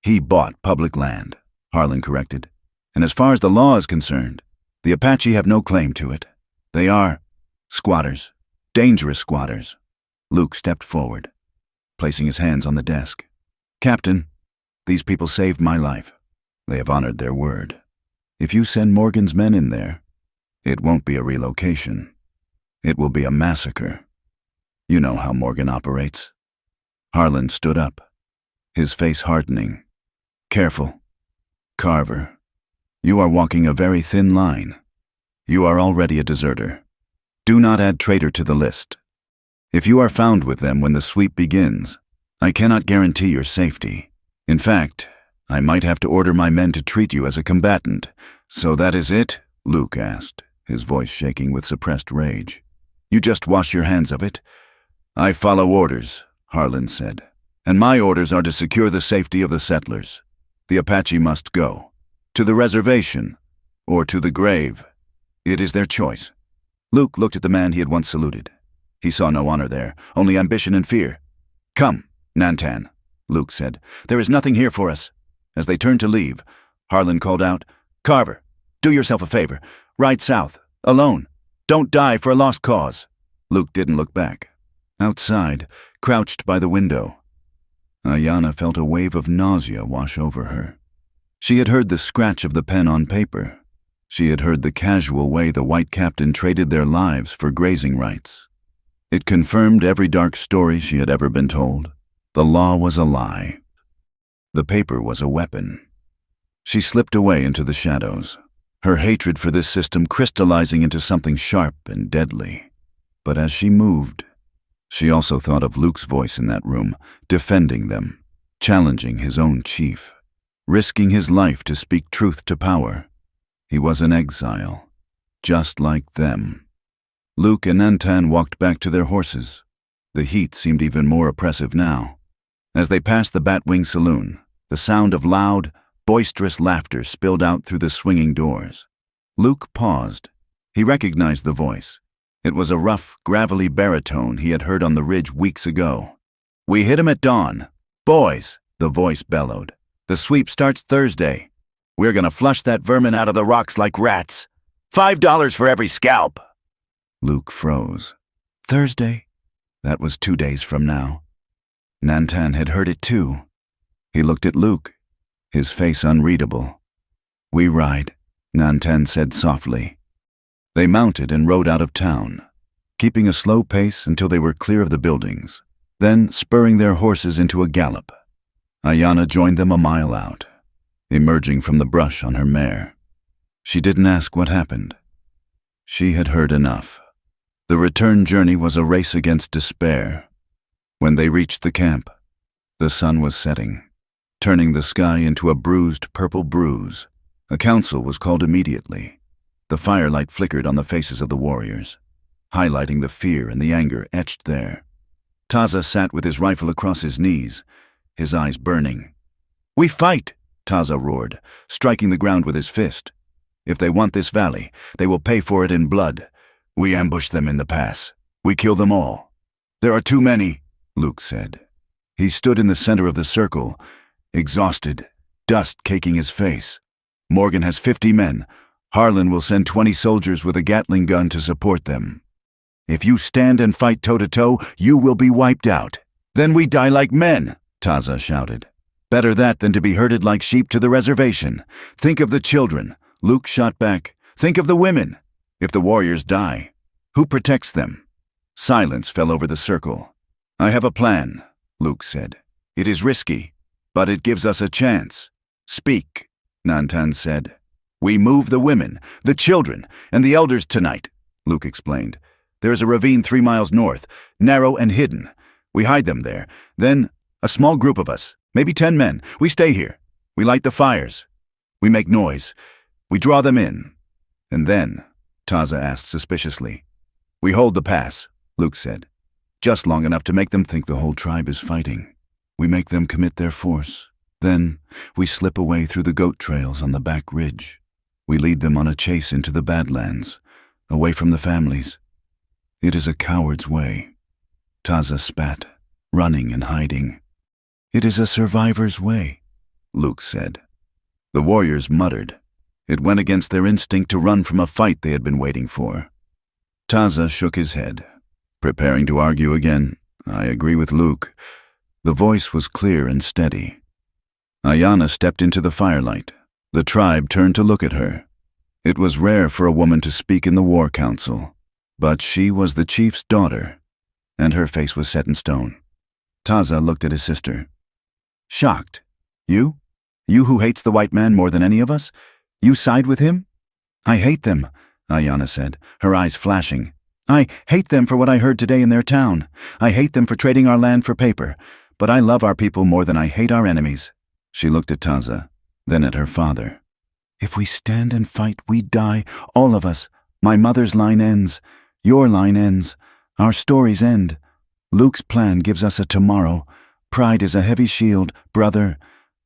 "He bought public land," Harlan corrected. "And as far as the law is concerned, the Apache have no claim to it. They are squatters, dangerous squatters." Luke stepped forward, placing his hands on the desk. "Captain, these people saved my life. They have honored their word. If you send Morgan's men in there, it won't be a relocation. It will be a massacre. You know how Morgan operates." Harlan stood up, his face hardening. "Careful. Carver, you are walking a very thin line. You are already a deserter. Do not add traitor to the list. If you are found with them when the sweep begins, I cannot guarantee your safety. In fact, I might have to order my men to treat you as a combatant." "So that is it?" Luke asked, his voice shaking with suppressed rage. "You just wash your hands of it?" "I follow orders," Harlan said, "and my orders are to secure the safety of the settlers. The Apache must go. To the reservation, or to the grave. It is their choice." Luke looked at the man he had once saluted. He saw no honor there, only ambition and fear. "Come, Nantan," Luke said. "There is nothing here for us." As they turned to leave, Harlan called out, "Carver, do yourself a favor. Ride south, alone. Don't die for a lost cause." Luke didn't look back. Outside, crouched by the window, Ayanna felt a wave of nausea wash over her. She had heard the scratch of the pen on paper. She had heard the casual way the white captain traded their lives for grazing rights. It confirmed every dark story she had ever been told. The law was a lie. The paper was a weapon. She slipped away into the shadows, her hatred for this system crystallizing into something sharp and deadly. But as she moved, she also thought of Luke's voice in that room, defending them, challenging his own chief, risking his life to speak truth to power. He was an exile, just like them. Luke and Nantan walked back to their horses. The heat seemed even more oppressive now. As they passed the Batwing Saloon, the sound of loud, boisterous laughter spilled out through the swinging doors. Luke paused. He recognized the voice. It was a rough, gravelly baritone he had heard on the ridge weeks ago. "We hit 'em at dawn. Boys," the voice bellowed. "The sweep starts Thursday. We're gonna flush that vermin out of the rocks like rats. $5 for every scalp." Luke froze. Thursday? That was 2 days from now. Nantan had heard it too. He looked at Luke, his face unreadable. "We ride," Nantan said softly. They mounted and rode out of town, keeping a slow pace until they were clear of the buildings, then spurring their horses into a gallop. Ayana joined them a mile out, emerging from the brush on her mare. She didn't ask what happened. She had heard enough. The return journey was a race against despair. When they reached the camp, the sun was setting, turning the sky into a bruised purple bruise. A council was called immediately. The firelight flickered on the faces of the warriors, highlighting the fear and the anger etched there. Taza sat with his rifle across his knees, his eyes burning. "We fight!" Taza roared, striking the ground with his fist. "If they want this valley, they will pay for it in blood. We ambush them in the pass. We kill them all." "There are too many," Luke said. He stood in the center of the circle, exhausted, dust caking his face. "Morgan has 50 men. Harlan will send 20 soldiers with a Gatling gun to support them. If you stand and fight toe-to-toe, you will be wiped out." "Then we die like men," Taza shouted. "Better that than to be herded like sheep to the reservation. Think of the children," Luke shot back. "Think of the women. If the warriors die, who protects them?" Silence fell over the circle. "I have a plan," Luke said. "It is risky, but it gives us a chance." "Speak," Nantan said. "We move the women, the children, and the elders tonight," Luke explained. "There is a ravine 3 miles north, narrow and hidden. We hide them there. Then, a small group of us, maybe 10 men, we stay here. We light the fires. We make noise. We draw them in. And then," Taza asked suspiciously. "We hold the pass," Luke said. "Just long enough to make them think the whole tribe is fighting. We make them commit their force. Then, we slip away through the goat trails on the back ridge. We lead them on a chase into the Badlands, away from the families. It is a coward's way." Taza spat, running and hiding. "It is a survivor's way," Luke said. The warriors muttered. It went against their instinct to run from a fight they had been waiting for. Taza shook his head, preparing to argue again. "I agree with Luke." The voice was clear and steady. Ayana stepped into the firelight. The tribe turned to look at her. It was rare for a woman to speak in the war council, but she was the chief's daughter, and her face was set in stone. Taza looked at his sister. "Shocked? You? You who hates the white man more than any of us? You side with him?" "I hate them," Ayana said, her eyes flashing. "I hate them for what I heard today in their town. I hate them for trading our land for paper. But I love our people more than I hate our enemies." She looked at Taza, then at her father. "If we stand and fight, we die, all of us. My mother's line ends. Your line ends. Our stories end. Luke's plan gives us a tomorrow. Pride is a heavy shield, brother,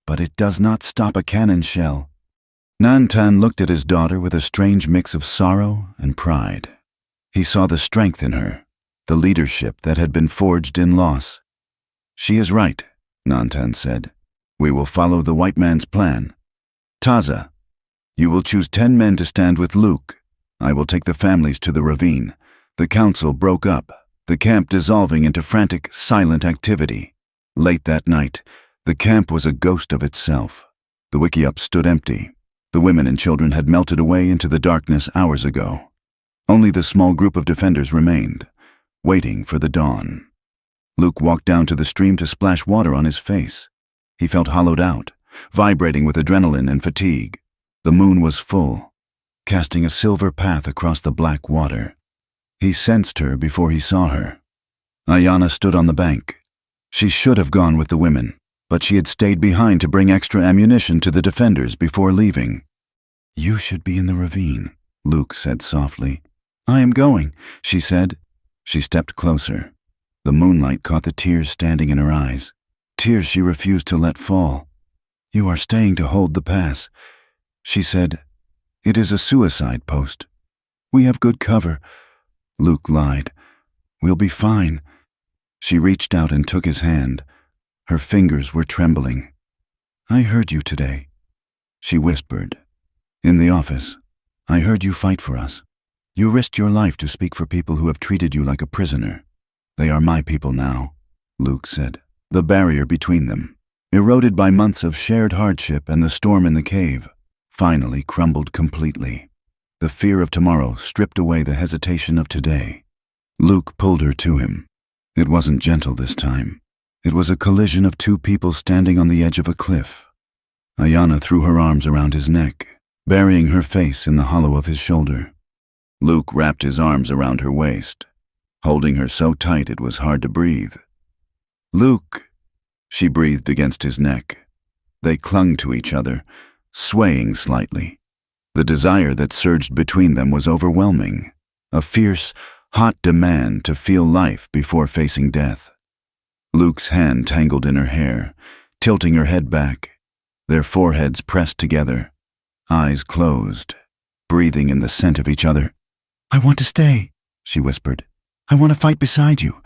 but it does not stop a cannon shell." Nantan looked at his daughter with a strange mix of sorrow and pride. He saw the strength in her, the leadership that had been forged in loss. "She is right," Nantan said. "We will follow the white man's plan. Taza, you will choose 10 men to stand with Luke. I will take the families to the ravine." The council broke up, the camp dissolving into frantic, silent activity. Late that night, the camp was a ghost of itself. The wickiup stood empty. The women and children had melted away into the darkness hours ago. Only the small group of defenders remained, waiting for the dawn. Luke walked down to the stream to splash water on his face. He felt hollowed out, vibrating with adrenaline and fatigue. The moon was full, casting a silver path across the black water. He sensed her before he saw her. Ayanna stood on the bank. She should have gone with the women, but she had stayed behind to bring extra ammunition to the defenders before leaving. "You should be in the ravine," Luke said softly. "I am going," she said. She stepped closer. The moonlight caught the tears standing in her eyes, tears she refused to let fall. "You are staying to hold the pass," she said. "It is a suicide post. We have good cover." Luke lied. "We'll be fine." She reached out and took his hand. Her fingers were trembling. "I heard you today," she whispered. "In the office, I heard you fight for us. You risked your life to speak for people who have treated you like a prisoner. They are my people now," Luke said. The barrier between them, eroded by months of shared hardship and the storm in the cave, finally crumbled completely. The fear of tomorrow stripped away the hesitation of today. Luke pulled her to him. It wasn't gentle this time. It was a collision of two people standing on the edge of a cliff. Ayanna threw her arms around his neck, burying her face in the hollow of his shoulder. Luke wrapped his arms around her waist, holding her so tight it was hard to breathe. "Luke," she breathed against his neck. They clung to each other, swaying slightly. The desire that surged between them was overwhelming, a fierce, hot demand to feel life before facing death. Luke's hand tangled in her hair, tilting her head back, their foreheads pressed together, eyes closed, breathing in the scent of each other. "I want to stay," she whispered. "I want to fight beside you."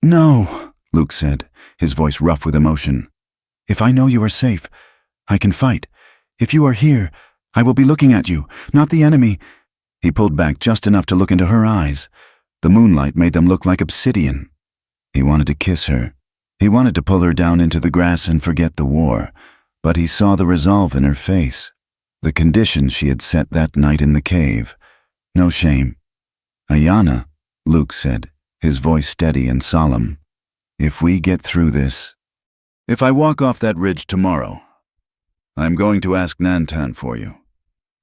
"No," Luke said, his voice rough with emotion. "If I know you are safe, I can fight. If you are here, I will be looking at you, not the enemy." He pulled back just enough to look into her eyes. The moonlight made them look like obsidian. He wanted to kiss her. He wanted to pull her down into the grass and forget the war, but he saw the resolve in her face, the conditions she had set that night in the cave. No shame. "Ayanna," Luke said, his voice steady and solemn, "if we get through this, if I walk off that ridge tomorrow, I'm going to ask Nantan for you,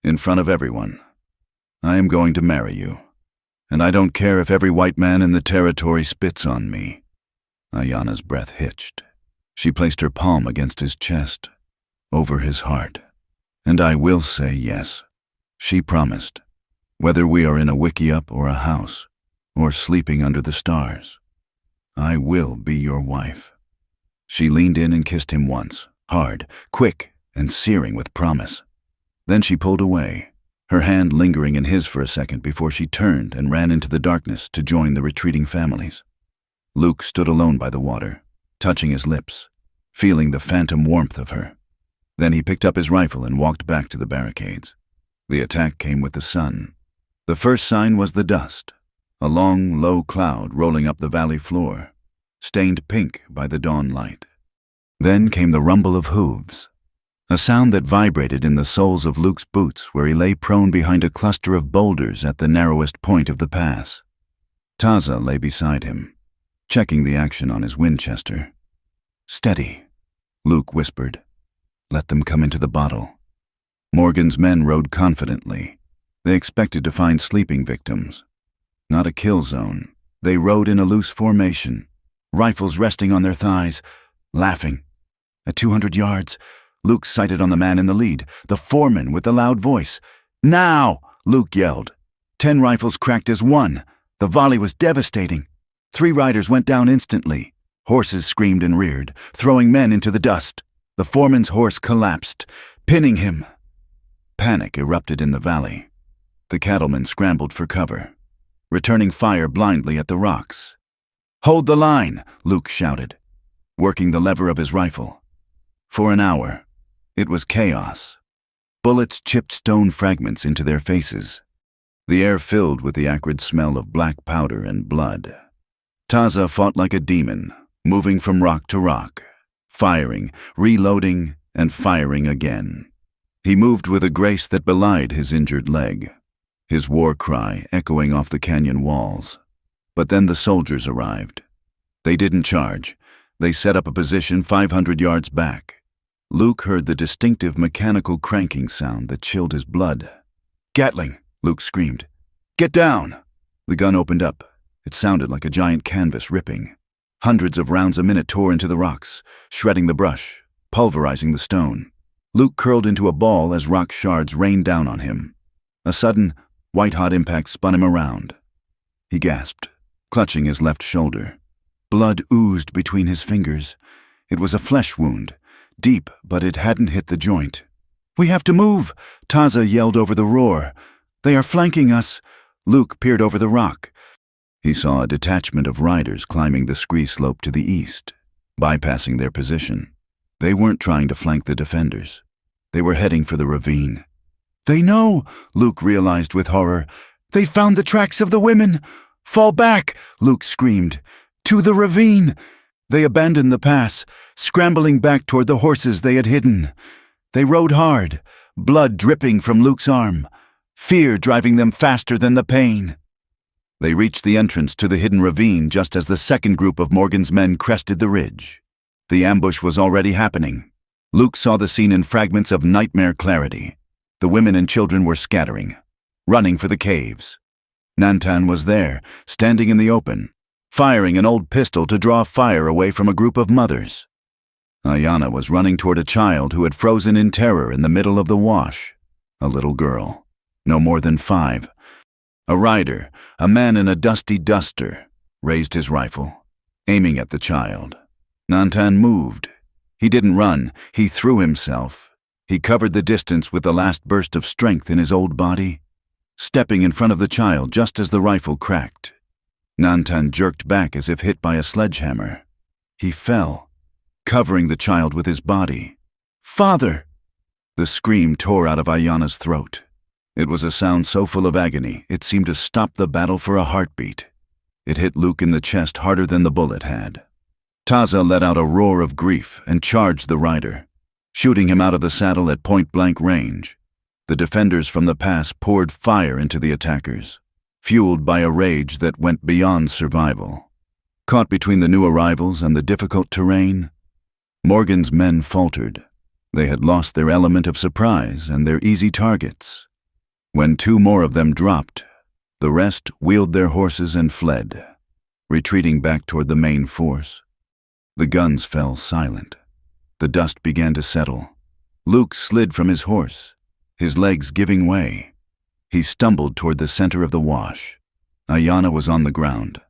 in front of everyone. I am going to marry you, and I don't care if every white man in the territory spits on me." Ayanna's breath hitched. She placed her palm against his chest, over his heart. "And I will say yes," she promised, "whether we are in a wickiup or a house, or sleeping under the stars. I will be your wife." She leaned in and kissed him once, hard, quick, and searing with promise. Then she pulled away, her hand lingering in his for a second before she turned and ran into the darkness to join the retreating families. Luke stood alone by the water, touching his lips, feeling the phantom warmth of her. Then he picked up his rifle and walked back to the barricades. The attack came with the sun. The first sign was the dust, a long, low cloud rolling up the valley floor, stained pink by the dawn light. Then came the rumble of hooves, a sound that vibrated in the soles of Luke's boots where he lay prone behind a cluster of boulders at the narrowest point of the pass. Taza lay beside him, checking the action on his Winchester. "Steady," Luke whispered. "Let them come into the bottle." Morgan's men rode confidently. They expected to find sleeping victims. Not a kill zone. They rode in a loose formation, rifles resting on their thighs, laughing. At 200 yards, Luke sighted on the man in the lead, the foreman with the loud voice. "Now!" Luke yelled. 10 rifles cracked as one. The volley was devastating. 3 riders went down instantly. Horses screamed and reared, throwing men into the dust. The foreman's horse collapsed, pinning him. Panic erupted in the valley. The cattlemen scrambled for cover, returning fire blindly at the rocks. "Hold the line," Luke shouted, working the lever of his rifle. For an hour, it was chaos. Bullets chipped stone fragments into their faces. The air filled with the acrid smell of black powder and blood. Taza fought like a demon, moving from rock to rock, firing, reloading, and firing again. He moved with a grace that belied his injured leg, his war cry echoing off the canyon walls. But then the soldiers arrived. They didn't charge. They set up a position 500 yards back. Luke heard the distinctive mechanical cranking sound that chilled his blood. "Gatling!" Luke screamed. "Get down!" The gun opened up. It sounded like a giant canvas ripping. Hundreds of rounds a minute tore into the rocks, shredding the brush, pulverizing the stone. Luke curled into a ball as rock shards rained down on him. A sudden, white-hot impact spun him around. He gasped, clutching his left shoulder. Blood oozed between his fingers. It was a flesh wound, deep, but it hadn't hit the joint. "We have to move!" Taza yelled over the roar. "They are flanking us!" Luke peered over the rock. He saw a detachment of riders climbing the scree slope to the east, bypassing their position. They weren't trying to flank the defenders. They were heading for the ravine. "They know!" Luke realized with horror. "They found the tracks of the women! Fall back!" Luke screamed. "To the ravine!" They abandoned the pass, scrambling back toward the horses they had hidden. They rode hard, blood dripping from Luke's arm, fear driving them faster than the pain. They reached the entrance to the hidden ravine just as the second group of Morgan's men crested the ridge. The ambush was already happening. Luke saw the scene in fragments of nightmare clarity. The women and children were scattering, running for the caves. Nantan was there, standing in the open, firing an old pistol to draw fire away from a group of mothers. Ayana was running toward a child who had frozen in terror in the middle of the wash. A little girl, no more than 5. A rider, a man in a dusty duster, raised his rifle, aiming at the child. Nantan moved. He didn't run, he threw himself. He covered the distance with the last burst of strength in his old body, stepping in front of the child just as the rifle cracked. Nantan jerked back as if hit by a sledgehammer. He fell, covering the child with his body. "Father!" The scream tore out of Ayana's throat. It was a sound so full of agony, it seemed to stop the battle for a heartbeat. It hit Luke in the chest harder than the bullet had. Taza let out a roar of grief and charged the rider, shooting him out of the saddle at point-blank range. The defenders from the pass poured fire into the attackers, fueled by a rage that went beyond survival. Caught between the new arrivals and the difficult terrain, Morgan's men faltered. They had lost their element of surprise and their easy targets. When 2 more of them dropped, the rest wheeled their horses and fled, retreating back toward the main force. The guns fell silent. The dust began to settle. Luke slid from his horse, his legs giving way. He stumbled toward the center of the wash. Ayana was on the ground,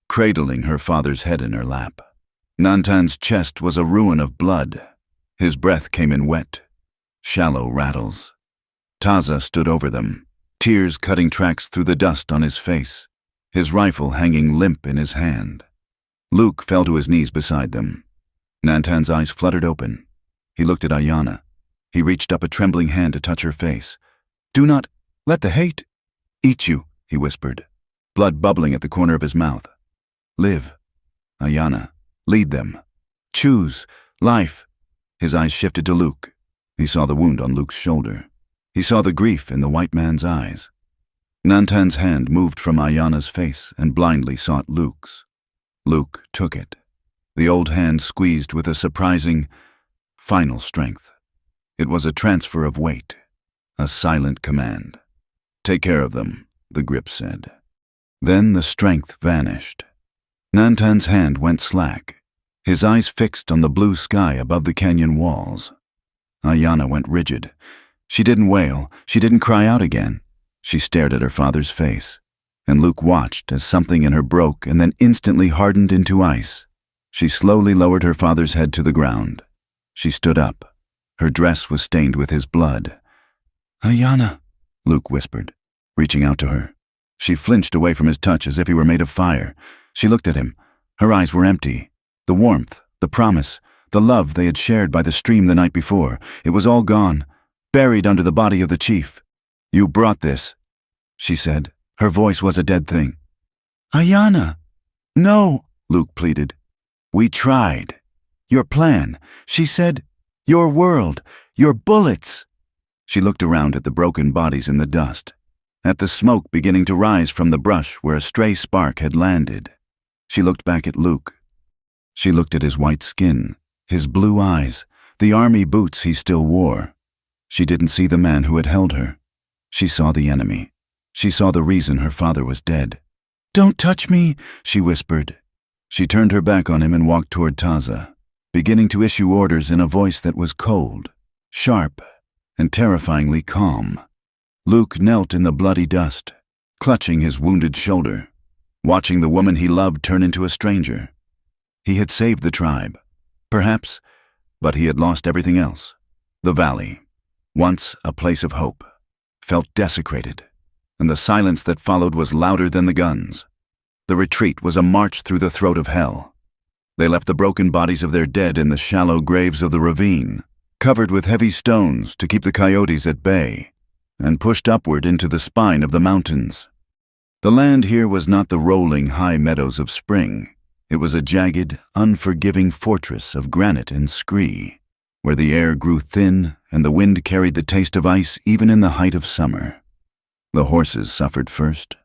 cradling her father's head in her lap. Nantan's chest was a ruin of blood. His breath came in wet, shallow rattles. Taza stood over them, tears cutting tracks through the dust on his face, his rifle hanging limp in his hand. Luke fell to his knees beside them. Nantan's eyes fluttered open. He looked at Ayana. He reached up a trembling hand to touch her face. "Do not let the hate eat you," he whispered, blood bubbling at the corner of his mouth. "Live, Ayana. Lead them. Choose life." His eyes shifted to Luke. He saw the wound on Luke's shoulder. He saw the grief in the white man's eyes. Nantan's hand moved from Ayana's face and blindly sought Luke's. Luke took it. The old hand squeezed with a surprising, final strength. It was a transfer of weight, a silent command. "Take care of them," the grip said. Then the strength vanished. Nantan's hand went slack, his eyes fixed on the blue sky above the canyon walls. Ayana went rigid. She didn't wail, she didn't cry out again. She stared at her father's face, and Luke watched as something in her broke and then instantly hardened into ice. She slowly lowered her father's head to the ground. She stood up. Her dress was stained with his blood. "Ayana," Luke whispered, reaching out to her. She flinched away from his touch as if he were made of fire. She looked at him. Her eyes were empty. The warmth, the promise, the love they had shared by the stream the night before, it was all gone, buried under the body of the chief. "You brought this," she said. Her voice was a dead thing. "Ayana." "No," Luke pleaded. "We tried. Your plan," she said. Your world! Your bullets! She looked around at the broken bodies in the dust, at the smoke beginning to rise from the brush where a stray spark had landed. She looked back at Luke. She looked at his white skin, his blue eyes, the army boots he still wore. She didn't see the man who had held her. She saw the enemy. She saw the reason her father was dead. "Don't touch me," she whispered. She turned her back on him and walked toward Taza, beginning to issue orders in a voice that was cold, sharp, and terrifyingly calm. Luke knelt in the bloody dust, clutching his wounded shoulder, watching the woman he loved turn into a stranger. He had saved the tribe, perhaps, but he had lost everything else. The valley, once a place of hope, felt desecrated, and the silence that followed was louder than the guns. The retreat was a march through the throat of hell. They left the broken bodies of their dead in the shallow graves of the ravine, covered with heavy stones to keep the coyotes at bay, and pushed upward into the spine of the mountains. The land here was not the rolling high meadows of spring. It was a jagged, unforgiving fortress of granite and scree, where the air grew thin and the wind carried the taste of ice even in the height of summer. The horses suffered first.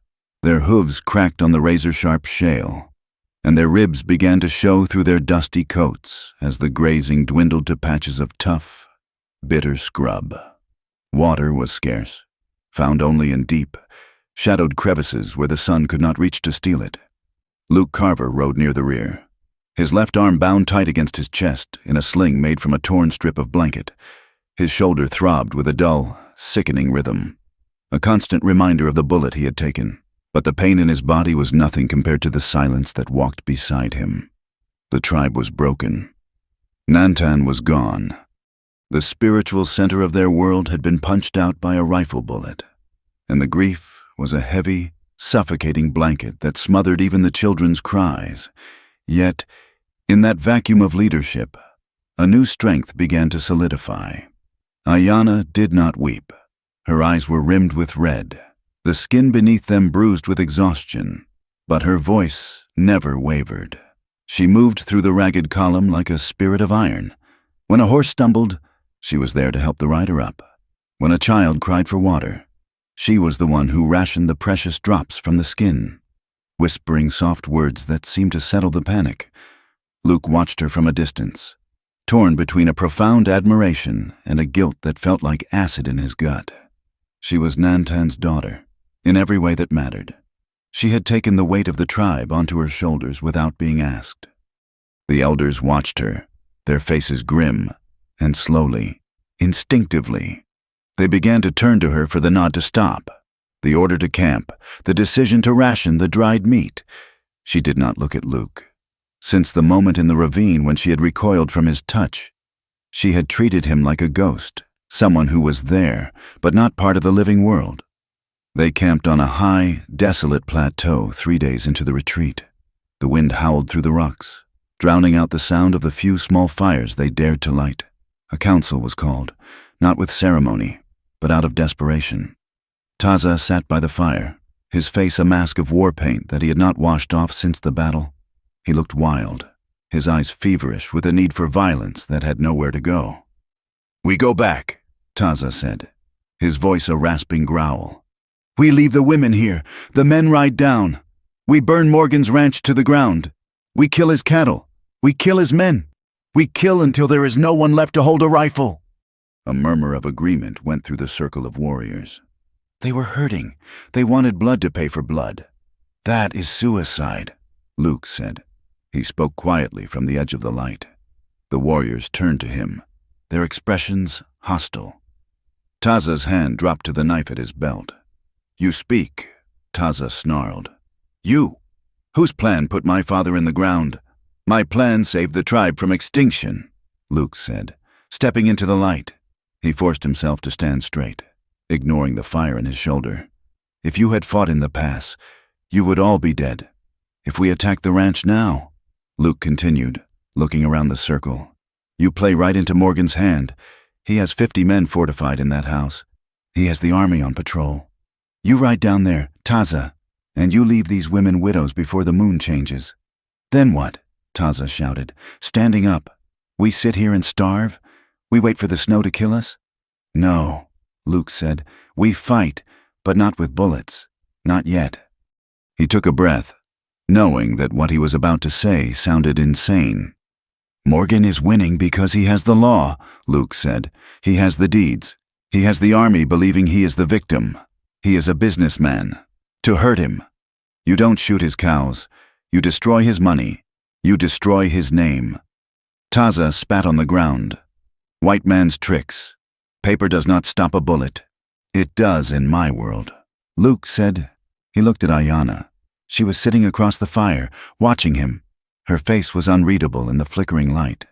Their hooves cracked on the razor-sharp shale, and their ribs began to show through their dusty coats as the grazing dwindled to patches of tough, bitter scrub. Water was scarce, found only in deep, shadowed crevices where the sun could not reach to steal it. Luke Carver rode near the rear, his left arm bound tight against his chest in a sling made from a torn strip of blanket. His shoulder throbbed with a dull, sickening rhythm, a constant reminder of the bullet he had taken. But the pain in his body was nothing compared to the silence that walked beside him. The tribe was broken. Nantan was gone. The spiritual center of their world had been punched out by a rifle bullet, and the grief was a heavy, suffocating blanket that smothered even the children's cries. Yet, in that vacuum of leadership, a new strength began to solidify. Ayana did not weep. Her eyes were rimmed with red, the skin beneath them bruised with exhaustion, but her voice never wavered. She moved through the ragged column like a spirit of iron. When a horse stumbled, she was there to help the rider up. When a child cried for water, she was the one who rationed the precious drops from the skin, whispering soft words that seemed to settle the panic. Luke watched her from a distance, torn between a profound admiration and a guilt that felt like acid in his gut. She was Nantan's daughter, in every way that mattered. She had taken the weight of the tribe onto her shoulders without being asked. The elders watched her, their faces grim, and slowly, instinctively, they began to turn to her for the nod to stop, the order to camp, the decision to ration the dried meat. She did not look at Luke. Since the moment in the ravine when she had recoiled from his touch, she had treated him like a ghost, someone who was there, but not part of the living world. They camped on a high, desolate plateau 3 days into the retreat. The wind howled through the rocks, drowning out the sound of the few small fires they dared to light. A council was called, not with ceremony, but out of desperation. Taza sat by the fire, his face a mask of war paint that he had not washed off since the battle. He looked wild, his eyes feverish with a need for violence that had nowhere to go. "We go back," Taza said, his voice a rasping growl. "We leave the women here. The men ride down. We burn Morgan's ranch to the ground. We kill his cattle. We kill his men. We kill until there is no one left to hold a rifle." A murmur of agreement went through the circle of warriors. They were hurting. They wanted blood to pay for blood. "That is suicide," Luke said. He spoke quietly from the edge of the light. The warriors turned to him, their expressions hostile. Taza's hand dropped to the knife at his belt. "You speak," Taza snarled. "You? Whose plan put my father in the ground?" "My plan saved the tribe from extinction," Luke said, stepping into the light. He forced himself to stand straight, ignoring the fire in his shoulder. "If you had fought in the pass, you would all be dead. If we attack the ranch now," Luke continued, looking around the circle, "you play right into Morgan's hand. He has 50 men fortified in that house. He has the army on patrol. You ride down there, Taza, and you leave these women widows before the moon changes." "Then what?" Taza shouted, standing up. "We sit here and starve? We wait for the snow to kill us? No, Luke said. We fight, but not with bullets. Not yet. He took a breath, knowing that what he was about to say sounded insane. Morgan is winning because he has the law, Luke said. He has the deeds. He has the army believing he is the victim. He is a businessman. To hurt him. You don't shoot his cows. You destroy his money. You destroy his name. Taza spat on the ground. White man's tricks. Paper does not stop a bullet. It does in my world. Luke said. He looked at Ayanna. She was sitting across the fire, watching him. Her face was unreadable in the flickering light.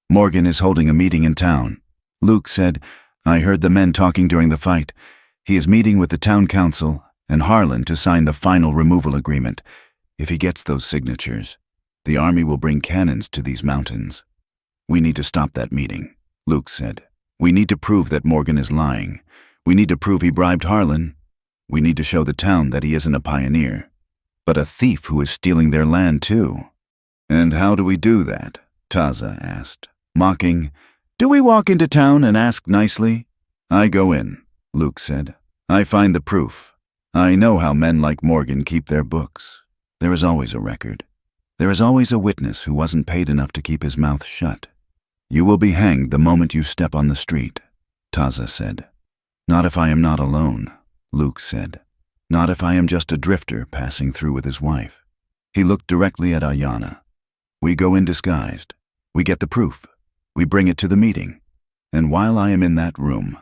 Morgan is holding a meeting in town. Luke said, I heard the men talking during the fight. He is meeting with the town council and Harlan to sign the final removal agreement. If he gets those signatures, the army will bring cannons to these mountains. We need to stop that meeting, Luke said. We need to prove that Morgan is lying. We need to prove he bribed Harlan. We need to show the town that he isn't a pioneer, but a thief who is stealing their land too. And how do we do that? Taza asked, mocking. Do we walk into town and ask nicely? I go in, Luke said. I find the proof. I know how men like Morgan keep their books. There is always a record. There is always a witness who wasn't paid enough to keep his mouth shut. You will be hanged the moment you step on the street, Taza said. Not if I am not alone, Luke said. Not if I am just a drifter passing through with his wife. He looked directly at Ayanna. We go in disguised. We get the proof. We bring it to the meeting. And while I am in that room,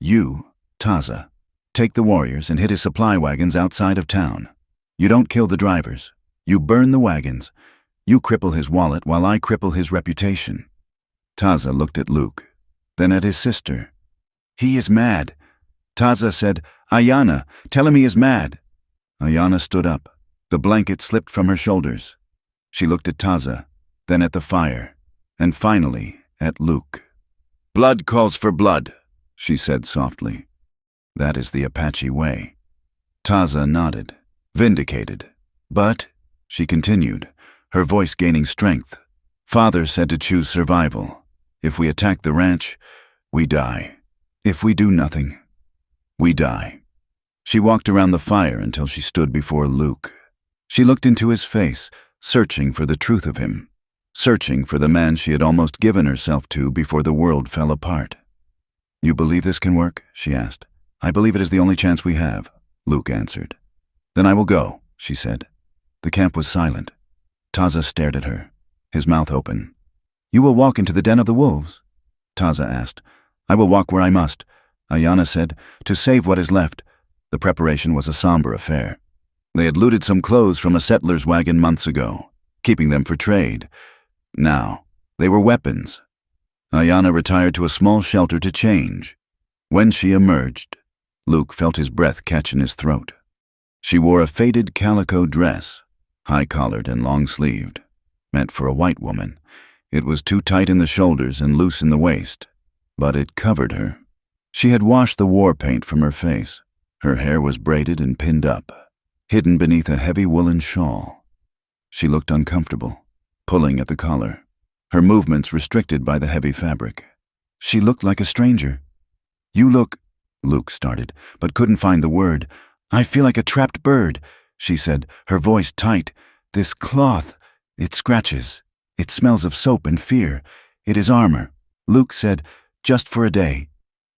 you, Taza, take the warriors and hit his supply wagons outside of town. You don't kill the drivers. You burn the wagons. You cripple his wallet while I cripple his reputation. Taza looked at Luke, then at his sister. He is mad. Taza said, Ayanna, tell him he is mad. Ayanna stood up. The blanket slipped from her shoulders. She looked at Taza, then at the fire, and finally at Luke. Blood calls for blood, she said softly. That is the Apache way. Taza nodded, vindicated. But, she continued, her voice gaining strength, Father said to choose survival. If we attack the ranch, we die. If we do nothing, we die. She walked around the fire until she stood before Luke. She looked into his face, searching for the truth of him, searching for the man she had almost given herself to before the world fell apart. You believe this can work? She asked. I believe it is the only chance we have, Luke answered. Then I will go, she said. The camp was silent. Taza stared at her, his mouth open. You will walk into the den of the wolves? Taza asked. I will walk where I must, Ayanna said, to save what is left. The preparation was a somber affair. They had looted some clothes from a settler's wagon months ago, keeping them for trade. Now, they were weapons. Ayanna retired to a small shelter to change. When she emerged, Luke felt his breath catch in his throat. She wore a faded calico dress, high-collared and long-sleeved, meant for a white woman. It was too tight in the shoulders and loose in the waist, but it covered her. She had washed the war paint from her face. Her hair was braided and pinned up, hidden beneath a heavy woolen shawl. She looked uncomfortable, pulling at the collar, her movements restricted by the heavy fabric. She looked like a stranger. You look, Luke started, but couldn't find the word. I feel like a trapped bird, she said, her voice tight. This cloth, it scratches. It smells of soap and fear. It is armor. Luke said, just for a day.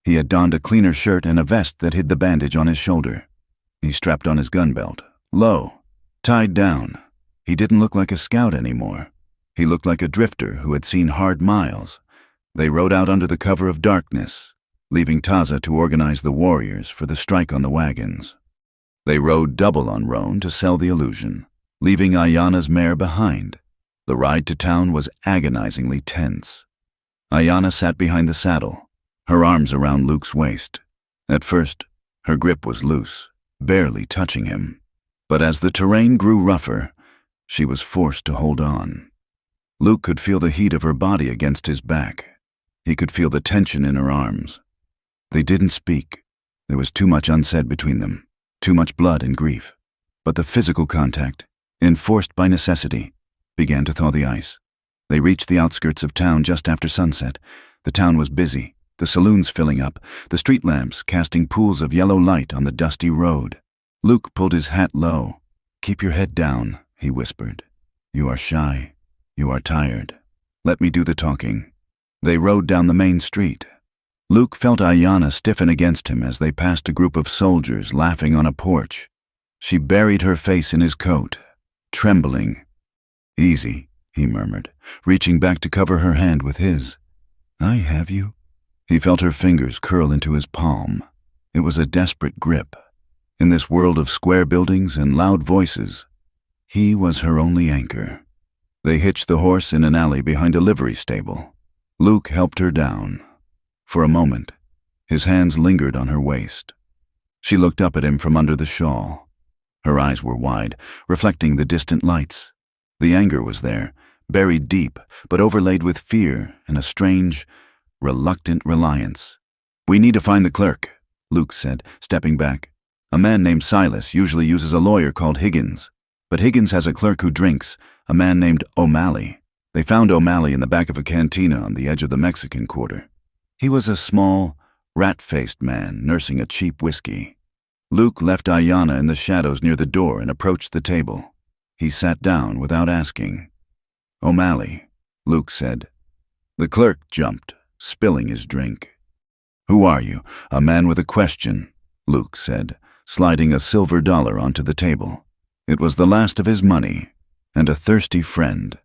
He had donned a cleaner shirt and a vest that hid the bandage on his shoulder. He strapped on his gun belt, low, tied down. He didn't look like a scout anymore. He looked like a drifter who had seen hard miles. They rode out under the cover of darkness, leaving Taza to organize the warriors for the strike on the wagons. They rode double on Roan to sell the illusion, leaving Ayanna's mare behind. The ride to town was agonizingly tense. Ayanna sat behind the saddle, her arms around Luke's waist. At first, her grip was loose, barely touching him. But as the terrain grew rougher, she was forced to hold on. Luke could feel the heat of her body against his back. He could feel the tension in her arms. They didn't speak. There was too much unsaid between them, too much blood and grief. But the physical contact, enforced by necessity, began to thaw the ice. They reached the outskirts of town just after sunset. The town was busy, the saloons filling up, the street lamps casting pools of yellow light on the dusty road. Luke pulled his hat low. "Keep your head down," he whispered. "You are shy. You are tired. Let me do the talking." They rode down the main street. Luke felt Ayanna stiffen against him as they passed a group of soldiers laughing on a porch. She buried her face in his coat, trembling. "Easy," he murmured, reaching back to cover her hand with his. "I have you." He felt her fingers curl into his palm. It was a desperate grip. In this world of square buildings and loud voices, he was her only anchor. They hitched the horse in an alley behind a livery stable. Luke helped her down. For a moment, his hands lingered on her waist. She looked up at him from under the shawl. Her eyes were wide, reflecting the distant lights. The anger was there, buried deep, but overlaid with fear and a strange, reluctant reliance. "We need to find the clerk," Luke said, stepping back. "A man named Silas usually uses a lawyer called Higgins, but Higgins has a clerk who drinks, a man named O'Malley." They found O'Malley in the back of a cantina on the edge of the Mexican Quarter. He was a small, rat-faced man nursing a cheap whiskey. Luke left Ayanna in the shadows near the door and approached the table. He sat down without asking. "O'Malley," Luke said. The clerk jumped, spilling his drink. "Who are you?" "A man with a question," Luke said, sliding a silver dollar onto the table. It was the last of his money, and a thirsty friend.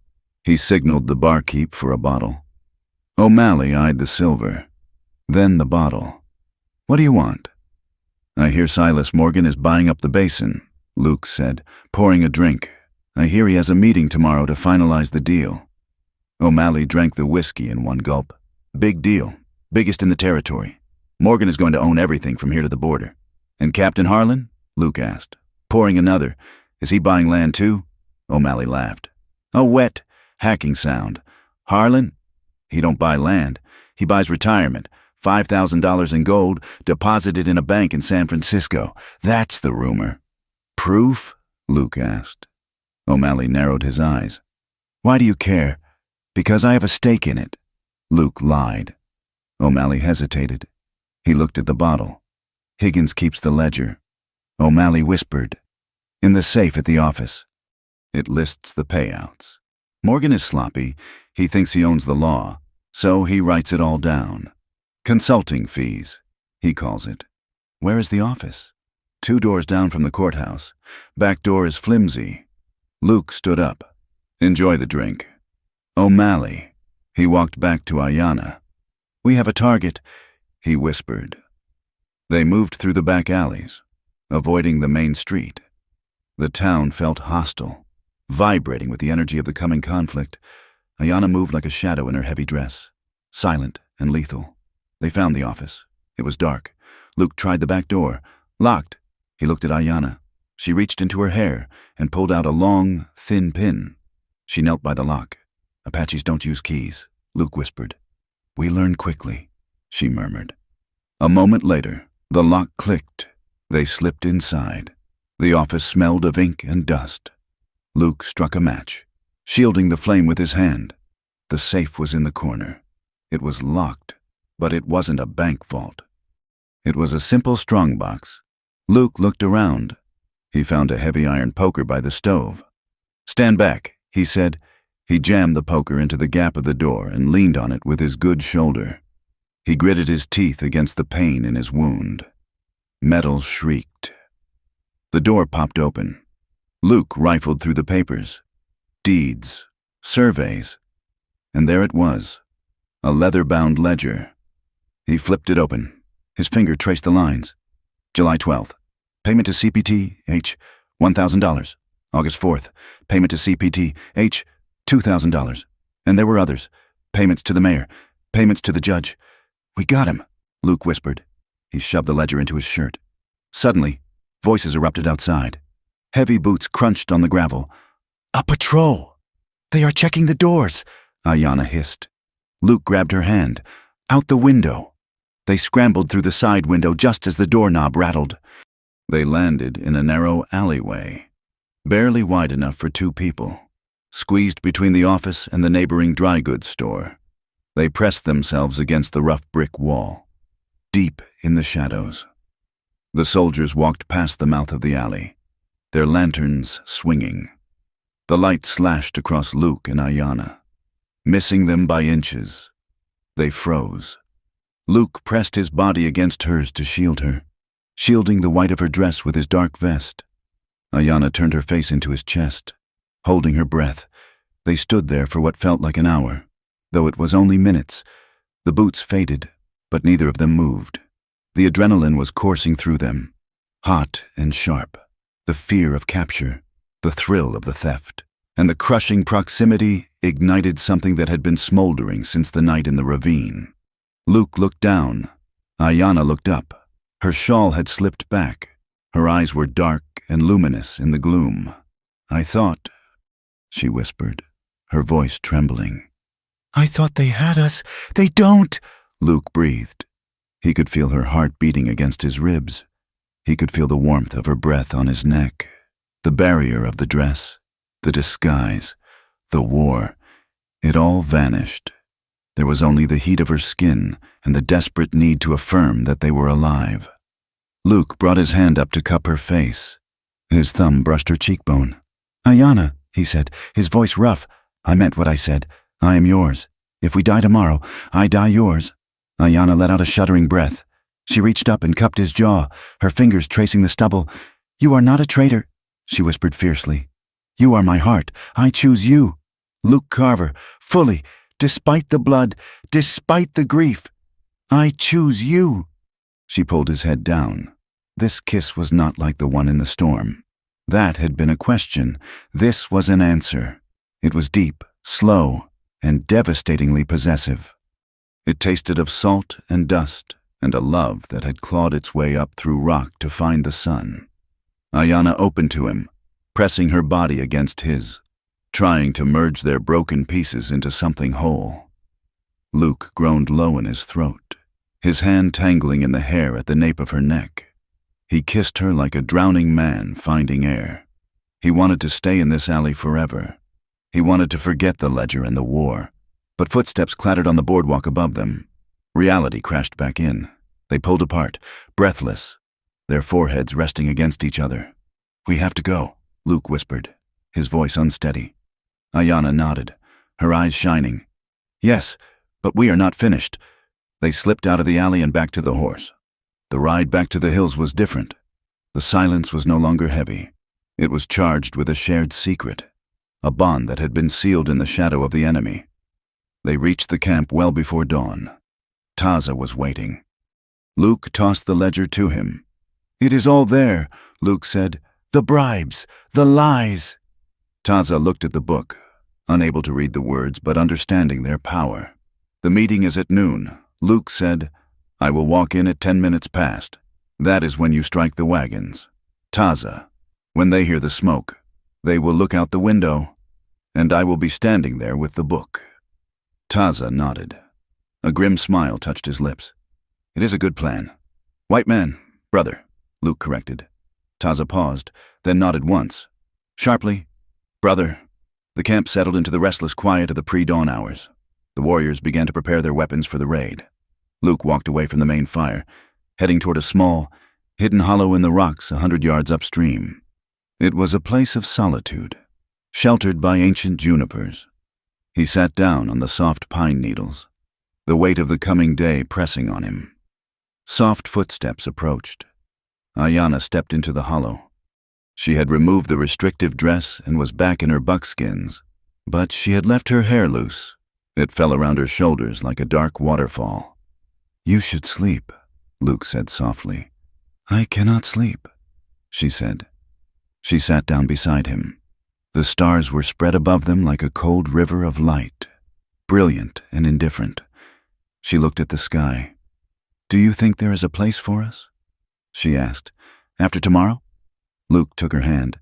He signaled the barkeep for a bottle. O'Malley eyed the silver, then the bottle. "What do you want?" "I hear Silas Morgan is buying up the basin," Luke said, pouring a drink. "I hear he has a meeting tomorrow to finalize the deal." O'Malley drank the whiskey in one gulp. "Big deal. Biggest in the territory. Morgan is going to own everything from here to the border." "And Captain Harlan?" Luke asked, pouring another. "Is he buying land too?" O'Malley laughed. "A wet, hacking sound. Harlan? He don't buy land. He buys retirement. $5,000 in gold, deposited in a bank in San Francisco. That's the rumor." "Proof?" Luke asked. O'Malley narrowed his eyes. "Why do you care?" "Because I have a stake in it." Luke lied. O'Malley hesitated. He looked at the bottle. "Higgins keeps the ledger." O'Malley whispered. "In the safe at the office. It lists the payouts. Morgan is sloppy. He thinks he owns the law, so he writes it all down. Consulting fees, he calls it." "Where is the office?" "2 doors down from the courthouse. Back door is flimsy." Luke stood up. "Enjoy the drink." "O'Malley." He walked back to Ayanna. "We have a target," he whispered. They moved through the back alleys, avoiding the main street. The town felt hostile, vibrating with the energy of the coming conflict. Ayanna moved like a shadow in her heavy dress, silent and lethal. They found the office. It was dark. Luke tried the back door. Locked. He looked at Ayanna. She reached into her hair and pulled out a long, thin pin. She knelt by the lock. "Apaches don't use keys," Luke whispered. "We learn quickly," she murmured. A moment later, the lock clicked. They slipped inside. The office smelled of ink and dust. Luke struck a match, shielding the flame with his hand. The safe was in the corner. It was locked, but it wasn't a bank vault. It was a simple strongbox. Luke looked around. He found a heavy iron poker by the stove. "Stand back," he said. He jammed the poker into the gap of the door and leaned on it with his good shoulder. He gritted his teeth against the pain in his wound. Metal shrieked. The door popped open. Luke rifled through the papers. Deeds, surveys, and there it was, a leather-bound ledger. He flipped it open. His finger traced the lines. July 12th, payment to CPT, H, $1,000. August 4th, payment to CPT, H, $2,000. And there were others. Payments to the mayor, payments to the judge. "We got him," Luke whispered. He shoved the ledger into his shirt. Suddenly, voices erupted outside. Heavy boots crunched on the gravel. "A patrol! They are checking the doors," Ayanna hissed. Luke grabbed her hand. "Out the window." They scrambled through the side window just as the doorknob rattled. They landed in a narrow alleyway, barely wide enough for 2 people. squeezed between the office and the neighboring dry goods store. They pressed themselves against the rough brick wall, deep in the shadows. The soldiers walked past the mouth of the alley, their lanterns swinging. The light slashed across Luke and Ayanna, missing them by inches. They froze. Luke pressed his body against hers to shield her, shielding the white of her dress with his dark vest. Ayanna turned her face into his chest, holding her breath. They stood there for what felt like an hour, though it was only minutes. The boots faded, but neither of them moved. The adrenaline was coursing through them, hot and sharp. The fear of capture, the thrill of the theft, and the crushing proximity ignited something that had been smoldering since the night in the ravine. Luke looked down. Ayanna looked up. Her shawl had slipped back. Her eyes were dark and luminous in the gloom. "I thought," she whispered, her voice trembling. "I thought they had us. They don't!" Luke breathed. He could feel her heart beating against his ribs. He could feel the warmth of her breath on his neck, the barrier of the dress, the disguise, the war. It all vanished. There was only the heat of her skin and the desperate need to affirm that they were alive. Luke brought his hand up to cup her face. His thumb brushed her cheekbone. "Ayanna," he said, his voice rough. "I meant what I said. I am yours. If we die tomorrow, I die yours." Ayanna let out a shuddering breath. She reached up and cupped his jaw, her fingers tracing the stubble. "You are not a traitor," she whispered fiercely. "You are my heart. I choose you. Luke Carver, fully, despite the blood, despite the grief. I choose you." She pulled his head down. This kiss was not like the one in the storm. That had been a question. This was an answer. It was deep, slow, and devastatingly possessive. It tasted of salt and dust, and a love that had clawed its way up through rock to find the sun. Ayanna opened to him, pressing her body against his, trying to merge their broken pieces into something whole. Luke groaned low in his throat, his hand tangling in the hair at the nape of her neck. He kissed her like a drowning man finding air. He wanted to stay in this alley forever. He wanted to forget the ledger and the war, but footsteps clattered on the boardwalk above them. Reality crashed back in. They pulled apart, breathless, their foreheads resting against each other. "We have to go," Luke whispered, his voice unsteady. Ayanna nodded, her eyes shining. "Yes, but we are not finished." They slipped out of the alley and back to the horse. The ride back to the hills was different. The silence was no longer heavy. It was charged with a shared secret, a bond that had been sealed in the shadow of the enemy. They reached the camp well before dawn. Taza was waiting. Luke tossed the ledger to him. "It is all there," Luke said. "The bribes, the lies." Taza looked at the book, unable to read the words but understanding their power. "The meeting is at noon," Luke said. "I will walk in at 10 minutes past. That is when you strike the wagons. Taza, when they hear the smoke, they will look out the window, and I will be standing there with the book." Taza nodded. A grim smile touched his lips. "It is a good plan." "White man, brother," Luke corrected. Taza paused, then nodded once. Sharply, "Brother." The camp settled into the restless quiet of the pre-dawn hours. The warriors began to prepare their weapons for the raid. Luke walked away from the main fire, heading toward a small, hidden hollow in the rocks 100 yards upstream. It was a place of solitude, sheltered by ancient junipers. He sat down on the soft pine needles, the weight of the coming day pressing on him. Soft footsteps approached. Ayanna stepped into the hollow. She had removed the restrictive dress and was back in her buckskins, but she had left her hair loose. It fell around her shoulders like a dark waterfall. "You should sleep," Luke said softly. "I cannot sleep," she said. She sat down beside him. The stars were spread above them like a cold river of light, brilliant and indifferent. She looked at the sky. "Do you think there is a place for us?" she asked. "After tomorrow?" Luke took her hand.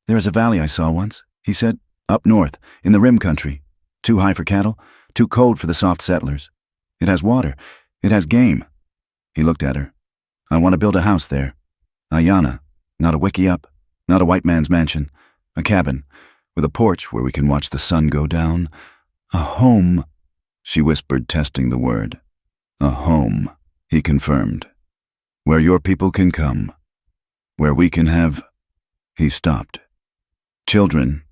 "There is a valley I saw once," he said, "up north, in the rim country. Too high for cattle, too cold for the soft settlers. It has water. It has game." He looked at her. "I want to build a house there. Ayanna, not a wickiup, not a white man's mansion. A cabin, with a porch where we can watch the sun go down. A home, she whispered, testing the word. A home, he confirmed. Where your people can come. Where we can have... He stopped. Children,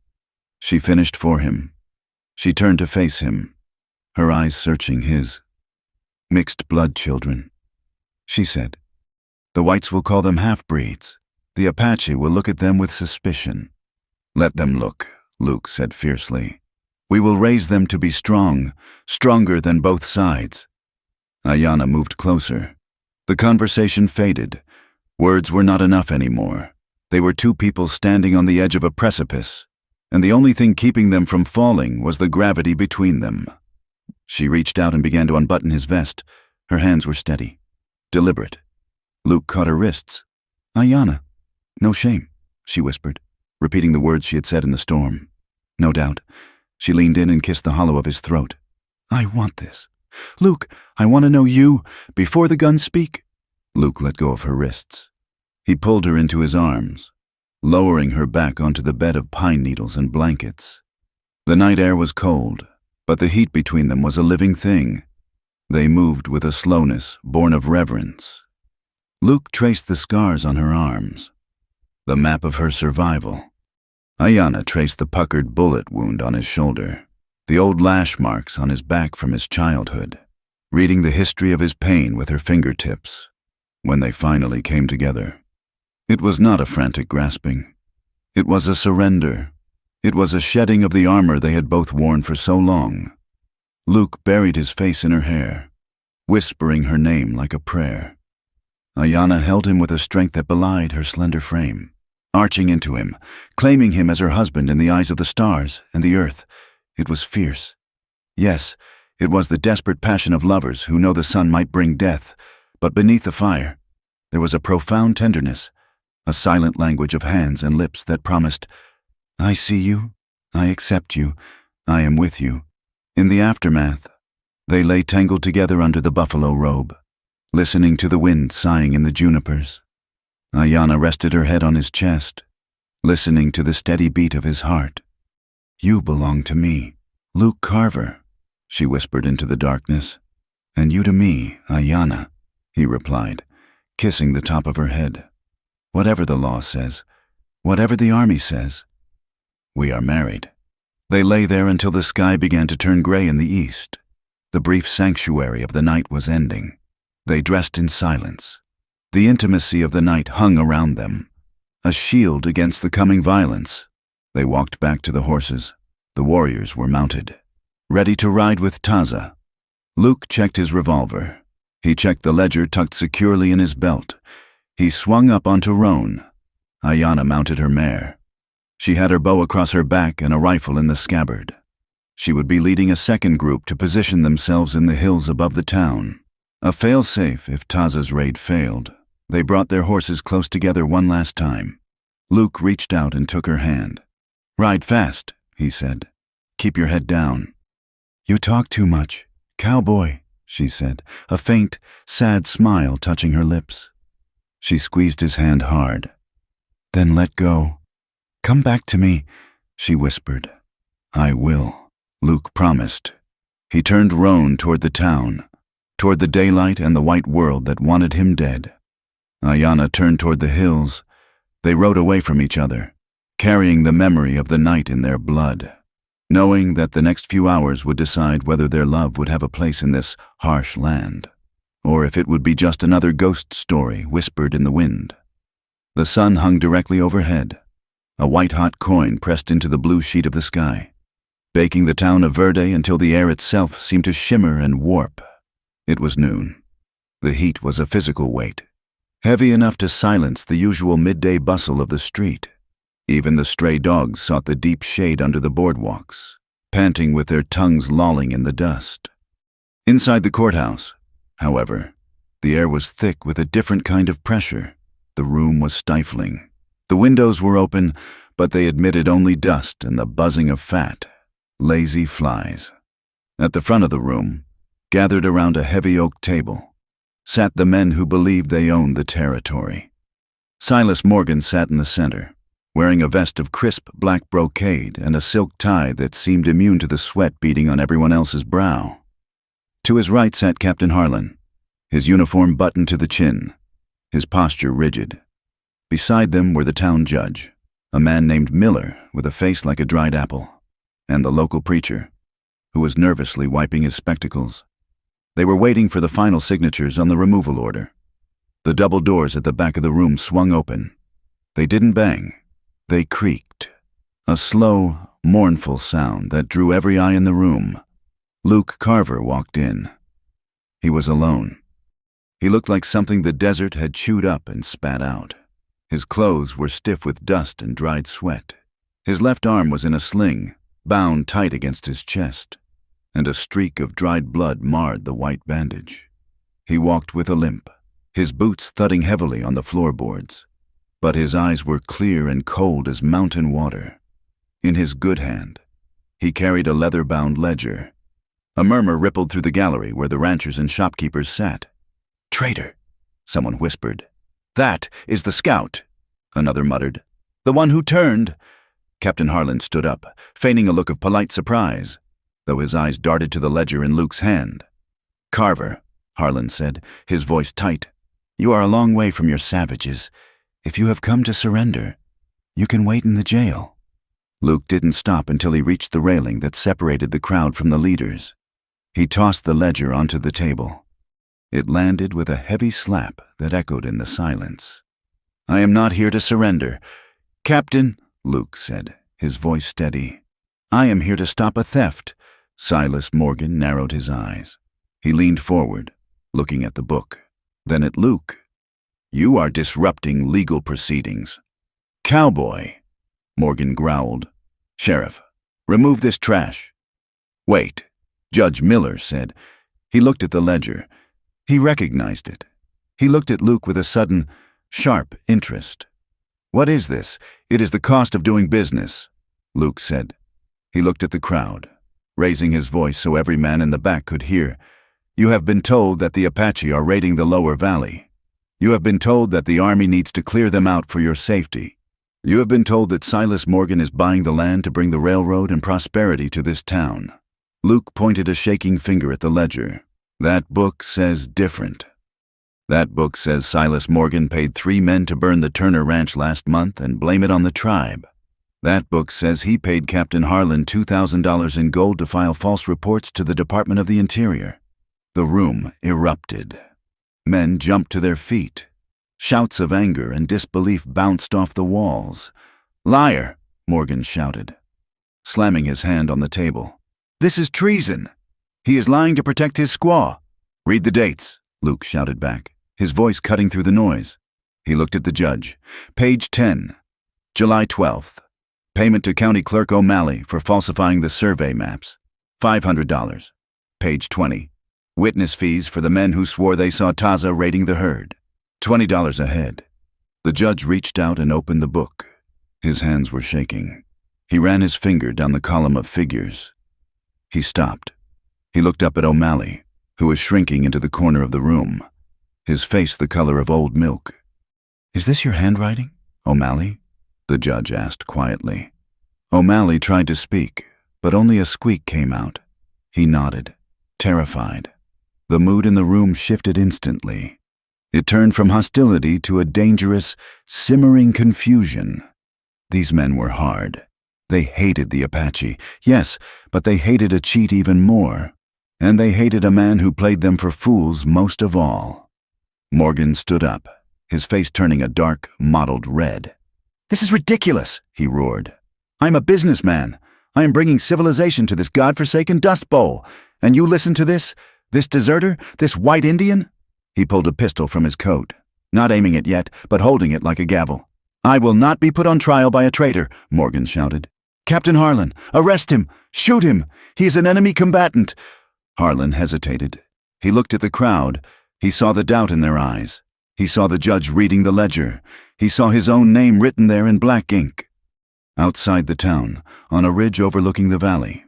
she finished for him. She turned to face him, her eyes searching his. Mixed blood children, she said. The whites will call them half-breeds. The Apache will look at them with suspicion. Let them look, Luke said fiercely. We will raise them to be strong, stronger than both sides. Ayanna moved closer. The conversation faded. Words were not enough anymore. They were two people standing on the edge of a precipice, and the only thing keeping them from falling was the gravity between them. She reached out and began to unbutton his vest. Her hands were steady, deliberate. Luke caught her wrists. Ayanna, no shame, she whispered, repeating the words she had said in the storm. No doubt. She leaned in and kissed the hollow of his throat. I want this. Luke, I want to know you, before the guns speak. Luke let go of her wrists. He pulled her into his arms, lowering her back onto the bed of pine needles and blankets. The night air was cold, but the heat between them was a living thing. They moved with a slowness born of reverence. Luke traced the scars on her arms, the map of her survival. Ayanna traced the puckered bullet wound on his shoulder, the old lash marks on his back from his childhood, reading the history of his pain with her fingertips. When they finally came together, it was not a frantic grasping. It was a surrender. It was a shedding of the armor they had both worn for so long. Luke buried his face in her hair, whispering her name like a prayer. Ayanna held him with a strength that belied her slender frame, arching into him, claiming him as her husband in the eyes of the stars and the earth. It was fierce. Yes, it was the desperate passion of lovers who know the sun might bring death, but beneath the fire, there was a profound tenderness, a silent language of hands and lips that promised, I see you, I accept you, I am with you. In the aftermath, they lay tangled together under the buffalo robe, listening to the wind sighing in the junipers. Ayanna rested her head on his chest, listening to the steady beat of his heart. You belong to me, Luke Carver, she whispered into the darkness. And you to me, Ayanna, he replied, kissing the top of her head. Whatever the law says, whatever the army says, we are married. They lay there until the sky began to turn gray in the east. The brief sanctuary of the night was ending. They dressed in silence. The intimacy of the night hung around them, a shield against the coming violence. They walked back to the horses. The warriors were mounted, ready to ride with Taza. Luke checked his revolver. He checked the ledger tucked securely in his belt. He swung up onto Roan. Ayanna mounted her mare. She had her bow across her back and a rifle in the scabbard. She would be leading a second group to position themselves in the hills above the town. A fail-safe if Taza's raid failed. They brought their horses close together one last time. Luke reached out and took her hand. Ride fast, he said. Keep your head down. You talk too much. Cowboy, she said, a faint, sad smile touching her lips. She squeezed his hand hard. Then let go. Come back to me, she whispered. I will, Luke promised. He turned Roan toward the town, toward the daylight and the white world that wanted him dead. Ayanna turned toward the hills. They rode away from each other, carrying the memory of the night in their blood, knowing that the next few hours would decide whether their love would have a place in this harsh land, or if it would be just another ghost story whispered in the wind. The sun hung directly overhead, a white-hot coin pressed into the blue sheet of the sky, baking the town of Verde until the air itself seemed to shimmer and warp. It was noon. The heat was a physical weight, heavy enough to silence the usual midday bustle of the street. Even the stray dogs sought the deep shade under the boardwalks, panting with their tongues lolling in the dust. Inside the courthouse, however, the air was thick with a different kind of pressure. The room was stifling. The windows were open, but they admitted only dust and the buzzing of fat, lazy flies. At the front of the room, gathered around a heavy oak table, sat the men who believed they owned the territory. Silas Morgan sat in the center, wearing a vest of crisp black brocade and a silk tie that seemed immune to the sweat beading on everyone else's brow. To his right sat Captain Harlan, his uniform buttoned to the chin, his posture rigid. Beside them were the town judge, a man named Miller with a face like a dried apple, and the local preacher, who was nervously wiping his spectacles. They were waiting for the final signatures on the removal order. The double doors at the back of the room swung open. They didn't bang. They creaked. A slow, mournful sound that drew every eye in the room. Luke Carver walked in. He was alone. He looked like something the desert had chewed up and spat out. His clothes were stiff with dust and dried sweat. His left arm was in a sling, bound tight against his chest, and a streak of dried blood marred the white bandage. He walked with a limp, his boots thudding heavily on the floorboards, but his eyes were clear and cold as mountain water. In his good hand, he carried a leather-bound ledger. A murmur rippled through the gallery where the ranchers and shopkeepers sat. "Traitor," someone whispered. "That is the scout," another muttered. "The one who turned." Captain Harlan stood up, feigning a look of polite surprise, though his eyes darted to the ledger in Luke's hand. "Carver," Harlan said, his voice tight, "you are a long way from your savages. If you have come to surrender, you can wait in the jail." Luke didn't stop until he reached the railing that separated the crowd from the leaders. He tossed the ledger onto the table. It landed with a heavy slap that echoed in the silence. "I am not here to surrender. Captain," Luke said, his voice steady, "I am here to stop a theft." Silas Morgan narrowed his eyes. He leaned forward, looking at the book, then at Luke. "You are disrupting legal proceedings." "Cowboy," Morgan growled. "Sheriff, remove this trash." "Wait," Judge Miller said. He looked at the ledger. He recognized it. He looked at Luke with a sudden, sharp interest. "What is this?" "It is the cost of doing business," Luke said. He looked at the crowd, raising his voice so every man in the back could hear. "You have been told that the Apache are raiding the lower valley. You have been told that the army needs to clear them out for your safety. You have been told that Silas Morgan is buying the land to bring the railroad and prosperity to this town." Luke pointed a shaking finger at the ledger. "That book says different. That book says Silas Morgan paid 3 men to burn the Turner Ranch last month and blame it on the tribe. That book says he paid Captain Harlan $2,000 in gold to file false reports to the Department of the Interior." The room erupted. Men jumped to their feet. Shouts of anger and disbelief bounced off the walls. "Liar," Morgan shouted, slamming his hand on the table. "This is treason. He is lying to protect his squaw." "Read the dates," Luke shouted back, his voice cutting through the noise. He looked at the judge. "Page 10, July 12th. Payment to County Clerk O'Malley for falsifying the survey maps, $500. Page 20. Witness fees for the men who swore they saw Taza raiding the herd, $20 a head." The judge reached out and opened the book. His hands were shaking. He ran his finger down the column of figures. He stopped. He looked up at O'Malley, who was shrinking into the corner of the room, his face the color of old milk. "Is this your handwriting, O'Malley?" the judge asked quietly. O'Malley tried to speak, but only a squeak came out. He nodded, terrified. The mood in the room shifted instantly. It turned from hostility to a dangerous, simmering confusion. These men were hard. They hated the Apache, yes, but they hated a cheat even more. And they hated a man who played them for fools most of all. Morgan stood up, his face turning a dark, mottled red. "This is ridiculous," he roared. "I'm a businessman. I am bringing civilization to this godforsaken dust bowl. And you listen to this deserter, this white Indian?" He pulled a pistol from his coat, not aiming it yet, but holding it like a gavel. "I will not be put on trial by a traitor," Morgan shouted. "Captain Harlan, arrest him! Shoot him! He is an enemy combatant!" Harlan hesitated. He looked at the crowd. He saw the doubt in their eyes. He saw the judge reading the ledger. He saw his own name written there in black ink. Outside the town, on a ridge overlooking the valley,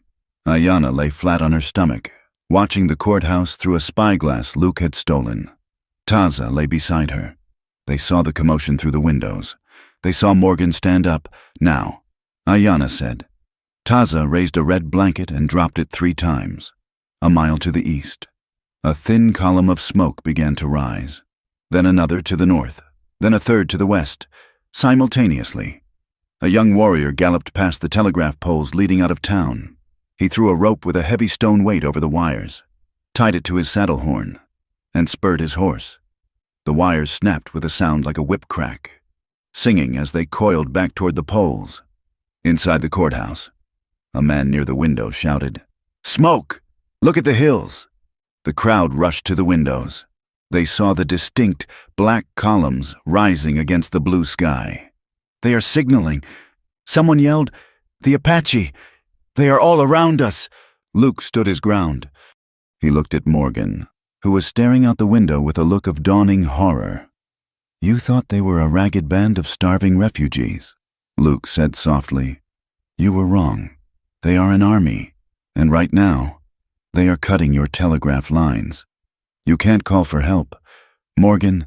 Ayanna lay flat on her stomach, watching the courthouse through a spyglass Luke had stolen. Taza lay beside her. They saw the commotion through the windows. They saw Morgan stand up. "Now," Ayanna said. Taza raised a red blanket and dropped it 3 times. A mile to the east, a thin column of smoke began to rise. Then another to the north, then a third to the west, simultaneously. A young warrior galloped past the telegraph poles leading out of town. He threw a rope with a heavy stone weight over the wires, tied it to his saddle horn, and spurred his horse. The wires snapped with a sound like a whip crack, singing as they coiled back toward the poles. Inside the courthouse, a man near the window shouted, "Smoke! Look at the hills!" The crowd rushed to the windows. They saw the distinct black columns rising against the blue sky. "They are signaling." Someone yelled, "The Apache! They are all around us!" Luke stood his ground. He looked at Morgan, who was staring out the window with a look of dawning horror. "You thought they were a ragged band of starving refugees," Luke said softly. "You were wrong. They are an army, and right now, they are cutting your telegraph lines. You can't call for help, Morgan,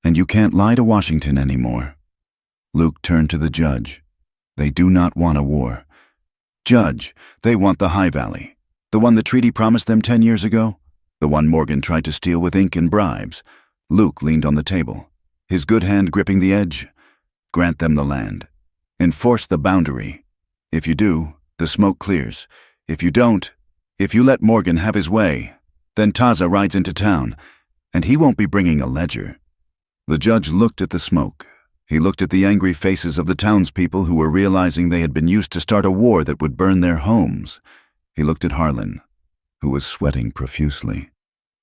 and you can't lie to Washington anymore." Luke turned to the judge. "They do not want a war. Judge, they want the High Valley, the one the treaty promised them 10 years ago, the one Morgan tried to steal with ink and bribes." Luke leaned on the table, his good hand gripping the edge. "Grant them the land. Enforce the boundary. If you do, the smoke clears. If you don't, if you let Morgan have his way, then Taza rides into town, and he won't be bringing a ledger." The judge looked at the smoke. He looked at the angry faces of the townspeople who were realizing they had been used to start a war that would burn their homes. He looked at Harlan, who was sweating profusely.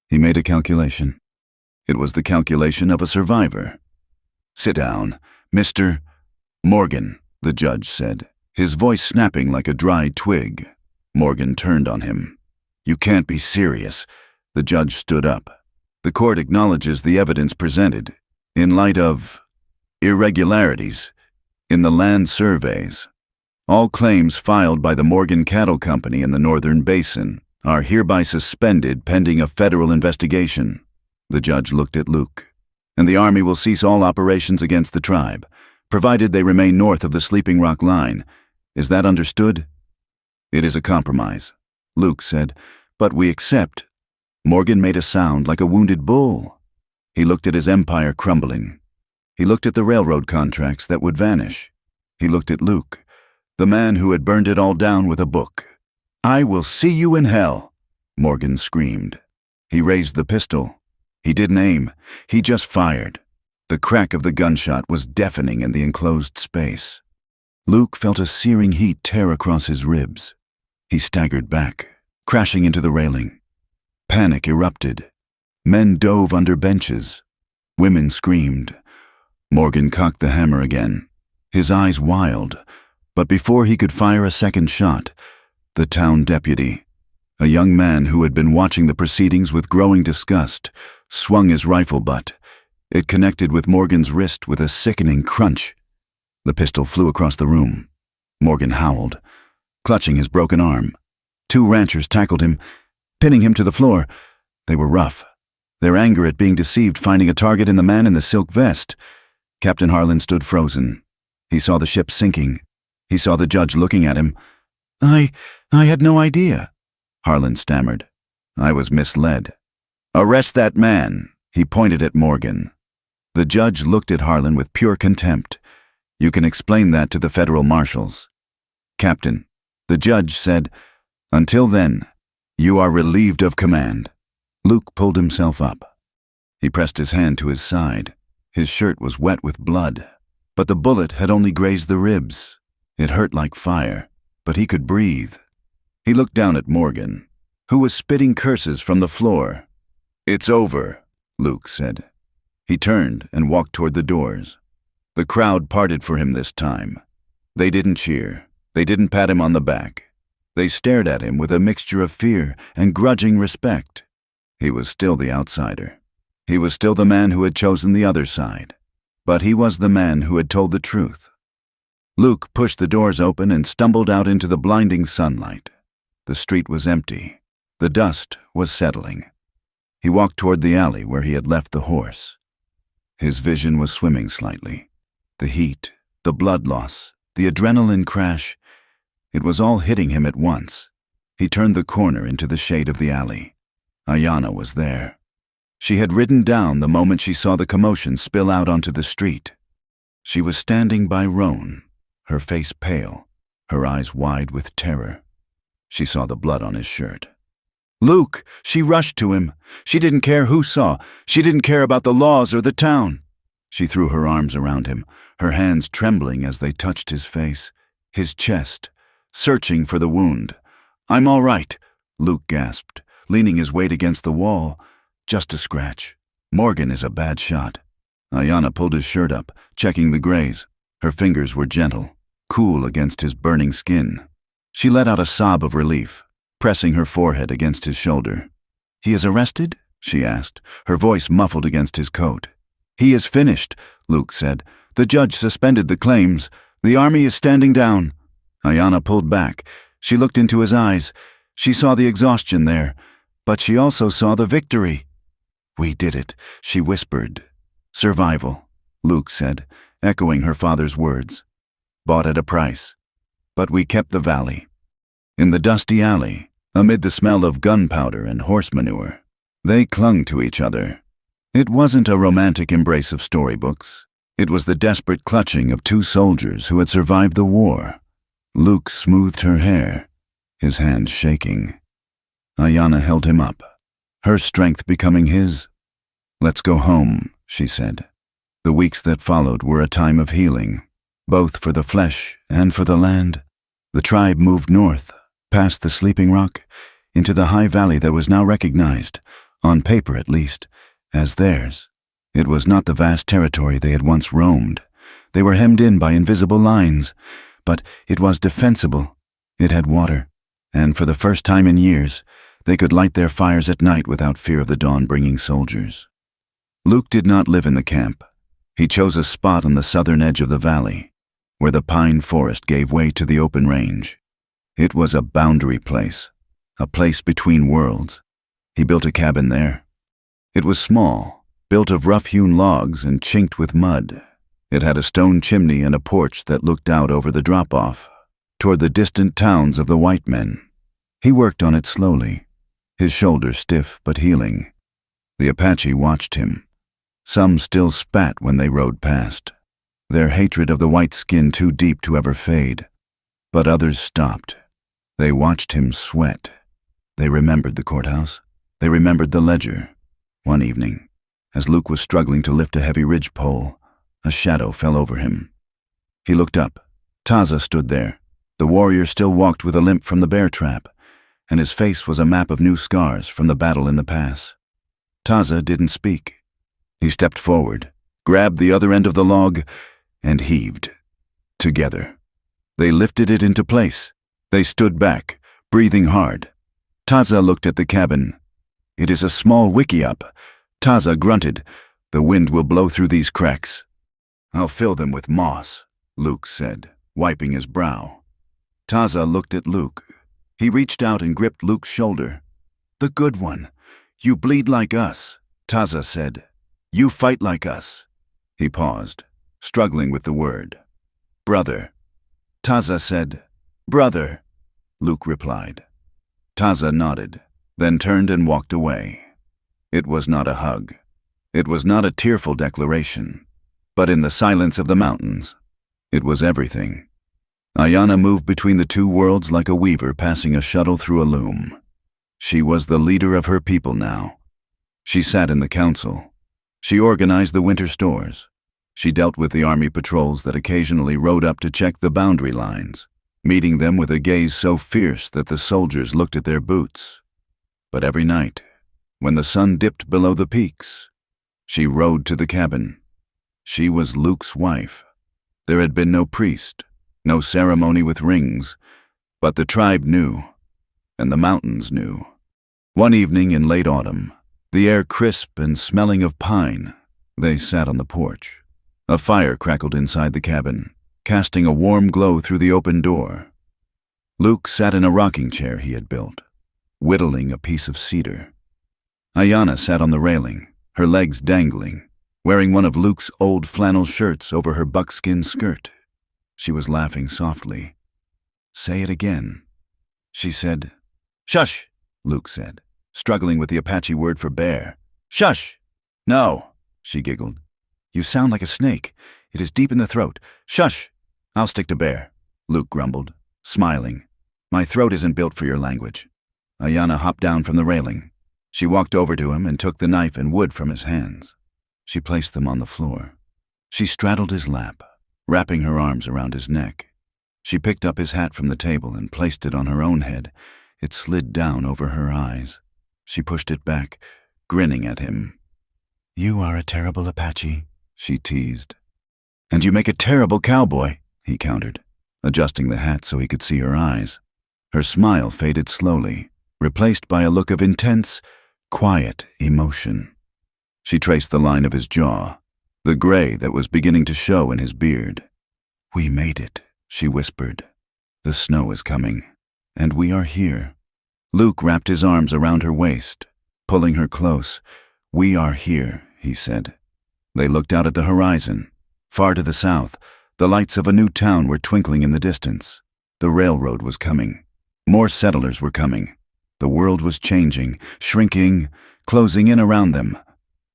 He made a calculation. It was the calculation of a survivor. "Sit down, Mr. Morgan," the judge said, his voice snapping like a dry twig. Morgan turned on him. "You can't be serious." The judge stood up. "The court acknowledges the evidence presented, in light of irregularities in the land surveys. All claims filed by the Morgan Cattle Company in the Northern Basin are hereby suspended pending a federal investigation." The judge looked at Luke. "And the Army will cease all operations against the tribe, provided they remain north of the Sleeping Rock line. Is that understood?" "It is a compromise," Luke said, "but we accept." Morgan made a sound like a wounded bull. He looked at his empire crumbling. He looked at the railroad contracts that would vanish. He looked at Luke, the man who had burned it all down with a book. "I will see you in hell," Morgan screamed. He raised the pistol. He didn't aim. He just fired. The crack of the gunshot was deafening in the enclosed space. Luke felt a searing heat tear across his ribs. He staggered back, crashing into the railing. Panic erupted. Men dove under benches. Women screamed. Morgan cocked the hammer again, his eyes wild, but before he could fire a second shot, the town deputy, a young man who had been watching the proceedings with growing disgust, swung his rifle butt. It connected with Morgan's wrist with a sickening crunch. The pistol flew across the room. Morgan howled, clutching his broken arm. 2 ranchers tackled him, pinning him to the floor. They were rough, their anger at being deceived finding a target in the man in the silk vest. Captain Harlan stood frozen. He saw the ship sinking. He saw the judge looking at him. I had no idea," Harlan stammered. "I was misled." "Arrest that man," he pointed at Morgan. The judge looked at Harlan with pure contempt. "You can explain that to the federal marshals." "Captain," the judge said, "until then, you are relieved of command." Luke pulled himself up. He pressed his hand to his side. His shirt was wet with blood, but the bullet had only grazed the ribs. It hurt like fire, but he could breathe. He looked down at Morgan, who was spitting curses from the floor. "It's over," Luke said. He turned and walked toward the doors. The crowd parted for him this time. They didn't cheer. They didn't pat him on the back. They stared at him with a mixture of fear and grudging respect. He was still the outsider. He was still the man who had chosen the other side. But he was the man who had told the truth. Luke pushed the doors open and stumbled out into the blinding sunlight. The street was empty. The dust was settling. He walked toward the alley where he had left the horse. His vision was swimming slightly. The heat The blood loss, the adrenaline crash, it was all hitting him at once. He turned the corner into the shade of the alley. Ayanna was there. She had ridden down the moment she saw the commotion spill out onto the street. She was standing by Roan, her face pale, her eyes wide with terror. She saw the blood on his shirt. "Luke!" She rushed to him. She didn't care who saw. She didn't care about the laws or the town. She threw her arms around him, her hands trembling as they touched his face, his chest, searching for the wound. "I'm all right," Luke gasped, leaning his weight against the wall. "Just a scratch. Morgan is a bad shot." Ayanna pulled his shirt up, checking the graze. Her fingers were gentle, cool against his burning skin. She let out a sob of relief, pressing her forehead against his shoulder. "He is arrested?" she asked, her voice muffled against his coat. "He is finished," Luke said. "The judge suspended the claims. The army is standing down." Ayanna pulled back. She looked into his eyes. She saw the exhaustion there, but she also saw the victory. "We did it," she whispered. "Survival," Luke said, echoing her father's words. "Bought at a price. But we kept the valley." In the dusty alley, amid the smell of gunpowder and horse manure, they clung to each other. It wasn't a romantic embrace of storybooks. It was the desperate clutching of two soldiers who had survived the war. Luke smoothed her hair, his hands shaking. Ayanna held him up, her strength becoming his. "Let's go home," she said. The weeks that followed were a time of healing, both for the flesh and for the land. The tribe moved north, past the Sleeping Rock, into the high valley that was now recognized, on paper at least, as theirs. It was not the vast territory they had once roamed. They were hemmed in by invisible lines, but it was defensible. It had water, and for the first time in years, they could light their fires at night without fear of the dawn bringing soldiers. Luke did not live in the camp. He chose a spot on the southern edge of the valley, where the pine forest gave way to the open range. It was a boundary place, a place between worlds. He built a cabin there. It was small, built of rough-hewn logs and chinked with mud. It had a stone chimney and a porch that looked out over the drop-off, toward the distant towns of the white men. He worked on it slowly, his shoulders stiff but healing. The Apache watched him. Some still spat when they rode past, their hatred of the white skin too deep to ever fade. But others stopped. They watched him sweat. They remembered the courthouse. They remembered the ledger. One evening, as Luke was struggling to lift a heavy ridgepole, a shadow fell over him. He looked up. Taza stood there. The warrior still walked with a limp from the bear trap, and his face was a map of new scars from the battle in the pass. Taza didn't speak. He stepped forward, grabbed the other end of the log, and heaved. Together, they lifted it into place. They stood back, breathing hard. Taza looked at the cabin. "It is a small wickiup." Taza grunted. "The wind will blow through these cracks." "I'll fill them with moss," Luke said, wiping his brow. Taza looked at Luke. He reached out and gripped Luke's shoulder. "The good one. You bleed like us," Taza said. "You fight like us." He paused, struggling with the word. "Brother." Taza said. "Brother," Luke replied. Taza nodded, then turned and walked away. It was not a hug. It was not a tearful declaration. But in the silence of the mountains, it was everything. Ayanna moved between the two worlds like a weaver passing a shuttle through a loom. She was the leader of her people now. She sat in the council. She organized the winter stores. She dealt with the army patrols that occasionally rode up to check the boundary lines, meeting them with a gaze so fierce that the soldiers looked at their boots. But every night, when the sun dipped below the peaks, she rode to the cabin. She was Luke's wife. There had been no priest, no ceremony with rings, but the tribe knew, and the mountains knew. One evening in late autumn, the air crisp and smelling of pine, they sat on the porch. A fire crackled inside the cabin, casting a warm glow through the open door. Luke sat in a rocking chair he had built, whittling a piece of cedar. Ayanna sat on the railing, her legs dangling, wearing one of Luke's old flannel shirts over her buckskin skirt. She was laughing softly. "Say it again." She said. "Shush," Luke said, struggling with the Apache word for bear. "Shush!" "No," she giggled. "You sound like a snake. It is deep in the throat. Shush! I'll stick to bear," Luke grumbled, smiling. "My throat isn't built for your language." Ayanna hopped down from the railing. She walked over to him and took the knife and wood from his hands. She placed them on the floor. She straddled his lap, wrapping her arms around his neck. She picked up his hat from the table and placed it on her own head. It slid down over her eyes. She pushed it back, grinning at him. "You are a terrible Apache," she teased. "And you make a terrible cowboy," he countered, adjusting the hat so he could see her eyes. Her smile faded slowly, replaced by a look of intense, quiet emotion. She traced the line of his jaw, the gray that was beginning to show in his beard. "We made it," she whispered. "The snow is coming, and we are here." Luke wrapped his arms around her waist, pulling her close. "We are here," he said. They looked out at the horizon. Far to the south, the lights of a new town were twinkling in the distance. The railroad was coming. More settlers were coming. The world was changing, shrinking, closing in around them.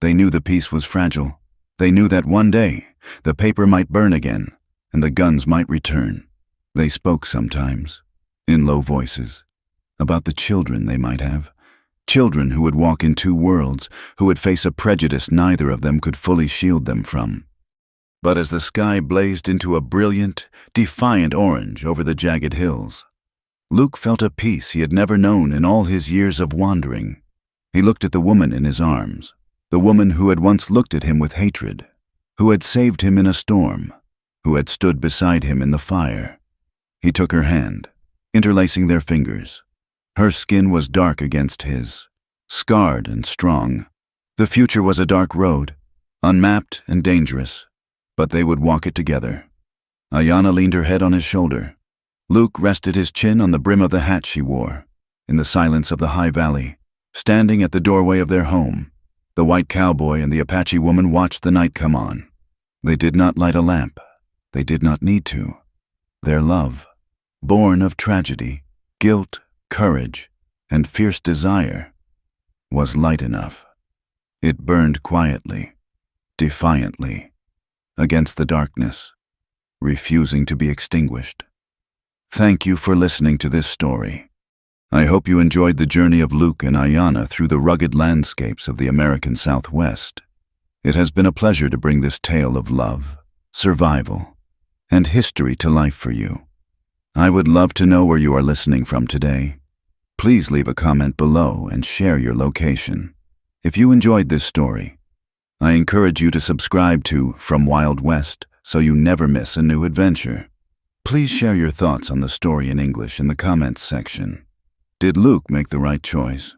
They knew the peace was fragile. They knew that one day the paper might burn again, and the guns might return. They spoke sometimes, in low voices, about the children they might have. Children who would walk in two worlds, who would face a prejudice neither of them could fully shield them from. But as the sky blazed into a brilliant, defiant orange over the jagged hills, Luke felt a peace he had never known in all his years of wandering. He looked at the woman in his arms, the woman who had once looked at him with hatred, who had saved him in a storm, who had stood beside him in the fire. He took her hand, interlacing their fingers. Her skin was dark against his, scarred and strong. The future was a dark road, unmapped and dangerous, but they would walk it together. Ayanna leaned her head on his shoulder. Luke rested his chin on the brim of the hat she wore. In the silence of the high valley, standing at the doorway of their home, the white cowboy and the Apache woman watched the night come on. They did not light a lamp. They did not need to. Their love, born of tragedy, guilt, courage, and fierce desire, was light enough. It burned quietly, defiantly, against the darkness, refusing to be extinguished. Thank you for listening to this story. I hope you enjoyed the journey of Luke and Ayanna through the rugged landscapes of the American Southwest. It has been a pleasure to bring this tale of love, survival, and history to life for you. I would love to know where you are listening from today. Please leave a comment below and share your location. If you enjoyed this story, I encourage you to subscribe to From Wild West so you never miss a new adventure. Please share your thoughts on the story in English in the comments section. Did Luke make the right choice?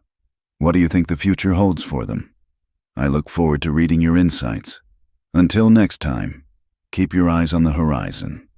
What do you think the future holds for them? I look forward to reading your insights. Until next time, keep your eyes on the horizon.